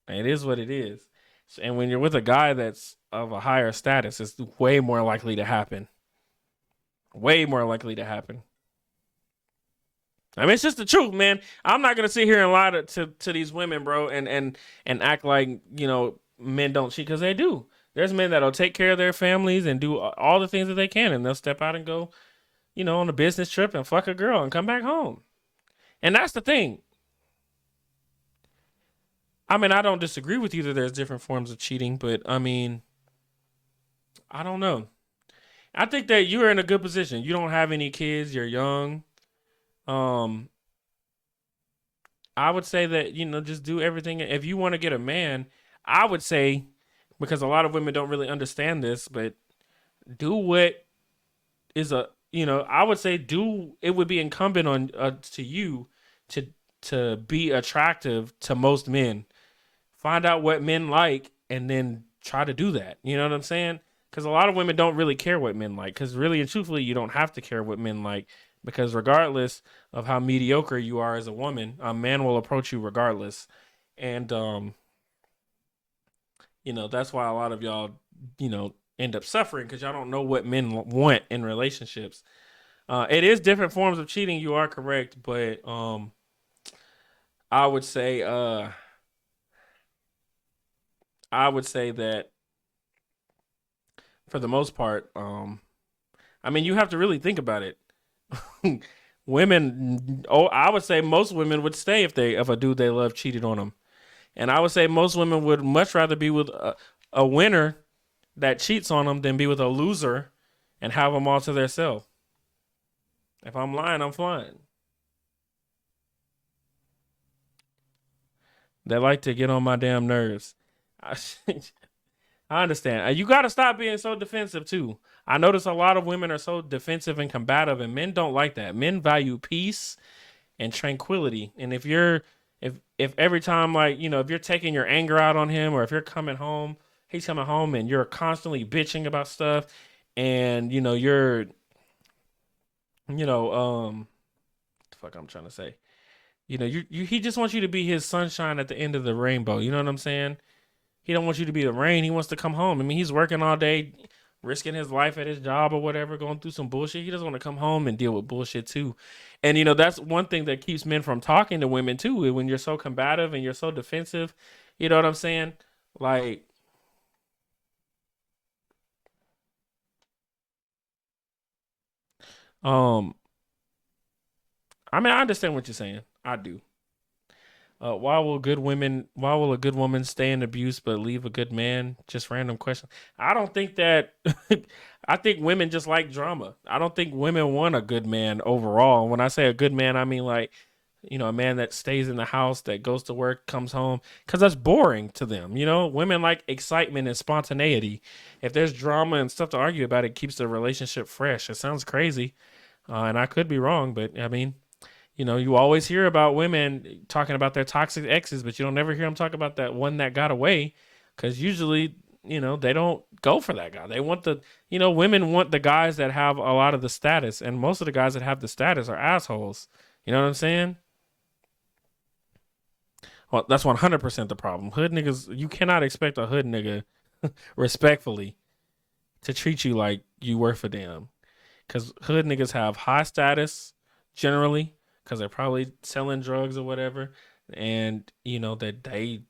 Speaker 1: It is what it is. And when you're with a guy that's of a higher status, it's way more likely to happen. Way more likely to happen. I mean, it's just the truth, man. I'm not gonna sit here and lie to these women, bro, and act like men don't cheat, because they do. There's men that'll take care of their families and do all the things that they can, and they'll step out and go, on a business trip and fuck a girl and come back home. And that's the thing. I mean, I don't disagree with you that there's different forms of cheating, but I mean, I don't know. I think that you're in a good position. You don't have any kids. You're young. I would say that, just do everything. If you want to get a man, I would say, because a lot of women don't really understand this, but do what is I would say it would be incumbent on to you to be attractive to most men. Find out what men like and then try to do that. You know what I'm saying? Because a lot of women don't really care what men like. Because really and truthfully, you don't have to care what men like. because regardless of how mediocre you are as a woman, a man will approach you regardless. And that's why a lot of y'all, end up suffering because y'all don't know what men want in relationships. It is different forms of cheating. You are correct, but I would say, that for the most part, I mean, you have to really think about it. Women, I would say most women would stay if a dude they love cheated on them, and I would say most women would much rather be with a winner that cheats on them than be with a loser and have them all to themselves. If I'm lying, I'm flying. They like to get on my damn nerves. I, I understand. You got to stop being so defensive too. I notice a lot of women are so defensive and combative, and men don't like that. Men value peace and tranquility. And if every time, like, if you're taking your anger out on him, or if you're coming home, he's coming home and you're constantly bitching about stuff, and you're the fuck I'm trying to say. He just wants you to be his sunshine at the end of the rainbow. You know what I'm saying? He don't want you to be the rain. He wants to come home. I mean, he's working all day, risking his life at his job or whatever, going through some bullshit. He doesn't want to come home and deal with bullshit too. And that's one thing that keeps men from talking to women too. When you're so combative and you're so defensive, you know what I'm saying? Like, um, I mean, I understand what you're saying. I do. Why will a good woman stay in abuse but leave a good man? Just random question. I don't think that. I think women just like drama. I don't think women want a good man overall. When I say a good man, I mean like, a man that stays in the house, that goes to work, comes home, because that's boring to them. Women like excitement and spontaneity. If there's drama and stuff to argue about, it keeps the relationship fresh. It sounds crazy, and I could be wrong, but I mean, you always hear about women talking about their toxic exes, but you don't ever hear them talk about that one that got away, because usually, they don't go for that guy. They want women want the guys that have a lot of the status, and most of the guys that have the status are assholes. You know what I'm saying? Well, that's 100% the problem. Hood niggas, you cannot expect a hood nigga, respectfully, to treat you like you worth a damn. Because hood niggas have high status, generally, because they're probably selling drugs or whatever, and that they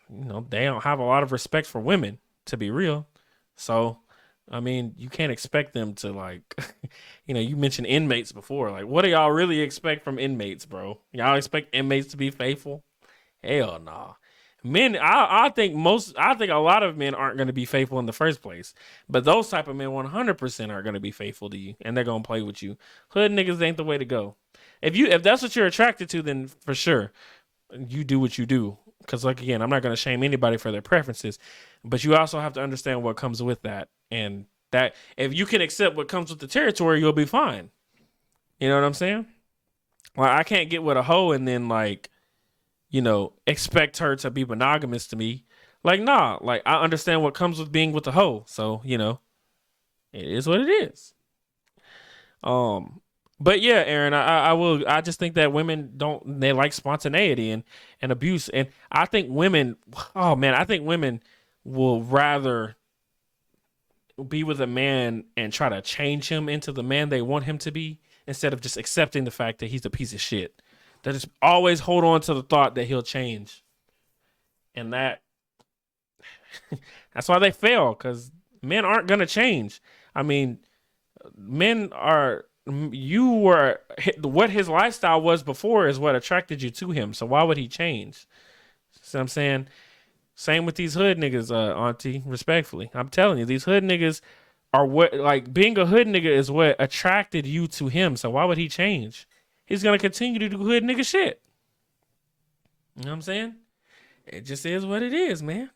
Speaker 1: don't have a lot of respect for women, to be real. So I mean, you can't expect them to, like, you mentioned inmates before. Like, what do y'all really expect from inmates, bro? Y'all expect inmates to be faithful? Hell nah. Men, I think a lot of men aren't going to be faithful in the first place, but those type of men 100% are going to be faithful to you, and they're going to play with you. Hood niggas ain't the way to go. If that's what you're attracted to, then for sure, you do what you do. Because, like, again, I'm not going to shame anybody for their preferences, but you also have to understand what comes with that, and that if you can accept what comes with the territory, you'll be fine. You know what I'm saying? Like, I can't get with a hoe and then, like, expect her to be monogamous to me. Like, nah, like, I understand what comes with being with the hoe. So, it is what it is. But yeah, Aaron, I just think that women they like spontaneity and abuse. And I think women, oh man, I think women will rather be with a man and try to change him into the man they want him to be, instead of just accepting the fact that he's a piece of shit. They just always hold on to the thought that he'll change. And that's why they fail, because men aren't going to change. I mean, men are, what his lifestyle was before is what attracted you to him. So why would he change? See what I'm saying? Same with these hood niggas, auntie, respectfully. I'm telling you, these hood niggas are what, like, being a hood nigga is what attracted you to him. So why would he change? He's going to continue to do hood nigga shit. You know what I'm saying? It just is what it is, man.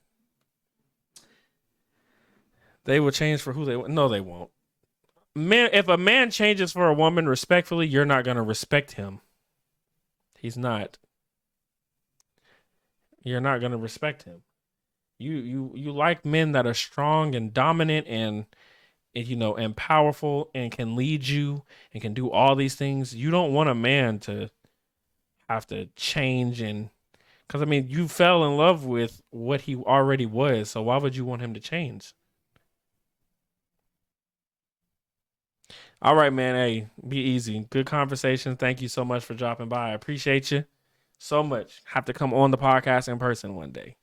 Speaker 1: They will change for who they want. No, they won't. Man, if a man changes for a woman respectfully, you're not going to respect him. He's not. You're not going to respect him. You like men that are strong and dominant and and powerful and can lead you and can do all these things. You don't want a man to have to change, and because I mean, you fell in love with what he already was, so why would you want him to change? All right, man. Hey, be easy. Good conversation. Thank you so much for dropping by. I appreciate you so much. Have to come on the podcast in person one day.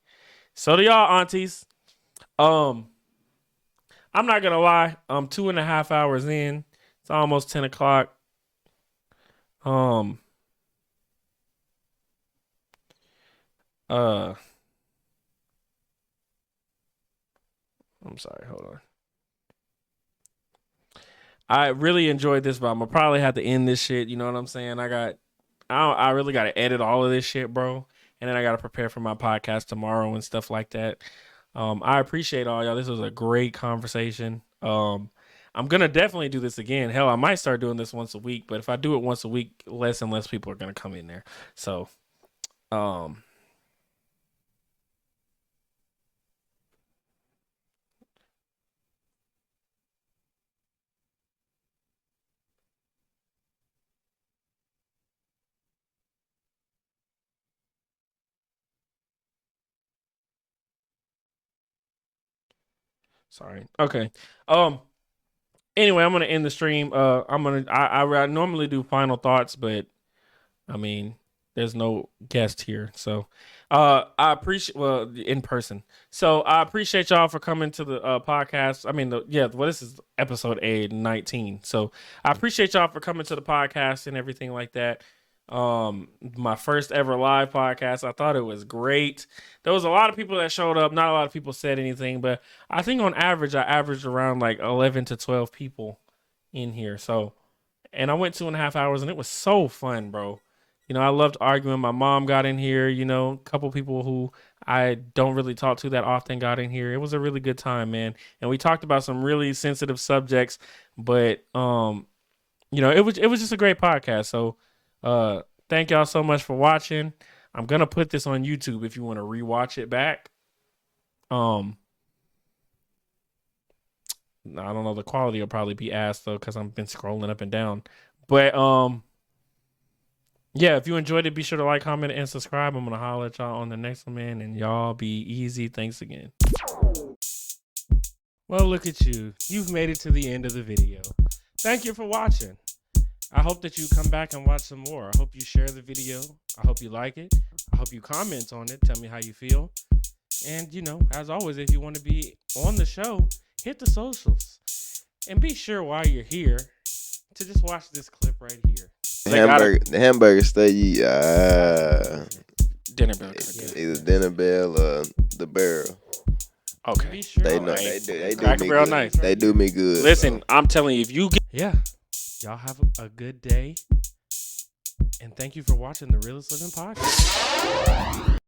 Speaker 1: So to y'all aunties, I'm not gonna lie. I'm 2.5 hours in. It's almost 10 o'clock. Um, uh, I'm sorry. Hold on. I really enjoyed this, but I'm gonna probably have to end this shit. You know what I'm saying? I really got to edit all of this shit, bro, and then I got to prepare for my podcast tomorrow and stuff like that. I appreciate all y'all. This was a great conversation. I'm gonna definitely do this again. Hell, I might start doing this once a week, but if I do it once a week, less and less people are gonna come in there. So, um, sorry. Okay. Anyway, I'm gonna end the stream. I normally do final thoughts, but I mean, there's no guest here, so I appreciate in person. So I appreciate y'all for coming to the podcast. I mean, this is episode 19. So I appreciate y'all for coming to the podcast and everything like that. My first ever live podcast. I thought it was great. There was a lot of people that showed up. Not a lot of people said anything, but I think on average, I averaged around like 11 to 12 people in here. So, and I went 2.5 hours, and it was so fun, bro. I loved arguing. My mom got in here, a couple people who I don't really talk to that often got in here. It was a really good time, man. And we talked about some really sensitive subjects, but it was just a great podcast. So thank y'all so much for watching. I'm gonna put this on YouTube if you want to rewatch it back. I don't know, the quality will probably be ass though, because I've been scrolling up and down. But yeah, if you enjoyed it, be sure to like, comment, and subscribe. I'm going to holler at y'all on the next one, man. And y'all be easy. Thanks again. Well, look at you. You've made it to the end of the video. Thank you for watching. I hope that you come back and watch some more. I hope you share the video. I hope you like it. I hope you comment on it. Tell me how you feel. And, as always, if you want to be on the show, hit the socials. And be sure while you're here to just watch this clip right here.
Speaker 6: The hamburger stay
Speaker 1: Dinner bell.
Speaker 6: either dinner bell or the barrel.
Speaker 1: Okay.
Speaker 6: They know they do
Speaker 1: Cracker
Speaker 6: me
Speaker 1: Barrel
Speaker 6: good.
Speaker 1: nice.
Speaker 6: They do me good.
Speaker 1: Listen, I'm telling you, if you get y'all have a good day, and thank you for watching the Realest Living Podcast.